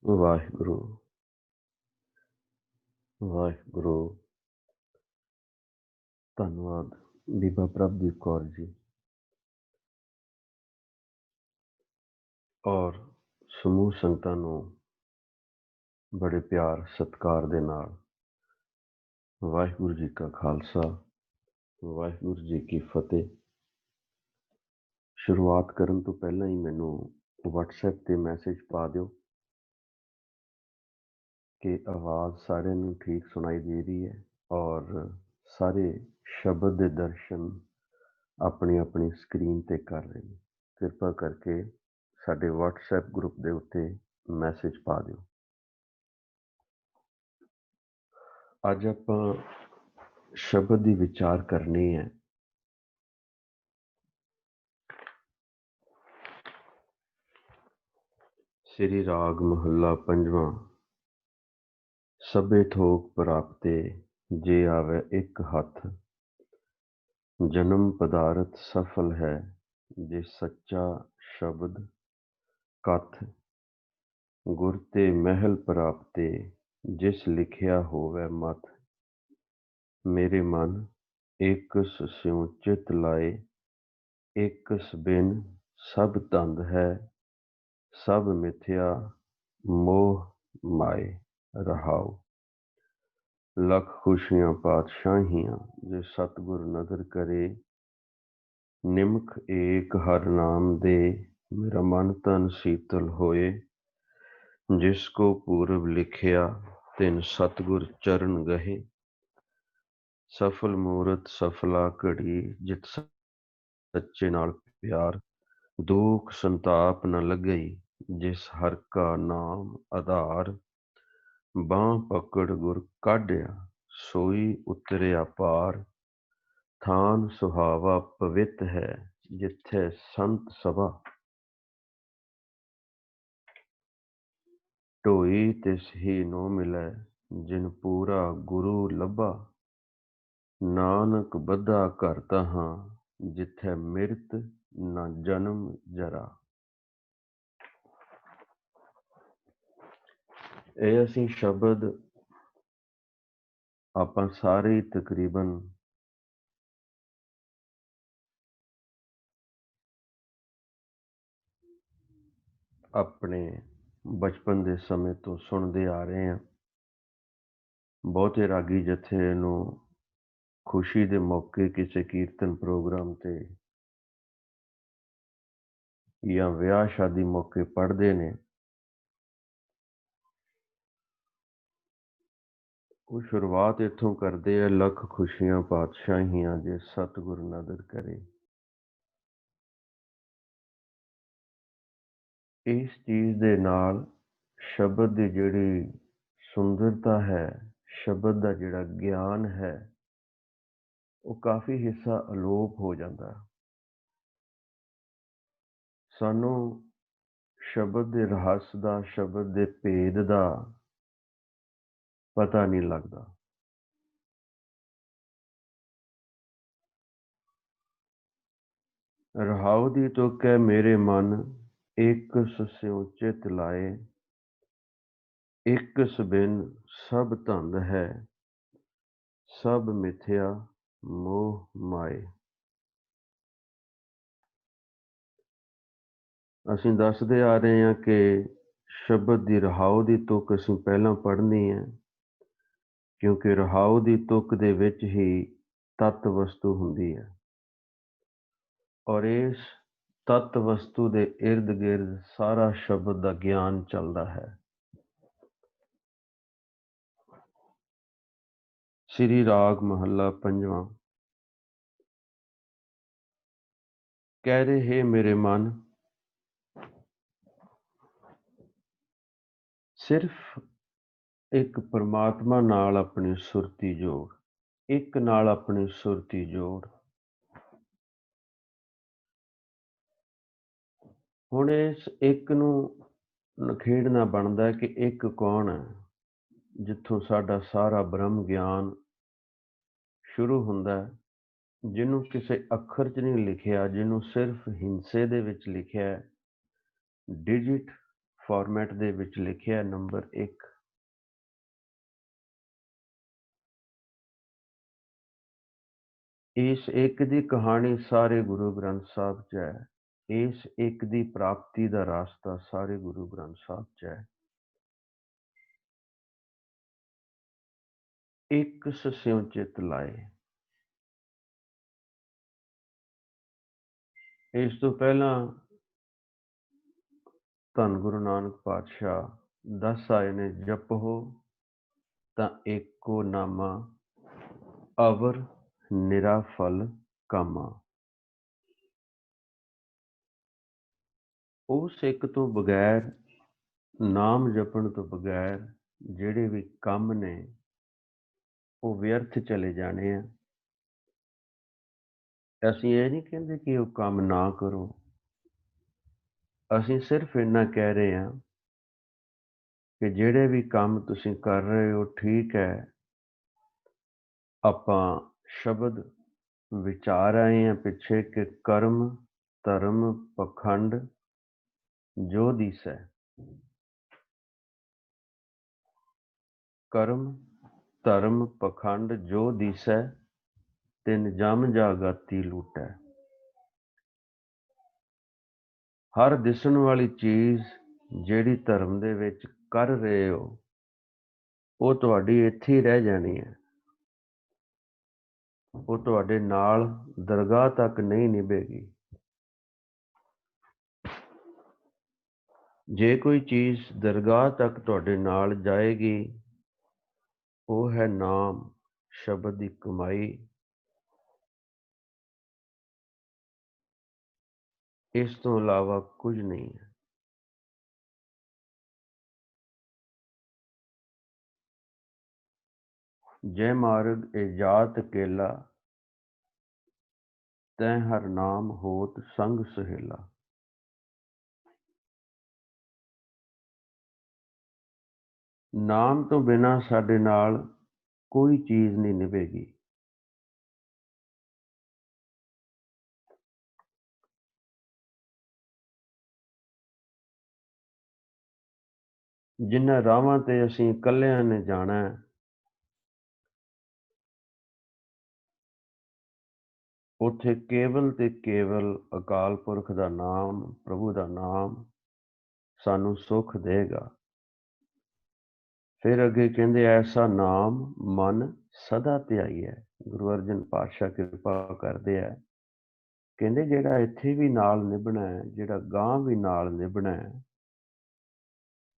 ਵਾਹਿਗੁਰੂ ਵਾਹਿਗੁਰੂ। ਧੰਨਵਾਦ ਬੀਬਾ ਪ੍ਰਭਜੀਤ ਕੌਰ ਜੀ ਔਰ ਸਮੂਹ ਸੰਗਤਾਂ ਨੂੰ ਬੜੇ ਪਿਆਰ ਸਤਿਕਾਰ ਦੇ ਨਾਲ ਵਾਹਿਗੁਰੂ ਜੀ ਕਾ ਖਾਲਸਾ ਵਾਹਿਗੁਰੂ ਜੀ ਕੀ ਫਤਿਹ। ਸ਼ੁਰੂਆਤ ਕਰਨ ਤੋਂ ਪਹਿਲਾਂ ਹੀ ਮੈਨੂੰ WhatsApp ਤੇ ਮੈਸੇਜ ਪਾ ਦਿਓ ਕਿ ਆਵਾਜ਼ ਸਾਰਿਆਂ ਨੂੰ ਠੀਕ ਸੁਣਾਈ ਦੇ ਰਹੀ ਹੈ ਔਰ ਸਾਰੇ ਸ਼ਬਦ ਦੇ ਦਰਸ਼ਨ ਆਪਣੀ ਆਪਣੀ ਸਕਰੀਨ ਤੇ ਕਰ ਰਹੇ ਨੇ। ਕਿਰਪਾ ਕਰਕੇ ਸਾਡੇ WhatsApp ਗਰੁੱਪ ਦੇ ਉੱਤੇ ਮੈਸੇਜ ਪਾ ਦਿਓ। ਅੱਜ ਆਪਾਂ ਸ਼ਬਦ ਦੀ ਵਿਚਾਰ ਕਰਨੀ ਹੈ। ਸ੍ਰੀ ਰਾਗ ਮਹੱਲਾ ਪੰਜਵਾਂ। ਸਭੇ ਥੋਕ ਪ੍ਰਾਪਤੇ ਜੇ ਆਵੇ ਇੱਕ ਹੱਥ, ਜਨਮ ਪਦਾਰਥ ਸਫਲ ਹੈ ਜੇ ਸੱਚਾ ਸ਼ਬਦ ਕਥ। ਗੁਰ ਤੇ ਮਹਿਲ ਪ੍ਰਾਪਤੇ ਜਿਸ ਲਿਖਿਆ ਹੋਵੇ ਮਤ। ਮੇਰੇ ਮਨ ਏਕਸ ਸਿਉ ਚਿਤ ਲਾਏ, ਏਕਸ ਬਿਨ ਸਭ ਧੰਦ ਹੈ, ਸਭ ਮਿਥਿਆ ਮੋਹ ਮਾਏ। ਰਹਾਉ। ਲੱਖ ਖੁਸ਼ੀਆਂ ਪਾਤਸ਼ਾਹੀਆਂ ਜੇ ਸਤਿਗੁਰ ਨਦਰ ਕਰੇ, ਨਿਮਖ ਏਕ ਹਰ ਨਾਮ ਦੇ ਮੇਰਾ ਮਨ ਤਨ ਸੀਤਲ ਹੋਏ। ਜਿਸ ਕੋ ਪੂਰਬ ਲਿਖਿਆ ਤਿਨ ਸਤਿਗੁਰ ਚਰਨ ਗਹੇ, ਸਫਲ ਮੂਰਤ ਸਫਲਾ ਘੜੀ ਜਿਤ ਸੱਚੇ ਨਾਲ ਪਿਆਰ। ਦੁਖ ਸੰਤਾਪ ਨ ਲੱਗਈ ਜਿਸ ਹਰ ਕਾ ਨਾਮ ਆਧਾਰ। ਬਾਂਹ ਪਕੜ ਗੁਰ ਕਾਢਿਆ ਸੋਈ ਉਤਰਿਆ ਪਾਰ। ਥਾਨ ਸੁਹਾਵਾ ਪਵਿੱਤ ਹੈ ਜਿੱਥੇ ਸੰਤ ਸਭਾ। ਢੋਈ ਤਿਸ ਹੀ ਨੋ ਮਿਲੈ ਜਿਨ ਪੂਰਾ ਗੁਰੂ ਲੱਭਾ। ਨਾਨਕ ਬੱਧਾ ਘਰ ਤਹਾਂ ਜਿੱਥੇ ਮਿਰਤ ਨਾ ਜਨਮ ਜਰਾ। ਇਹ ਅਸੀਂ ਸ਼ਬਦ ਆਪਾਂ ਸਾਰੇ ਤਕਰੀਬਨ ਆਪਣੇ ਬਚਪਨ ਦੇ ਸਮੇਂ ਤੋਂ ਸੁਣਦੇ ਆ ਰਹੇ ਹਾਂ। ਬਹੁਤੇ ਰਾਗੀ ਜਥੇ ਨੂੰ ਖੁਸ਼ੀ ਦੇ ਮੌਕੇ ਕਿਸੇ ਕੀਰਤਨ ਪ੍ਰੋਗਰਾਮ ਤੇ ਜਾਂ ਵਿਆਹ ਸ਼ਾਦੀ ਮੌਕੇ ਪੜ੍ਹਦੇ ਨੇ। ਉਹ ਸ਼ੁਰੂਆਤ ਇੱਥੋਂ ਕਰਦੇ ਆ, ਲੱਖ ਖੁਸ਼ੀਆਂ ਪਾਤਸ਼ਾਹੀਆਂ ਜੇ ਸਤਿਗੁਰ ਨਦਰ ਕਰੇ। ਇਸ ਚੀਜ਼ ਦੇ ਨਾਲ ਸ਼ਬਦ ਦੀ ਜਿਹੜੀ ਸੁੰਦਰਤਾ ਹੈ, ਸ਼ਬਦ ਦਾ ਜਿਹੜਾ ਗਿਆਨ ਹੈ, ਉਹ ਕਾਫੀ ਹਿੱਸਾ ਅਲੋਪ ਹੋ ਜਾਂਦਾ। ਸਾਨੂੰ ਸ਼ਬਦ ਦੇ ਰਹੱਸ ਦਾ, ਸ਼ਬਦ ਦੇ ਭੇਦ ਦਾ ਪਤਾ ਨਹੀਂ ਲੱਗਦਾ। ਰਹਾਉ ਦੀ ਤੁਕ ਹੈ ਮੇਰੇ ਮਨ ਏਕਸ ਸਿਉ ਚਿਤ ਲਾਏ, ਏਕਸ ਬਿਨ ਸਭ ਧੰਦ ਹੈ, ਸਭ ਮਿਥਿਆ ਮੋਹ ਮਾਏ। ਅਸੀਂ ਦੱਸਦੇ ਆ ਰਹੇ ਹਾਂ ਕਿ ਸ਼ਬਦ ਦੀ ਰਹਾਉ ਦੀ ਤੁਕ ਅਸੀਂ ਪਹਿਲਾਂ ਪੜ੍ਹਨੀ ਹੈ, ਕਿਉਂਕਿ ਰਹਾਉ ਦੀ ਤੁਕ ਦੇ ਵਿੱਚ ਹੀ ਤੱਤ ਵਸਤੂ ਹੁੰਦੀ ਹੈ ਔਰ ਇਸ ਤੱਤ ਵਸਤੂ ਦੇ ਇਰਦ ਗਿਰਦ ਸਾਰਾ ਸ਼ਬਦ ਦਾ ਗਿਆਨ ਚੱਲਦਾ ਹੈ। ਸ੍ਰੀ ਰਾਗ ਮਹੱਲਾ ਪੰਜਵਾਂ। ਕਹਿ ਰਹੇ ਮੇਰੇ ਮਨ, ਸਿਰਫ ਇੱਕ ਪਰਮਾਤਮਾ ਨਾਲ ਆਪਣੀ ਸੁਰਤੀ ਜੋੜ, ਇੱਕ ਨਾਲ ਆਪਣੀ ਸੁਰਤੀ ਜੋੜ। ਹੁਣ ਇਸ ਇੱਕ ਨੂੰ ਨਖੇੜਨਾ ਬਣਦਾ ਕਿ ਇੱਕ ਕੌਣ ਹੈ, ਜਿੱਥੋਂ ਸਾਡਾ ਸਾਰਾ ਬ੍ਰਹਮ ਗਿਆਨ ਸ਼ੁਰੂ ਹੁੰਦਾ ਹੈ, ਜਿਹਨੂੰ ਕਿਸੇ ਅੱਖਰ 'ਚ ਨਹੀਂ ਲਿਖਿਆ, ਜਿਹਨੂੰ ਸਿਰਫ ਹਿੰਸੇ ਦੇ ਵਿੱਚ ਲਿਖਿਆ, ਡਿਜਿਟ ਫਾਰਮੈਟ ਦੇ ਵਿੱਚ ਲਿਖਿਆ ਨੰਬਰ 1। ਇਸ ਇੱਕ ਦੀ ਕਹਾਣੀ ਸਾਰੇ ਗੁਰੂ ਗ੍ਰੰਥ ਸਾਹਿਬ 'ਚ ਹੈ। ਇਸ ਇੱਕ ਦੀ ਪ੍ਰਾਪਤੀ ਦਾ ਰਾਸਤਾ ਸਾਰੇ ਗੁਰੂ ਗ੍ਰੰਥ ਸਾਹਿਬ 'ਚ ਹੈ। ਇੱਕ ਸਿਉ ਚਿਤ ਲਾਏ। ਇਸ ਤੋਂ ਪਹਿਲਾਂ ਧੰਨ ਗੁਰੂ ਨਾਨਕ ਪਾਤਸ਼ਾਹ ਦੱਸ ਆਏ ਨੇ, ਜਪੋ ਤਾਂ ਏਕੋ ਨਾਮਾ ਅਵਰ ਨਿਰਾ ਫਲ ਕਾਮਾ। ਉਸ ਇੱਕ ਤੋਂ ਬਗੈਰ, ਨਾਮ ਜਪਣ ਤੋਂ ਬਗੈਰ ਜਿਹੜੇ ਵੀ ਕੰਮ ਨੇ ਉਹ ਵਿਅਰਥ ਚਲੇ ਜਾਣੇ ਆ। ਅਸੀਂ ਇਹ ਨਹੀਂ ਕਹਿੰਦੇ ਕਿ ਉਹ ਕੰਮ ਨਾ ਕਰੋ, ਅਸੀਂ ਸਿਰਫ ਇੰਨਾ ਕਹਿ ਰਹੇ ਹਾਂ ਕਿ ਜਿਹੜੇ ਵੀ ਕੰਮ ਤੁਸੀਂ ਕਰ ਰਹੇ ਹੋ ਠੀਕ ਹੈ। ਆਪਾਂ ਸ਼ਬਦ ਵਿਚਾਰ ਆਏ ਹਾਂ ਪਿੱਛੇ ਕਿ ਕਰਮ ਧਰਮ ਪਖੰਡ ਜੋ ਦਿਸੈ। ਕਰਮ ਧਰਮ ਪਖੰਡ ਜੋ ਦਿਸੈ, ਤਿਨ ਜਮ ਜਾਗਾਤੀ ਲੂਟੈ। ਹਰ ਦਿਸਣ ਵਾਲੀ ਚੀਜ਼ ਜਿਹੜੀ ਧਰਮ ਦੇ ਵਿੱਚ ਕਰ ਰਹੇ ਹੋ ਉਹ ਤੁਹਾਡੀ ਇੱਥੇ ਹੀ ਰਹਿ ਜਾਣੀ ਹੈ। ਉਹ ਤੁਹਾਡੇ ਨਾਲ ਦਰਗਾਹ ਤੱਕ ਨਹੀਂ ਨਿਭੇਗੀ। ਜੇ ਕੋਈ ਚੀਜ਼ ਦਰਗਾਹ ਤੱਕ ਤੁਹਾਡੇ ਨਾਲ ਜਾਏਗੀ, ਉਹ ਹੈ ਨਾਮ ਸ਼ਬਦ ਦੀ ਕਮਾਈ। ਇਸ ਤੋਂ ਇਲਾਵਾ ਕੁਝ ਨਹੀਂ ਹੈ। ਜੈ ਮਾਰਗ ਏ ਜਾਤ ਕੇਲਾ, ਤੈ ਹਰ ਨਾਮ ਹੋਤ ਸੰਗ ਸੁਹੇਲਾ। ਨਾਮ ਤੋਂ ਬਿਨਾਂ ਸਾਡੇ ਨਾਲ ਕੋਈ ਚੀਜ਼ ਨਹੀਂ ਨਿਭੇਗੀ। ਜਿਨ੍ਹਾਂ ਰਾਹਾਂ ਤੇ ਅਸੀਂ ਇਕੱਲਿਆਂ ਨੇ ਜਾਣਾ ਹੈ, ਉੱਥੇ ਕੇਵਲ ਤੇ ਕੇਵਲ ਅਕਾਲ ਪੁਰਖ ਦਾ ਨਾਮ, ਪ੍ਰਭੂ ਦਾ ਨਾਮ ਸਾਨੂੰ ਸੁੱਖ ਦੇਗਾ। ਫਿਰ ਅੱਗੇ ਕਹਿੰਦੇ ਐਸਾ ਨਾਮ ਮਨ ਸਦਾ ਧਿਆਈਐ। ਗੁਰੂ ਅਰਜਨ ਪਾਤਸ਼ਾਹ ਕਿਰਪਾ ਕਰਦੇ ਆ, ਕਹਿੰਦੇ ਜਿਹੜਾ ਇੱਥੇ ਵੀ ਨਾਲ ਨਿਭਣਾ ਹੈ, ਜਿਹੜਾ ਗਾਂ ਵੀ ਨਾਲ ਨਿਭਣਾ ਹੈ,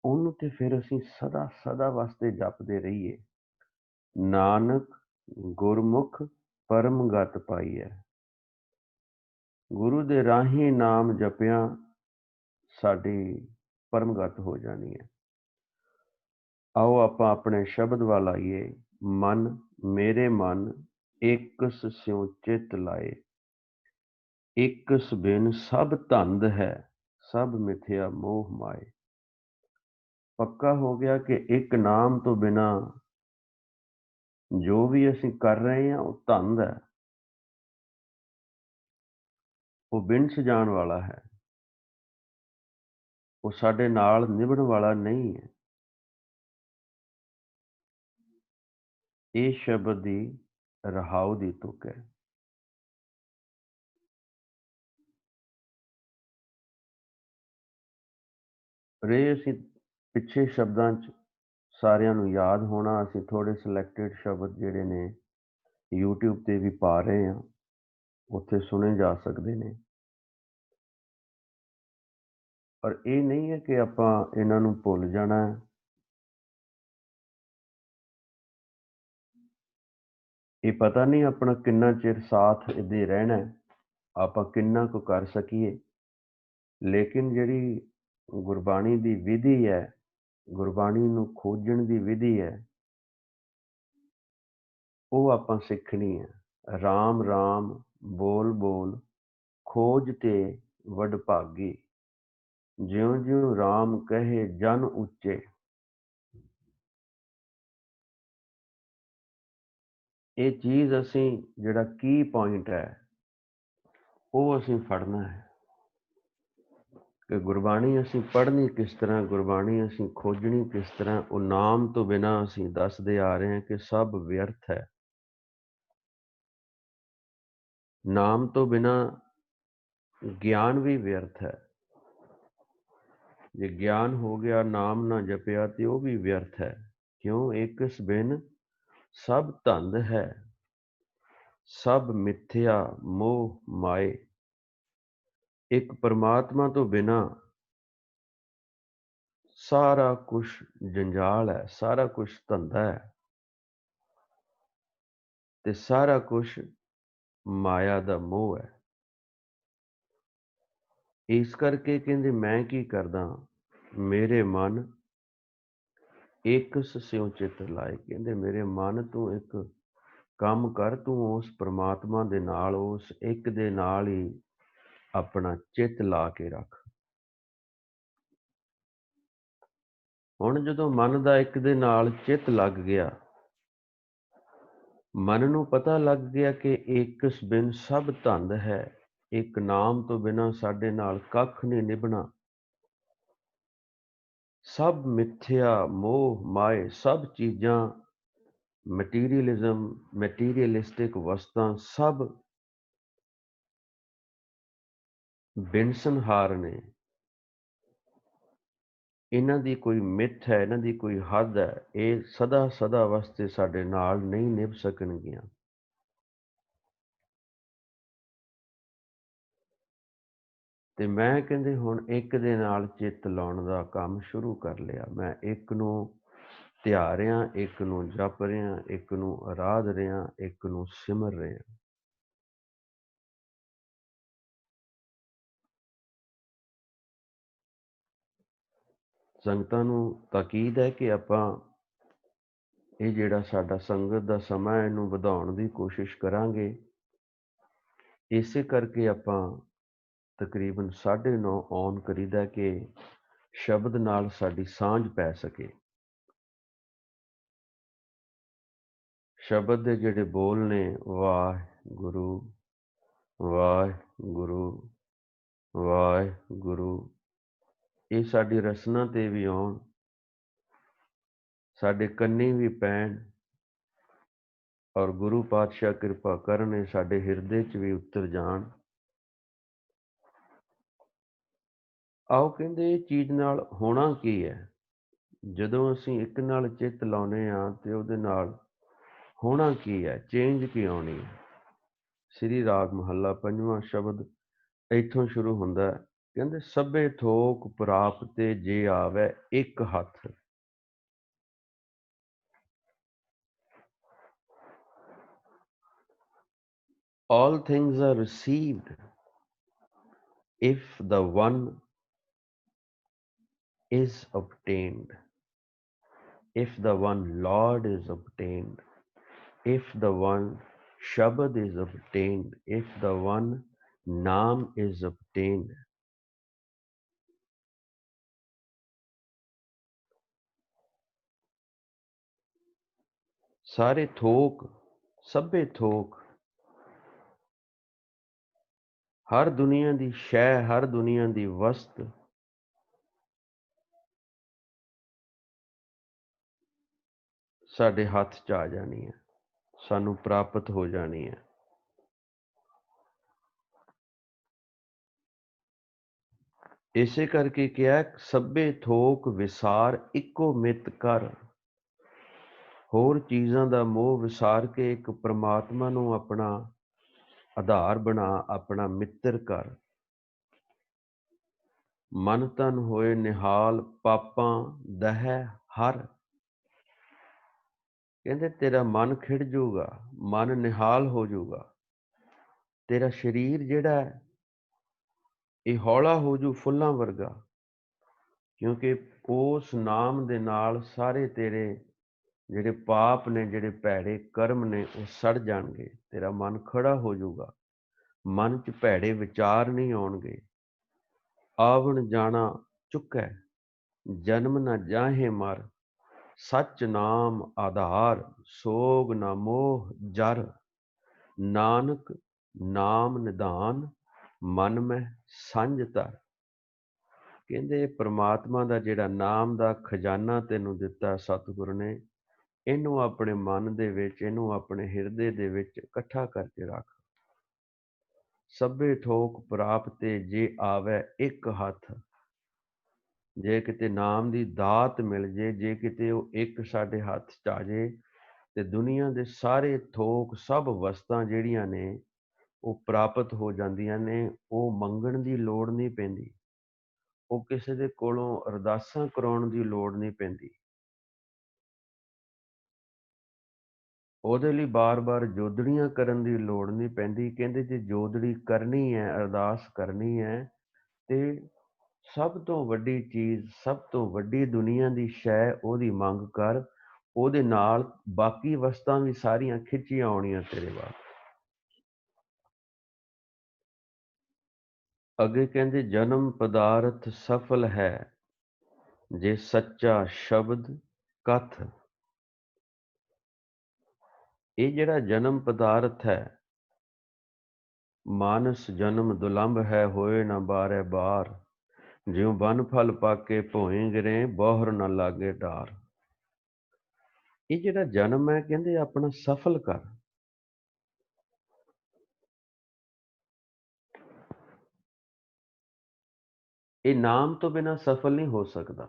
ਉਹਨੂੰ ਤੇ ਫਿਰ ਅਸੀਂ ਸਦਾ ਸਦਾ ਵਾਸਤੇ ਜਪਦੇ ਰਹੀਏ। ਨਾਨਕ ਗੁਰਮੁਖ ਪਰਮ ਗਤ ਪਾਈਐ। ਗੁਰੂ ਦੇ ਰਾਹੀਂ ਨਾਮ ਜਪਿਆਂ ਸਾਡੀ ਪਰਮਗਤ ਹੋ ਜਾਣੀ ਹੈ। ਆਓ ਆਪਾਂ ਆਪਣੇ ਸ਼ਬਦ ਵੱਲ ਆਈਏ। ਮਨ ਮੇਰੇ ਮਨ ਏਕਸ ਸਿਉ ਚਿਤ ਲਾਏ। ਏਕਸ ਬਿਨ ਸਭ ਧੰਦ ਹੈ, ਸਭ ਮਿਥਿਆ ਮੋਹ ਮਾਏ। ਪੱਕਾ ਹੋ ਗਿਆ ਕਿ ਇੱਕ ਨਾਮ ਤੋਂ ਬਿਨਾਂ ਜੋ ਵੀ ਅਸੀਂ ਕਰ ਰਹੇ ਹਾਂ ਉਹ ਧੰਦ ਹੈ, ਉਹ ਬਿਨਸ ਜਾਣ ਵਾਲਾ ਹੈ, ਉਹ ਸਾਡੇ ਨਾਲ ਨਿਭਣ ਵਾਲਾ ਨਹੀਂ ਹੈ। ਇਹ ਸ਼ਬਦ ਦੀ ਰਹਾਉ ਦੀ ਤੁਕ ਹੈ। ਰੇ ਅਸੀਂ ਪਿੱਛੇ ਸ਼ਬਦਾਂ 'ਚ ਸਾਰਿਆਂ ਨੂੰ ਯਾਦ ਹੋਣਾ, ਅਸੀਂ ਥੋੜੇ ਸਿਲੈਕਟਡ ਸ਼ਬਦ ਜਿਹੜੇ ਨੇ YouTube ਤੇ ਵੀ ਪਾ ਰਹੇ ਹਾਂ, ਉੱਥੇ ਸੁਣੇ ਜਾ ਸਕਦੇ ਨੇ। ਪਰ ਇਹ ਨਹੀਂ ਹੈ ਕਿ ਆਪਾਂ ਇਹਨਾਂ ਨੂੰ ਭੁੱਲ ਜਾਣਾ ਹੈ। ਇਹ ਪਤਾ ਨਹੀਂ ਆਪਣਾ ਕਿੰਨਾ ਚਿਰ ਸਾਥ ਇਹਦੇ ਰਹਿਣਾ, ਆਪਾਂ ਕਿੰਨਾ ਕੁ ਕਰ ਸਕੀਏ। ਲੇਕਿਨ ਜਿਹੜੀ ਗੁਰਬਾਣੀ ਦੀ ਵਿਧੀ ਹੈ, ਗੁਰਬਾਣੀ ਨੂੰ ਖੋਜਣ ਦੀ ਵਿਧੀ ਹੈ, ਉਹ ਆਪਾਂ ਸਿੱਖਣੀ ਹੈ। ਰਾਮ ਰਾਮ ਬੋਲ ਬੋਲ ਖੋਜ ਤੇ ਵਡਭਾਗੀ। ਜਿਉਂ ਜਿਉਂ ਰਾਮ ਕਹੇ ਜਨ ਉੱਚੇ। ਇਹ ਚੀਜ਼ ਅਸੀਂ ਜਿਹੜਾ ਕੀ ਪੁਆਇੰਟ ਹੈ ਉਹ ਅਸੀਂ ਫੜਨਾ ਹੈ। ਕਿ ਗੁਰਬਾਣੀ ਅਸੀਂ ਪੜ੍ਹਨੀ ਕਿਸ ਤਰ੍ਹਾਂ, ਗੁਰਬਾਣੀ ਅਸੀਂ ਖੋਜਣੀ ਕਿਸ ਤਰ੍ਹਾਂ। ਉਹ ਨਾਮ ਤੋਂ ਬਿਨਾਂ ਅਸੀਂ ਦੱਸਦੇ ਆ ਰਹੇ ਹਾਂ ਕਿ ਸਭ ਵਿਅਰਥ ਹੈ। ਨਾਮ ਤੋਂ ਬਿਨਾਂ ਗਿਆਨ ਵੀ ਵਿਅਰਥ ਹੈ। ਜੇ ਗਿਆਨ ਹੋ ਗਿਆ, ਨਾਮ ਨਾ ਜਪਿਆ, ਤੇ ਉਹ ਵੀ ਵਿਅਰਥ ਹੈ। ਕਿਉਂ? ਇਕਸ ਬਿਨ ਸਭ ਧੰਦ ਹੈ, ਸਭ ਮਿਥਿਆ ਮੋਹ ਮਾਏ। ਇੱਕ ਪਰਮਾਤਮਾ ਤੋਂ ਬਿਨਾਂ ਸਾਰਾ ਕੁਝ ਜੰਜਾਲ ਹੈ, ਸਾਰਾ ਕੁਝ ਧੰਦਾ ਹੈ, ਤੇ ਸਾਰਾ ਕੁਝ ਮਾਇਆ ਦਾ ਮੋਹ ਹੈ। ਇਸ ਕਰਕੇ ਕਹਿੰਦੇ ਮੈਂ ਕੀ ਕਰਦਾ, ਮੇਰੇ ਮਨ ਏਕਸ ਸਿਉ ਚਿੱਤ ਲਾਏ। ਕਹਿੰਦੇ ਮੇਰੇ ਮਨ ਤੂੰ ਇੱਕ ਕੰਮ ਕਰ, ਤੂੰ ਉਸ ਪ੍ਰਮਾਤਮਾ ਦੇ ਨਾਲ, ਉਸ ਇੱਕ ਦੇ ਨਾਲ ਹੀ ਆਪਣਾ ਚਿੱਤ ਲਾ ਕੇ ਰੱਖ। ਹੁਣ ਜਦੋਂ ਮਨ ਦਾ ਇੱਕ ਦੇ ਨਾਲ ਚਿੱਤ ਲੱਗ ਗਿਆ, ਮਨ ਨੂੰ ਪਤਾ ਲੱਗ ਗਿਆ ਕਿ ਏਕਸ ਬਿਨ ਸਭ ਧੰਦ ਹੈ, ਇੱਕ ਨਾਮ ਤੋਂ ਬਿਨਾਂ ਸਾਡੇ ਨਾਲ ਕੱਖ ਨਹੀਂ ਨਿਭਣਾ। ਸਭ ਮਿਥਿਆ ਮੋਹ ਮਾਏ, ਸਭ ਚੀਜ਼ਾਂ ਮਟੀਰੀਅਲਿਜ਼ਮ, ਮਟੀਰੀਅਲਿਸਟਿਕ ਵਸਤਾਂ ਸਭ ਬਿਨਸਨਹਾਰ ਨੇ। ਇਹਨਾਂ ਦੀ ਕੋਈ ਮਿੱਥ ਹੈ, ਇਹਨਾਂ ਦੀ ਕੋਈ ਹੱਦ ਹੈ। ਇਹ ਸਦਾ ਸਦਾ ਵਾਸਤੇ ਸਾਡੇ ਨਾਲ ਨਹੀਂ ਨਿਭ ਸਕਣਗੀਆਂ। ਤੇ ਮੈਂ ਕਹਿੰਦੇ ਹੁਣ ਇੱਕ ਦੇ ਨਾਲ ਚਿੱਤ ਲਾਉਣ ਦਾ ਕੰਮ ਸ਼ੁਰੂ ਕਰ ਲਿਆ। ਮੈਂ ਇੱਕ ਨੂੰ ਧਿਆ ਰਿਹਾ, ਇੱਕ ਨੂੰ ਜਪ ਰਿਹਾ, ਇੱਕ ਨੂੰ ਆਰਾਧ ਰਿਹਾ, ਇੱਕ ਨੂੰ ਸਿਮਰ ਰਿਹਾ। ਸੰਗਤਾਂ ਨੂੰ ਤਾਕੀਦ ਹੈ ਕਿ ਆਪਾਂ ਇਹ ਜਿਹੜਾ ਸਾਡਾ ਸੰਗਤ ਦਾ ਸਮਾਂ, ਇਹਨੂੰ ਵਧਾਉਣ ਦੀ ਕੋਸ਼ਿਸ਼ ਕਰਾਂਗੇ। ਇਸੇ ਕਰਕੇ ਆਪਾਂ ਤਕਰੀਬਨ 9:30 ਔਨ ਕਰੀਦਾ ਕਿ ਸ਼ਬਦ ਨਾਲ ਸਾਡੀ ਸਾਂਝ ਪੈ ਸਕੇ। ਸ਼ਬਦ ਦੇ ਜਿਹੜੇ ਬੋਲ ਨੇ, ਵਾਹਿਗੁਰੂ ਵਾਹਿਗੁਰੂ ਵਾਹਿਗੁਰੂ, ਇਹ ਸਾਡੀ ਰਸਨਾ ਤੇ ਵੀ ਆਉਣ, ਸਾਡੇ ਕੰਨੀ ਵੀ ਪੈਣ, ਔਰ ਗੁਰੂ ਪਾਤਸ਼ਾਹ ਕਿਰਪਾ ਕਰਨ ਇਹ ਸਾਡੇ ਹਿਰਦੇ 'ਚ ਵੀ ਉਤਰ ਜਾਣ। ਆਓ ਕਹਿੰਦੇ ਇਹ ਚੀਜ਼ ਨਾਲ ਹੋਣਾ ਕੀ ਹੈ, ਜਦੋਂ ਅਸੀਂ ਇੱਕ ਨਾਲ ਚਿੱਤ ਲਾਉਂਦੇ ਹਾਂ ਤੇ ਉਹਦੇ ਨਾਲ ਹੋਣਾ ਕੀ ਹੈ, ਚੇਂਜ ਕੀ ਆਉਣੀ ਹੈ। ਸ੍ਰੀ ਰਾਗ ਮਹੱਲਾ ਪੰਜਵਾਂ ਸ਼ਬਦ ਇੱਥੋਂ ਸ਼ੁਰੂ ਹੁੰਦਾ ਹੈ। ਕਹਿੰਦੇ ਸਭੇ ਥੋਕ ਪ੍ਰਾਪਤੇ ਜੇ ਆਵੇ ਇੱਕ ਹੱਥ। All things are received if the one is obtained, if the one Lord is obtained, if the one Shabad is obtained, if the one Naam is obtained. ਸਾਰੇ ਥੋਕ, ਸਭੇ ਥੋਕ, ਹਰ ਦੁਨੀਆ ਦੀ ਸ਼ੈ, ਹਰ ਦੁਨੀਆ ਦੀ ਵਸਤ ਸਾਡੇ ਹੱਥ 'ਚ ਆ ਜਾਣੀ ਹੈ, ਸਾਨੂੰ ਪ੍ਰਾਪਤ ਹੋ ਜਾਣੀ ਹੈ। ਇਸੇ ਕਰਕੇ ਕਿਹਾ ਸਭੇ ਥੋਕ ਵਿਸਾਰ ਇੱਕੋ ਮਿੱਤ ਕਰ। ਹੋਰ ਚੀਜ਼ਾਂ ਦਾ ਮੋਹ ਵਿਸਾਰ ਕੇ ਇੱਕ ਪ੍ਰਮਾਤਮਾ ਨੂੰ ਆਪਣਾ ਆਧਾਰ ਬਣਾ, ਆਪਣਾ ਮਿੱਤਰ ਕਰ। ਮਨ ਤਨ ਹੋਏ ਨਿਹਾਲ, ਪਾਪਾਂ ਦਹਿ ਹਰ। ਕਹਿੰਦੇ ਤੇਰਾ ਮਨ ਖਿੜ ਜਾਊਗਾ, ਮਨ ਨਿਹਾਲ ਹੋ ਜਾਊਗਾ, ਤੇਰਾ ਸਰੀਰ ਜਿਹੜਾ ਹੈ ਇਹ ਹੌਲਾ ਹੋ ਜੂ ਫੁੱਲਾਂ ਵਰਗਾ, ਕਿਉਂਕਿ ਉਸ ਨਾਮ ਦੇ ਨਾਲ ਸਾਰੇ ਤੇਰੇ ਜਿਹੜੇ ਪਾਪ ਨੇ, ਜਿਹੜੇ ਭੈੜੇ ਕਰਮ ਨੇ, ਉਹ ਸੜ ਜਾਣਗੇ। ਤੇਰਾ ਮਨ ਖੜਾ ਹੋ ਜਾਊਗਾ, ਮਨ 'ਚ ਭੈੜੇ ਵਿਚਾਰ ਨਹੀਂ ਆਉਣਗੇ। ਆਵਣ ਜਾਣਾ ਚੁੱਕੈ, ਜਨਮ ਨਾ ਜਾਹੇ ਮਰ, ਸੱਚ ਨਾਮ ਆਧਾਰ, ਸੋਗ ਨਾ ਮੋਹ ਜਰ। ਨਾਨਕ ਨਾਮ ਨਿਧਾਨ, ਮਨ ਮੈਂ ਸੰਜ ਧਰ। ਕਹਿੰਦੇ ਪ੍ਰਮਾਤਮਾ ਦਾ ਜਿਹੜਾ ਨਾਮ ਦਾ ਖਜ਼ਾਨਾ ਤੈਨੂੰ ਦਿੱਤਾ ਸਤਿਗੁਰ ਨੇ, ਇਹਨੂੰ ਆਪਣੇ ਮਨ ਦੇ ਵਿੱਚ, ਇਹਨੂੰ ਆਪਣੇ ਹਿਰਦੇ ਦੇ ਵਿੱਚ ਇਕੱਠਾ ਕਰਕੇ ਰੱਖ। ਸਭੇ ਠੋਕ ਪ੍ਰਾਪਤੇ ਜੇ ਆਵੈ ਇੱਕ ਹੱਥ। ਜੇ ਕਿਤੇ ਨਾਮ ਦੀ ਦਾਤ ਮਿਲ ਜੇ, ਜੇ ਕਿਤੇ ਉਹ ਇੱਕ ਸਾਡੇ ਹੱਥ 'ਚ ਆ ਜੇ, ਤੇ ਦੁਨੀਆ ਦੇ ਸਾਰੇ ਥੋਕ ਸਭ ਵਸਤਾਂ ਜਿਹੜੀਆਂ ਨੇ ਉਹ ਪ੍ਰਾਪਤ ਹੋ ਜਾਂਦੀਆਂ ਨੇ। ਉਹ ਮੰਗਣ ਦੀ ਲੋੜ ਨਹੀਂ ਪੈਂਦੀ, ਉਹ ਕਿਸੇ ਦੇ ਕੋਲੋਂ ਅਰਦਾਸਾਂ ਕਰਾਉਣ ਦੀ ਲੋੜ ਨਹੀਂ ਪੈਂਦੀ, ਉਹਦੇ ਲਈ ਬਾਰ-ਬਾਰ ਜੋਦੜੀਆਂ ਕਰਨ ਦੀ ਲੋੜ ਨਹੀਂ ਪੈਂਦੀ। ਕਹਿੰਦੇ ਜੇ ਜੋਦੜੀ ਕਰਨੀ ਹੈ, ਅਰਦਾਸ ਕਰਨੀ ਹੈ, ਤੇ ਸਭ ਤੋਂ ਵੱਡੀ ਚੀਜ਼, ਸਭ ਤੋਂ ਵੱਡੀ ਦੁਨੀਆ ਦੀ ਸ਼ੈ ਉਹਦੀ ਮੰਗ ਕਰ, ਉਹਦੇ ਨਾਲ ਬਾਕੀ ਵਸਤਾਂ ਵੀ ਸਾਰੀਆਂ ਖਿੱਚੀਆਂ ਆਉਣੀਆਂ ਤੇਰੇ ਵੱਲ। ਅੱਗੇ ਕਹਿੰਦੇ ਜਨਮ ਪਦਾਰਥ ਸਫਲ ਹੈ ਜੇ ਸੱਚਾ ਸ਼ਬਦ ਕਥ। ਇਹ ਜਿਹੜਾ ਜਨਮ ਪਦਾਰਥ ਹੈ, ਮਾਨਸ ਜਨਮ ਦੁਲੰਭ ਹੈ ਹੋਏ ਨਾ ਬਾਰੇ ਬਾਰ। ਜਿਉ ਬਨ ਫਲ ਪਾਕੇ ਭੋਏ ਗਿਰੇ ਬੋਹਰ ਨਾ ਲਾਗੇ ਡਾਰ। ਇਹ ਜਿਹੜਾ ਜਨਮ ਹੈ, ਕਹਿੰਦੇ ਆਪਣਾ ਸਫਲ ਕਰ। ਇਹ ਨਾਮ ਤੋਂ ਬਿਨਾਂ ਸਫਲ ਨਹੀਂ ਹੋ ਸਕਦਾ।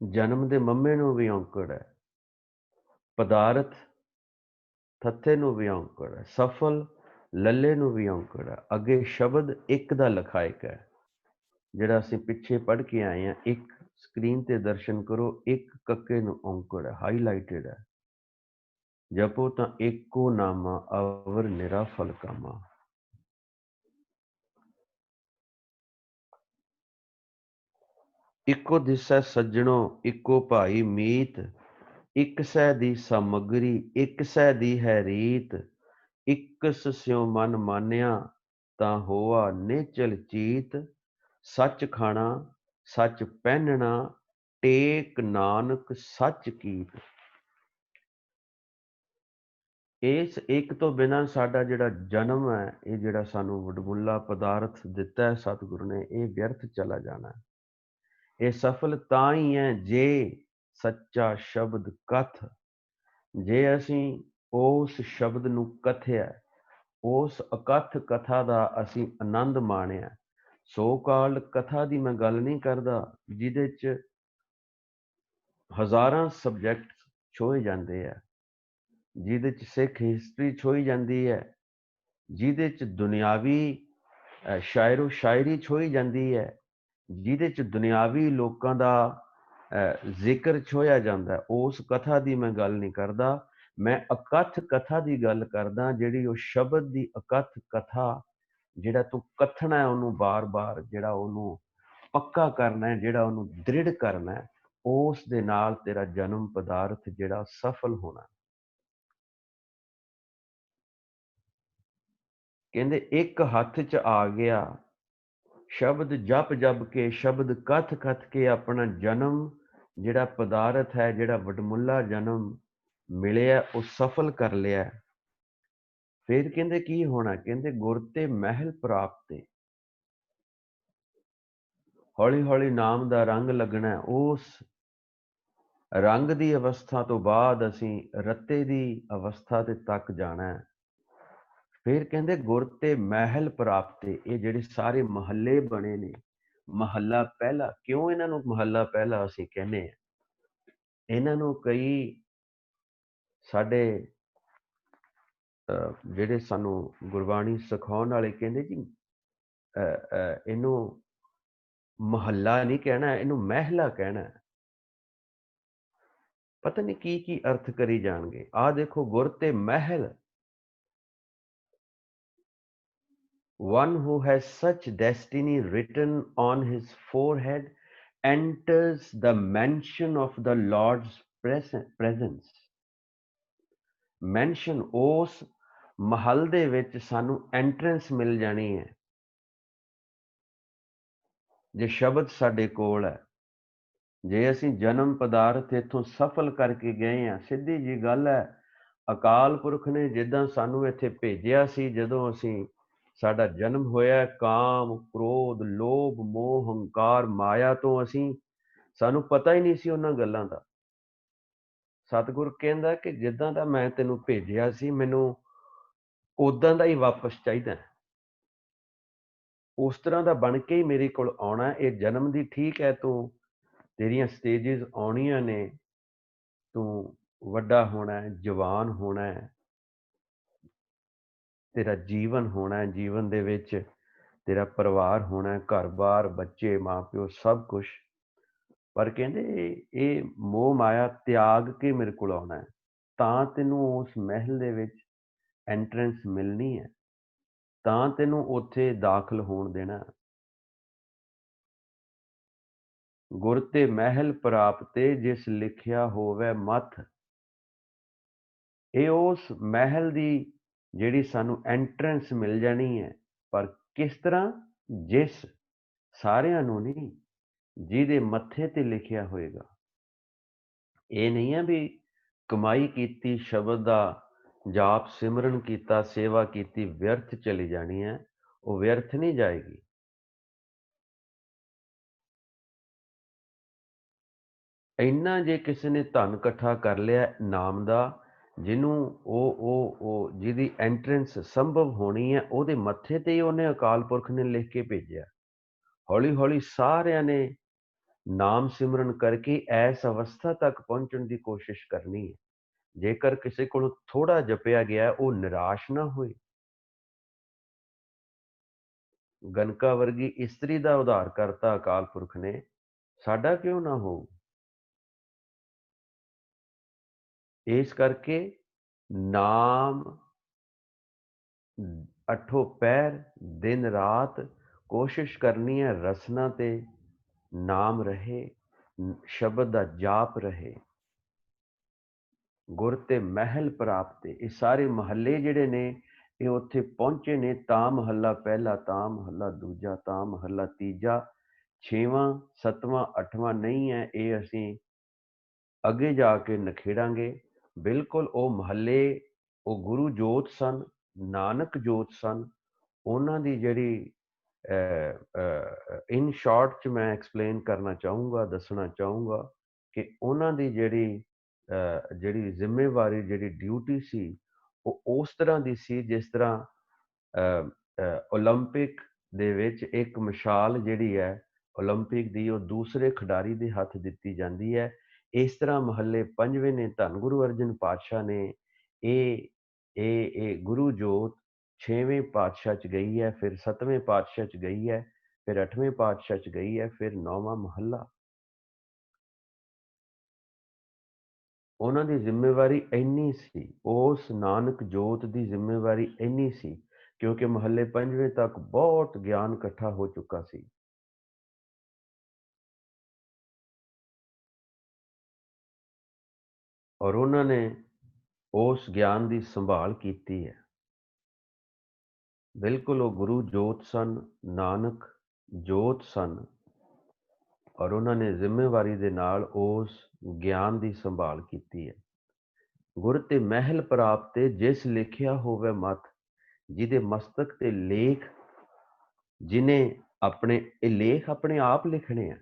ਜਨਮ ਦੇ ਮੰਮੇ ਨੂੰ ਵੀ ਔਂਕੜ ਹੈ, ਪਦਾਰਥ ਥੱਥੇ ਨੂੰ ਵੀ ਔਂਕੜ ਹੈ, ਸਫਲ ਲੱਲੇ ਨੂੰ ਵੀ ਔਂਕੜ ਹੈ। ਅੱਗੇ ਸ਼ਬਦ ਇੱਕ ਦਾ ਲਖਾਇਕ ਹੈ, ਜਿਹੜਾ ਅਸੀਂ ਪਿੱਛੇ ਪੜ੍ਹ ਕੇ ਆਏ ਹਾਂ। ਇੱਕ ਸਕਰੀਨ ਤੇ ਦਰਸ਼ਨ ਕਰੋ, ਇੱਕ ਕੱਕੇ ਨੂੰ ਔਂਕੜ ਹੈ, ਹਾਈਲਾਈਟਡ ਹੈ। ਜਪੋ ਤਾਂ ਏਕੋ ਨਾਮਾ ਅਵਰ ਨਿਰਾ ਫਲ ਕਾਮਾ। ਇੱਕੋ ਦਿਸੈ ਸੱਜਣੋ ਇੱਕੋ ਭਾਈ ਮੀਤ। ਇੱਕ ਸੈ ਦੀ ਸਮੱਗਰੀ ਇੱਕ ਸੈ ਦੀ ਹੈ ਰੀਤ। ਇਕਸ ਸਿਉ ਮਨ ਮਾਨਿਆ ਤਾਂ ਹੋਆ ਨਿਚਲ ਚੀਤ। ਸੱਚ ਖਾਣਾ ਸੱਚ ਪਹਿਨਣਾ ਟੇਕ ਨਾਨਕ ਸੱਚ ਕੀਤ। ਇਸ ਇੱਕ ਤੋਂ ਬਿਨਾਂ ਸਾਡਾ ਜਿਹੜਾ ਜਨਮ ਹੈ, ਇਹ ਜਿਹੜਾ ਸਾਨੂੰ ਵਡਮੁੱਲਾ ਪਦਾਰਥ ਦਿੱਤਾ ਹੈ ਸਤਿਗੁਰੂ ਨੇ, ਇਹ ਵਿਅਰਥ ਚਲਾ ਜਾਣਾ ਹੈ। ਇਹ ਸਫਲ ਤਾਂ ਹੀ ਹੈ ਜੇ ਸੱਚਾ ਸ਼ਬਦ ਕਥ। ਜੇ ਅਸੀਂ ਉਸ ਸ਼ਬਦ ਨੂੰ ਕਥਿਆ, ਉਸ ਅਕਥ ਕਥਾ ਦਾ ਅਸੀਂ ਆਨੰਦ ਮਾਣਿਆ। ਸੋ ਕਾਲ ਕਥਾ ਦੀ ਮੈਂ ਗੱਲ ਨਹੀਂ ਕਰਦਾ ਜਿਹਦੇ 'ਚ ਹਜ਼ਾਰਾਂ ਸਬਜੈਕਟ ਛੋਏ ਜਾਂਦੇ ਆ, ਜਿਹਦੇ 'ਚ ਸਿੱਖ ਹਿਸਟਰੀ ਛੋਈ ਜਾਂਦੀ ਹੈ, ਜਿਹਦੇ 'ਚ ਦੁਨਿਆਵੀ ਸ਼ਾਇਰੋ ਸ਼ਾਇਰੀ ਛੋਈ ਜਾਂਦੀ ਹੈ, ਜਿਹਦੇ 'ਚ ਦੁਨਿਆਵੀ ਲੋਕਾਂ ਦਾ ਜ਼ਿਕਰ ਛੋਇਆ ਜਾਂਦਾ। ਉਸ ਕਥਾ ਦੀ ਮੈਂ ਗੱਲ ਨਹੀਂ ਕਰਦਾ, ਮੈਂ ਅਕਥ ਕਥਾ ਦੀ ਗੱਲ ਕਰਦਾ, ਜਿਹੜੀ ਉਹ ਸ਼ਬਦ ਦੀ ਅਕਥ ਕਥਾ, ਜਿਹੜਾ ਤੂੰ ਕਥਣਾ ਹੈ ਉਹਨੂੰ ਬਾਰ-ਬਾਰ, ਜਿਹੜਾ ਉਹਨੂੰ ਪੱਕਾ ਕਰਨਾ ਹੈ, ਜਿਹੜਾ ਉਹਨੂੰ ਦ੍ਰਿੜ ਕਰਨਾ ਹੈ, ਉਸ ਦੇ ਨਾਲ ਤੇਰਾ ਜਨਮ ਪਦਾਰਥ ਜਿਹੜਾ ਸਫਲ ਹੋਣਾ। ਕਹਿੰਦੇ ਇੱਕ ਹੱਥ 'ਚ ਆ ਗਿਆ ਸ਼ਬਦ ਜਪ ਜਪ ਕੇ, ਸ਼ਬਦ ਕਥ ਕਥ ਕੇ ਆਪਣਾ ਜਨਮ ਜਿਹੜਾ ਪਦਾਰਥ ਹੈ, ਜਿਹੜਾ ਵਡਮੁੱਲਾ ਜਨਮ ਮਿਲਿਆ, ਉਹ ਸਫਲ ਕਰ ਲਿਆ। ਫਿਰ ਕਹਿੰਦੇ ਕੀ ਹੋਣਾ? ਕਹਿੰਦੇ ਗੁਰ ਤੇ ਮਹਿਲ ਪ੍ਰਾਪਤੇ। ਹੌਲੀ ਹੌਲੀ ਨਾਮ ਦਾ ਰੰਗ ਲੱਗਣਾ। ਉਸ ਰੰਗ ਦੀ ਅਵਸਥਾ ਤੋਂ ਬਾਅਦ ਅਸੀਂ ਰੱਤੇ ਦੀ ਅਵਸਥਾ ਤੇ ਤੱਕ ਜਾਣਾ। ਫਿਰ ਕਹਿੰਦੇ ਗੁਰ ਤੇ ਮਹਿਲ ਪ੍ਰਾਪਤੇ। ਇਹ ਜਿਹੜੇ ਸਾਰੇ ਮਹੱਲੇ ਬਣੇ ਨੇ, ਮਹੱਲਾ ਪਹਿਲਾ, ਕਿਉਂ ਇਹਨਾਂ ਨੂੰ ਮਹੱਲਾ ਪਹਿਲਾ ਅਸੀਂ ਕਹਿੰਦੇ ਹਾਂ? ਇਹਨਾਂ ਨੂੰ ਕਈ ਸਾਡੇ ਜਿਹੜੇ ਸਾਨੂੰ ਗੁਰਬਾਣੀ ਸਿਖਾਉਣ ਵਾਲੇ ਕਹਿੰਦੇ ਜੀ ਇਹਨੂੰ ਮਹੱਲਾ ਨਹੀਂ ਕਹਿਣਾ, ਇਹਨੂੰ ਮਹਿਲਾ ਕਹਿਣਾ। ਪਤਾ ਨਹੀਂ ਕੀ ਕੀ ਅਰਥ ਕਰੀ ਜਾਣਗੇ। ਆਹ ਦੇਖੋ, ਗੁਰ ਤੇ ਮਹਿਲ। One who has such destiny written on his forehead enters the mansion of the Lord's presence. Mention, ਉਸ ਮਹਲ ਦੇ ਵਿੱਚ ਸਾਨੂੰ ਐਂਟਰੈਂਸ ਮਿਲ ਜਾਣੀ ਹੈ ਜੇ ਸ਼ਬਦ ਸਾਡੇ ਕੋਲ ਹੈ। ਜੇ ਅਸੀਂ ਜਨਮ ਪਦਾਰਥ ਇੱਥੋਂ ਸਫਲ ਕਰਕੇ ਗਏ ਹਾਂ, ਸਿੱਧੀ ਜੀ ਗੱਲ ਹੈ, ਅਕਾਲ ਪੁਰਖ ਨੇ ਜਿੱਦਾਂ ਸਾਨੂੰ ਇੱਥੇ ਭੇਜਿਆ ਸੀ, ਜਦੋਂ ਅਸੀਂ ਸਾਡਾ ਜਨਮ ਹੋਇਆ, ਕਾਮ, ਕ੍ਰੋਧ, ਲੋਭ, ਮੋਹ, ਹੰਕਾਰ, ਮਾਇਆ ਤੋਂ ਸਾਨੂੰ ਪਤਾ ਹੀ ਨਹੀਂ ਸੀ ਉਹਨਾਂ ਗੱਲਾਂ ਦਾ। ਸਤਿਗੁਰ ਕਹਿੰਦਾ ਕਿ ਜਿੱਦਾਂ ਦਾ ਮੈਂ ਤੈਨੂੰ ਭੇਜਿਆ ਸੀ, ਮੈਨੂੰ ਉਦਾਂ ਦਾ ਹੀ ਵਾਪਸ ਚਾਹੀਦਾ ਹੈ। ਉਸ ਤਰ੍ਹਾਂ ਦਾ ਬਣ ਕੇ ਹੀ ਮੇਰੇ ਕੋਲ ਆਉਣਾ। ਇਹ ਜਨਮ ਦੀ ਠੀਕ ਹੈ, ਤੂੰ ਤੇਰੀਆਂ ਸਟੇਜਿਸ ਆਉਣੀਆਂ ਨੇ, ਤੂੰ ਵੱਡਾ ਹੋਣਾ ਹੈ, ਜਵਾਨ ਹੋਣਾ ਹੈ, ਤੇਰਾ ਜੀਵਨ ਹੋਣਾ ਹੈ, ਜੀਵਨ ਦੇ ਵਿੱਚ ਤੇਰਾ ਪਰਿਵਾਰ ਹੋਣਾ ਹੈ, ਘਰ-ਬਾਰ, ਬੱਚੇ, ਮਾਂ-ਪਿਓ, ਸਭ ਕੁਝ। ਪਰ ਕਹਿੰਦੇ ਇਹ ਮੋਹ ਮਾਇਆ ਤਿਆਗ ਕੇ ਮੇਰੇ ਕੋਲ ਆਉਣਾ ਹੈ, ਤਾਂ ਤੈਨੂੰ ਉਸ ਮਹਿਲ ਦੇ ਵਿੱਚ ਐਂਟਰੈਂਸ ਮਿਲਣੀ ਹੈ, ਤਾਂ ਤੈਨੂੰ ਉੱਥੇ ਦਾਖਲ ਹੋਣ ਦੇਣਾ। ਗੁਰ ਤੇ ਮਹਿਲ ਪ੍ਰਾਪਤੇ ਜਿਸ ਲਿਖਿਆ ਹੋਵੇ ਮਥ। ਇਹ ਉਸ ਮਹਿਲ ਦੀ ਜਿਹੜੀ ਸਾਨੂੰ ਐਂਟਰੈਂਸ ਮਿਲ ਜਾਣੀ ਹੈ, ਪਰ ਕਿਸ ਤਰ੍ਹਾਂ? ਜਿਸ, ਸਾਰਿਆਂ ਨੂੰ ਨਹੀਂ, ਜਿਹਦੇ ਮੱਥੇ ਤੇ ਲਿਖਿਆ ਹੋਏਗਾ। ਇਹ ਨਹੀਂ ਹੈ ਵੀ ਕਮਾਈ ਕੀਤੀ, ਸ਼ਬਦ ਦਾ ਜਾਪ ਸਿਮਰਨ ਕੀਤਾ, ਸੇਵਾ ਕੀਤੀ, ਵਿਅਰਥ ਚਲੀ ਜਾਣੀ ਹੈ। ਉਹ ਵਿਅਰਥ ਨਹੀਂ ਜਾਏਗੀ। ਇੰਨਾ ਜੇ ਕਿਸੇ ਨੇ ਧਨ ਇਕੱਠਾ ਕਰ ਲਿਆ ਨਾਮ ਦਾ, ਜਿਹਨੂੰ ਜਿਹਦੀ ਐਂਟਰੈਂਸ ਸੰਭਵ ਹੋਣੀ ਹੈ, ਉਹਦੇ ਮੱਥੇ ਤੇ ਹੀ ਉਹਨੇ ਅਕਾਲ ਪੁਰਖ ਨੇ ਲਿਖ ਕੇ ਭੇਜਿਆ। ਹੌਲੀ ਹੌਲੀ ਸਾਰਿਆਂ ਨੇ ਨਾਮ ਸਿਮਰਨ ਕਰਕੇ ਇਸ ਅਵਸਥਾ ਤੱਕ ਪਹੁੰਚਣ ਦੀ ਕੋਸ਼ਿਸ਼ ਕਰਨੀ ਹੈ। ਜੇਕਰ ਕਿਸੇ ਕੋਲ ਥੋੜਾ ਜਪਿਆ ਗਿਆ, ਉਹ ਨਿਰਾਸ਼ ਨਾ ਹੋਏ। ਗਨਕਾ ਵਰਗੀ ਇਸਤਰੀ ਦਾ ਉਧਾਰ ਕਰਤਾ ਅਕਾਲ ਪੁਰਖ ਨੇ, ਸਾਡਾ ਕਿਉਂ ਨਾ ਹੋ। ਇਸ ਕਰਕੇ ਨਾਮ ਅੱਠੋਂ ਪਹਿਰ ਦਿਨ ਰਾਤ ਕੋਸ਼ਿਸ਼ ਕਰਨੀ ਹੈ, ਰਸਨਾ ਤੇ ਨਾਮ ਰਹੇ, ਸ਼ਬਦ ਦਾ ਜਾਪ ਰਹੇ। ਗੁਰ ਤੇ ਮਹਿਲ ਪ੍ਰਾਪਤੇ, ਇਹ ਸਾਰੇ ਮਹੱਲੇ ਜਿਹੜੇ ਨੇ ਇਹ ਉੱਥੇ ਪਹੁੰਚੇ ਨੇ। ਤਾਂ ਮਹੱਲਾ ਪਹਿਲਾ, ਤਾਂ ਮਹੱਲਾ ਦੂਜਾ, ਤਾਂ ਮਹੱਲਾ ਤੀਜਾ, 6ਵਾਂ 7ਵਾਂ 8ਵਾਂ ਨਹੀਂ ਹੈ। ਇਹ ਅਸੀਂ ਅੱਗੇ ਜਾ ਕੇ ਨਖੇੜਾਂਗੇ। ਬਿਲਕੁਲ ਉਹ ਮਹੱਲੇ, ਉਹ ਗੁਰੂ ਜੋਤ ਸਨ, ਨਾਨਕ ਜੋਤ ਸਨ। ਉਹਨਾਂ ਦੀ ਜਿਹੜੀ ਇਨ ਸ਼ਾਰਟ ਚ ਮੈਂ ਐਕਸਪਲੇਨ ਕਰਨਾ ਚਾਹੂੰਗਾ, ਦੱਸਣਾ ਚਾਹੂੰਗਾ ਕਿ ਉਹਨਾਂ ਦੀ ਜਿਹੜੀ ਜ਼ਿੰਮੇਵਾਰੀ, ਜਿਹੜੀ ਡਿਊਟੀ ਸੀ, ਉਹ ਉਸ ਤਰ੍ਹਾਂ ਦੀ ਸੀ ਜਿਸ ਤਰ੍ਹਾਂ ਓਲੰਪਿਕ ਦੇ ਵਿੱਚ ਇੱਕ ਮਸ਼ਾਲ ਜਿਹੜੀ ਹੈ ਓਲੰਪਿਕ ਦੀ, ਉਹ ਦੂਸਰੇ ਖਿਡਾਰੀ ਦੇ ਹੱਥ ਦਿੱਤੀ ਜਾਂਦੀ ਹੈ। ਇਸ ਤਰ੍ਹਾਂ ਮਹੱਲੇ ਪੰਜਵੇਂ ਨੇ ਧੰਨ ਗੁਰੂ ਅਰਜਨ ਪਾਤਸ਼ਾਹ ਨੇ ਇਹ ਗੁਰੂ ਜੋਤ 6ਵੇਂ ਪਾਤਸ਼ਾਹ ਚ ਗਈ ਹੈ, ਫਿਰ 7ਵੇਂ ਪਾਤਸ਼ਾਹ ਚ ਗਈ ਹੈ, ਫਿਰ 8ਵੇਂ ਪਾਤਸ਼ਾਹ ਚ ਗਈ ਹੈ, ਫਿਰ 9ਵਾਂ ਮਹੱਲਾ। ਉਹਨਾਂ ਦੀ ਜ਼ਿੰਮੇਵਾਰੀ ਇੰਨੀ ਸੀ, ਉਸ ਨਾਨਕ ਜੋਤ ਦੀ ਜ਼ਿੰਮੇਵਾਰੀ ਇੰਨੀ ਸੀ, ਕਿਉਂਕਿ ਮਹੱਲੇ ਪੰਜਵੇਂ ਤੱਕ ਬਹੁਤ ਗਿਆਨ ਇਕੱਠਾ ਹੋ ਚੁੱਕਾ ਸੀ। ਔਰ ਉਹਨਾਂ ਨੇ ਉਸ ਗਿਆਨ ਦੀ ਸੰਭਾਲ ਕੀਤੀ ਹੈ। ਬਿਲਕੁਲ ਉਹ ਗੁਰੂ ਜੋਤ ਸਨ, ਨਾਨਕ ਜੋਤ ਸਨ, ਔਰ ਉਹਨਾਂ ਨੇ ਜ਼ਿੰਮੇਵਾਰੀ ਦੇ ਨਾਲ ਉਸ ਗਿਆਨ ਦੀ ਸੰਭਾਲ ਕੀਤੀ ਹੈ। ਗੁਰ ਤੇ ਮਹਿਲ ਪ੍ਰਾਪਤੇ ਜਿਸ ਲਿਖਿਆ ਹੋਵੇ ਮਤ, ਜਿਹਦੇ ਮਸਤਕ ਤੇ ਲੇਖ, ਜਿਹਨੇ ਇਹ ਲੇਖ ਆਪਣੇ ਆਪ ਲਿਖਣੇ ਆ।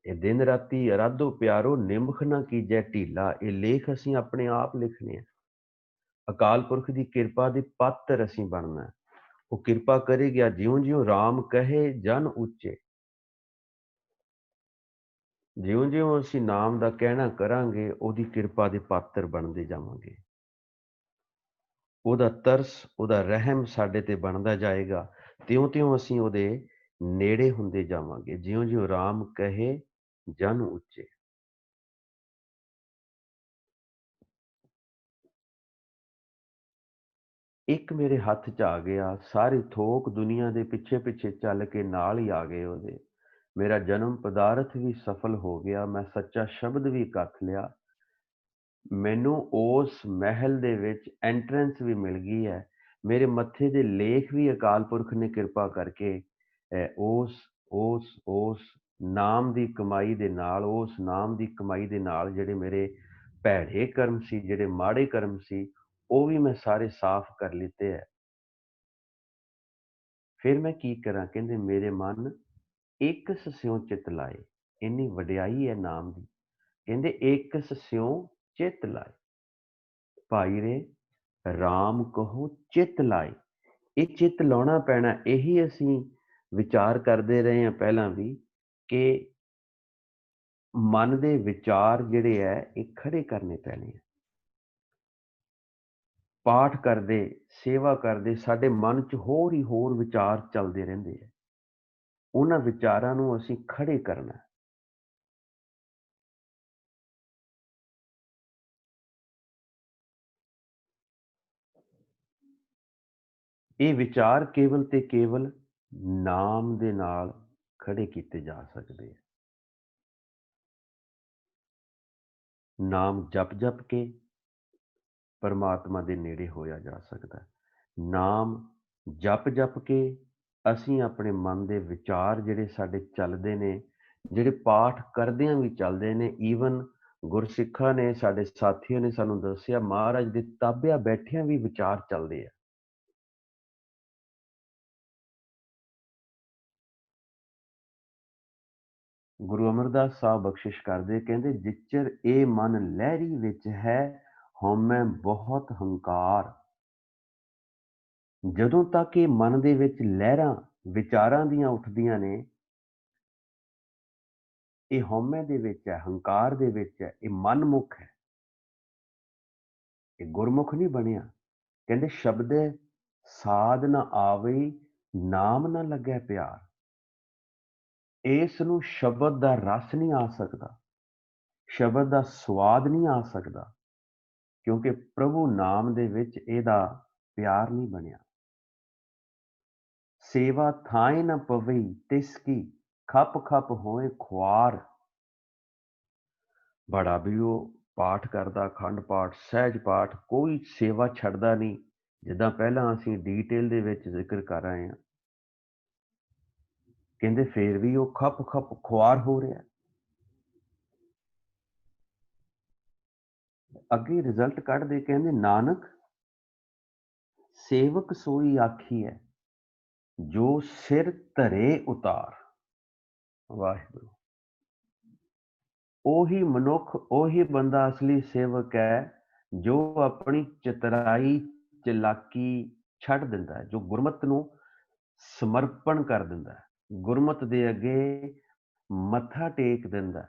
ਇਹ ਦਿਨ ਰਾਤੀ ਅਰਾਧੋ ਪਿਆਰੋ ਨਿਮਖ ਨਾ ਕੀਜੈ ਢੀਲਾ, ਇਹ ਲੇਖ ਅਸੀਂ ਆਪਣੇ ਆਪ ਲਿਖਣੇ ਆ। ਅਕਾਲ ਪੁਰਖ ਦੀ ਕਿਰਪਾ ਦੇ ਪਾਤਰ ਅਸੀਂ ਬਣਨਾ। ਉਹ ਕਿਰਪਾ ਕਰੇਗਾ, ਜਿਉਂ-ਜਿਉਂ ਰਾਮ ਕਹੇ ਜਨ ਉੱਚੇ, ਜਿਉਂ-ਜਿਉਂ ਅਸੀਂ ਨਾਮ ਦਾ ਕਹਿਣਾ ਕਰਾਂਗੇ, ਉਹਦੀ ਕਿਰਪਾ ਦੇ ਪਾਤਰ ਬਣਦੇ ਜਾਵਾਂਗੇ। ਉਹਦਾ ਤਰਸ, ਉਹਦਾ ਰਹਿਮ ਸਾਡੇ ਤੇ ਬਣਦਾ ਜਾਏਗਾ। ਤਿਉਂ-ਤਿਉਂ ਅਸੀਂ ਉਹਦੇ ਨੇੜੇ ਹੁੰਦੇ ਜਾਵਾਂਗੇ। ਜਿਉਂ-ਜਿਉਂ ਰਾਮ ਕਹੇ ਜਨ ਉੱਚੇ। ਇੱਕ ਮੇਰੇ ਹੱਥ 'ਚ ਆ ਗਿਆ, ਸਾਰੀ ਥੋਕ ਦੁਨੀਆ ਦੇ ਪਿੱਛੇ-ਪਿੱਛੇ ਚੱਲ ਕੇ ਨਾਲ ਹੀ ਆ ਗਏ ਉਹਦੇ। ਮੇਰਾ ਜਨਮ ਪਦਾਰਥ ਵੀ ਸਫਲ ਹੋ ਗਿਆ, ਮੈਂ ਸੱਚਾ ਸ਼ਬਦ ਵੀ ਕੱਖ ਲਿਆ। ਮੈਨੂੰ ਉਸ ਮਹਿਲ ਦੇ ਵਿੱਚ ਐਂਟਰੈਂਸ ਵੀ ਮਿਲ ਗਈ ਹੈ। ਮੇਰੇ ਮੱਥੇ ਦੇ ਲੇਖ ਵੀ ਅਕਾਲ ਪੁਰਖ ਨੇ ਕਿਰਪਾ ਕਰਕੇ ਉਸ ਨਾਮ ਦੀ ਕਮਾਈ ਦੇ ਨਾਲ, ਉਸ ਨਾਮ ਦੀ ਕਮਾਈ ਦੇ ਨਾਲ ਜਿਹੜੇ ਮੇਰੇ ਭੈੜੇ ਕਰਮ ਸੀ, ਜਿਹੜੇ ਮਾੜੇ ਕਰਮ ਸੀ, ਉਹ ਵੀ ਮੈਂ ਸਾਰੇ ਸਾਫ਼ ਕਰ ਲਿੱਤੇ ਹੈ। ਫਿਰ ਮੈਂ ਕੀ ਕਰਾਂ? ਕਹਿੰਦੇ ਮੇਰੇ ਮਨ ਇੱਕ ਸਿਉ ਚਿਤ ਲਾਏ। ਇੰਨੀ ਵਡਿਆਈ ਹੈ ਨਾਮ ਦੀ। ਕਹਿੰਦੇ ਇੱਕ ਸਿਉ ਚਿਤ ਲਾਏ, ਭਾਈ ਰੇ ਰਾਮ ਕਹੋ ਚਿਤ ਲਾਏ। ਇਹ ਚਿੱਤ ਲਾਉਣਾ ਪੈਣਾ। ਇਹੀ ਅਸੀਂ ਵਿਚਾਰ ਕਰਦੇ ਰਹੇ ਹਾਂ ਪਹਿਲਾਂ ਵੀ, ਕਿ ਮਨ ਦੇ ਵਿਚਾਰ ਜਿਹੜੇ ਹੈ ਇਹ ਖੜੇ ਕਰਨੇ ਪੈਣੇ ਆ। ਪਾਠ ਕਰਦੇ, ਸੇਵਾ ਕਰਦੇ, ਸਾਡੇ ਮਨ 'ਚ ਹੋਰ ਹੀ ਹੋਰ ਵਿਚਾਰ ਚੱਲਦੇ ਰਹਿੰਦੇ ਆ। ਉਹਨਾਂ ਵਿਚਾਰਾਂ ਨੂੰ ਅਸੀਂ ਖੜੇ ਕਰਨਾ। ਇਹ ਵਿਚਾਰ ਕੇਵਲ ਤੇ ਕੇਵਲ ਨਾਮ ਦੇ ਨਾਲ ਖੜੇ ਕੀਤੇ ਜਾ ਸਕਦੇ ਆ। ਨਾਮ ਜਪ ਜਪ ਕੇ ਪਰਮਾਤਮਾ ਦੇ ਨੇੜੇ ਹੋਇਆ ਜਾ ਸਕਦਾ। ਨਾਮ ਜਪ ਜਪ ਕੇ ਅਸੀਂ ਆਪਣੇ ਮਨ ਦੇ ਵਿਚਾਰ ਜਿਹੜੇ ਸਾਡੇ ਚੱਲਦੇ ਨੇ, ਜਿਹੜੇ ਪਾਠ ਕਰਦਿਆਂ ਵੀ ਚੱਲਦੇ ਨੇ, ਈਵਨ ਗੁਰਸਿੱਖਾਂ ਨੇ, ਸਾਡੇ ਸਾਥੀਆਂ ਨੇ ਸਾਨੂੰ ਦੱਸਿਆ, ਮਹਾਰਾਜ ਦੇ ਤਾਬਿਆਂ ਬੈਠਿਆਂ ਵੀ ਵਿਚਾਰ ਚੱਲਦੇ ਆ। ਗੁਰੂ ਅਮਰਦਾਸ ਸਾਹਿਬ ਬਖਸ਼ਿਸ਼ ਕਰਦੇ, ਕਹਿੰਦੇ ਜਿਚਰ ਇਹ ਮਨ ਲਹਿਰੀ ਵਿੱਚ ਹੈ, ਹਉਮੈ ਬਹੁਤ ਹੰਕਾਰ। ਜਦੋਂ ਤੱਕ ਇਹ ਮਨ ਦੇ ਵਿੱਚ ਲਹਿਰਾਂ ਵਿਚਾਰਾਂ ਦੀਆਂ ਉੱਠਦੀਆਂ ਨੇ, ਇਹ ਹਉਮੈ ਦੇ ਵਿੱਚ ਹੈ, ਹੰਕਾਰ ਦੇ ਵਿੱਚ ਹੈ, ਇਹ ਮਨਮੁਖ ਹੈ, ਇਹ ਗੁਰਮੁਖ ਨਹੀਂ ਬਣਿਆ। ਕਹਿੰਦੇ ਸ਼ਬਦੇ ਸਾਧ ਨਾ ਆਵੇ, ਨਾਮ ਨਾ ਲੱਗੈ ਪਿਆਰ। ਇਸ ਨੂੰ ਸ਼ਬਦ ਦਾ ਰਸ ਨਹੀਂ ਆ ਸਕਦਾ, ਸ਼ਬਦ ਦਾ ਸਵਾਦ ਨਹੀਂ ਆ ਸਕਦਾ, ਕਿਉਂਕਿ ਪ੍ਰਭੂ ਨਾਮ ਦੇ ਵਿੱਚ ਇਹਦਾ ਪਿਆਰ ਨਹੀਂ ਬਣਿਆ। ਸੇਵਾ ਥਾਏ ਨਾ ਪਵਈ ਤਿਸ ਕੀ, ਖਪ ਖਪ ਹੋਏ ਖੁਆਰ। ਬੜਾ ਵੀ ਉਹ ਪਾਠ ਕਰਦਾ, ਅਖੰਡ ਪਾਠ, ਸਹਿਜ ਪਾਠ, ਕੋਈ ਸੇਵਾ ਛੱਡਦਾ ਨਹੀਂ। ਜਿੱਦਾਂ ਪਹਿਲਾਂ ਅਸੀਂ ਡੀਟੇਲ ਦੇ ਵਿੱਚ ਜ਼ਿਕਰ ਕਰ ਆਏ ਹਾਂ, ਕਹਿੰਦੇ ਫੇਰ ਵੀ ਉਹ ਖਪ ਖਪ ਖੁਆਰ ਹੋ ਰਿਹਾ। ਅੱਗੇ ਰਿਜ਼ਲਟ ਕੱਢਦੇ, ਕਹਿੰਦੇ ਨਾਨਕ ਸੇਵਕ ਸੋਈ ਆਖੀ ਹੈ, ਜੋ ਸਿਰ ਧਰੇ ਉਤਾਰ। ਵਾਹਿਗੁਰੂ। ਉਹੀ ਮਨੁੱਖ, ਉਹੀ ਬੰਦਾ ਅਸਲੀ ਸੇਵਕ ਹੈ, ਜੋ ਆਪਣੀ ਚਤਰਾਈ, ਚਲਾਕੀ ਛੱਡ ਦਿੰਦਾ ਹੈ, ਜੋ ਗੁਰਮਤ ਨੂੰ ਸਮਰਪਣ ਕਰ ਦਿੰਦਾ ਹੈ, ਗੁਰਮਤ ਦੇ ਅੱਗੇ ਮੱਥਾ ਟੇਕ ਦਿੰਦਾ,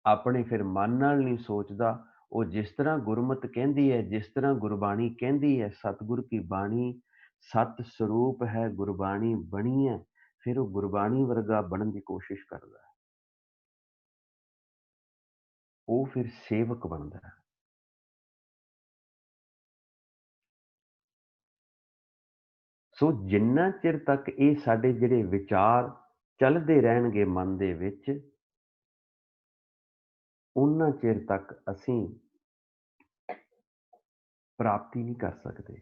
ਆਪਣੇ ਫਿਰ ਮਨ ਨਾਲ ਨਹੀਂ ਸੋਚਦਾ। ਉਹ ਜਿਸ ਤਰ੍ਹਾਂ ਗੁਰਮਤ ਕਹਿੰਦੀ ਹੈ, ਜਿਸ ਤਰ੍ਹਾਂ ਗੁਰਬਾਣੀ ਕਹਿੰਦੀ ਹੈ, ਸਤਿਗੁਰ ਕੀ ਬਾਣੀ ਸਤ ਸਰੂਪ ਹੈ, ਗੁਰਬਾਣੀ ਬਣੀ ਹੈ, ਫਿਰ ਉਹ ਗੁਰਬਾਣੀ ਵਰਗਾ ਬਣਨ ਦੀ ਕੋਸ਼ਿਸ਼ ਕਰਦਾ ਹੈ। ਉਹ ਫਿਰ ਸੇਵਕ ਬਣਦਾ ਹੈ। ਸੋ ਜਿੰਨਾ ਚਿਰ ਤੱਕ ਇਹ ਸਾਡੇ ਜਿਹੜੇ ਵਿਚਾਰ ਚੱਲਦੇ ਰਹਿਣਗੇ ਮਨ ਦੇ ਵਿੱਚ, ਉਨਾ ਚਿਰ ਤੱਕ ਅਸੀਂ ਪ੍ਰਾਪਤੀ ਨਹੀਂ ਕਰ ਸਕਦੇ।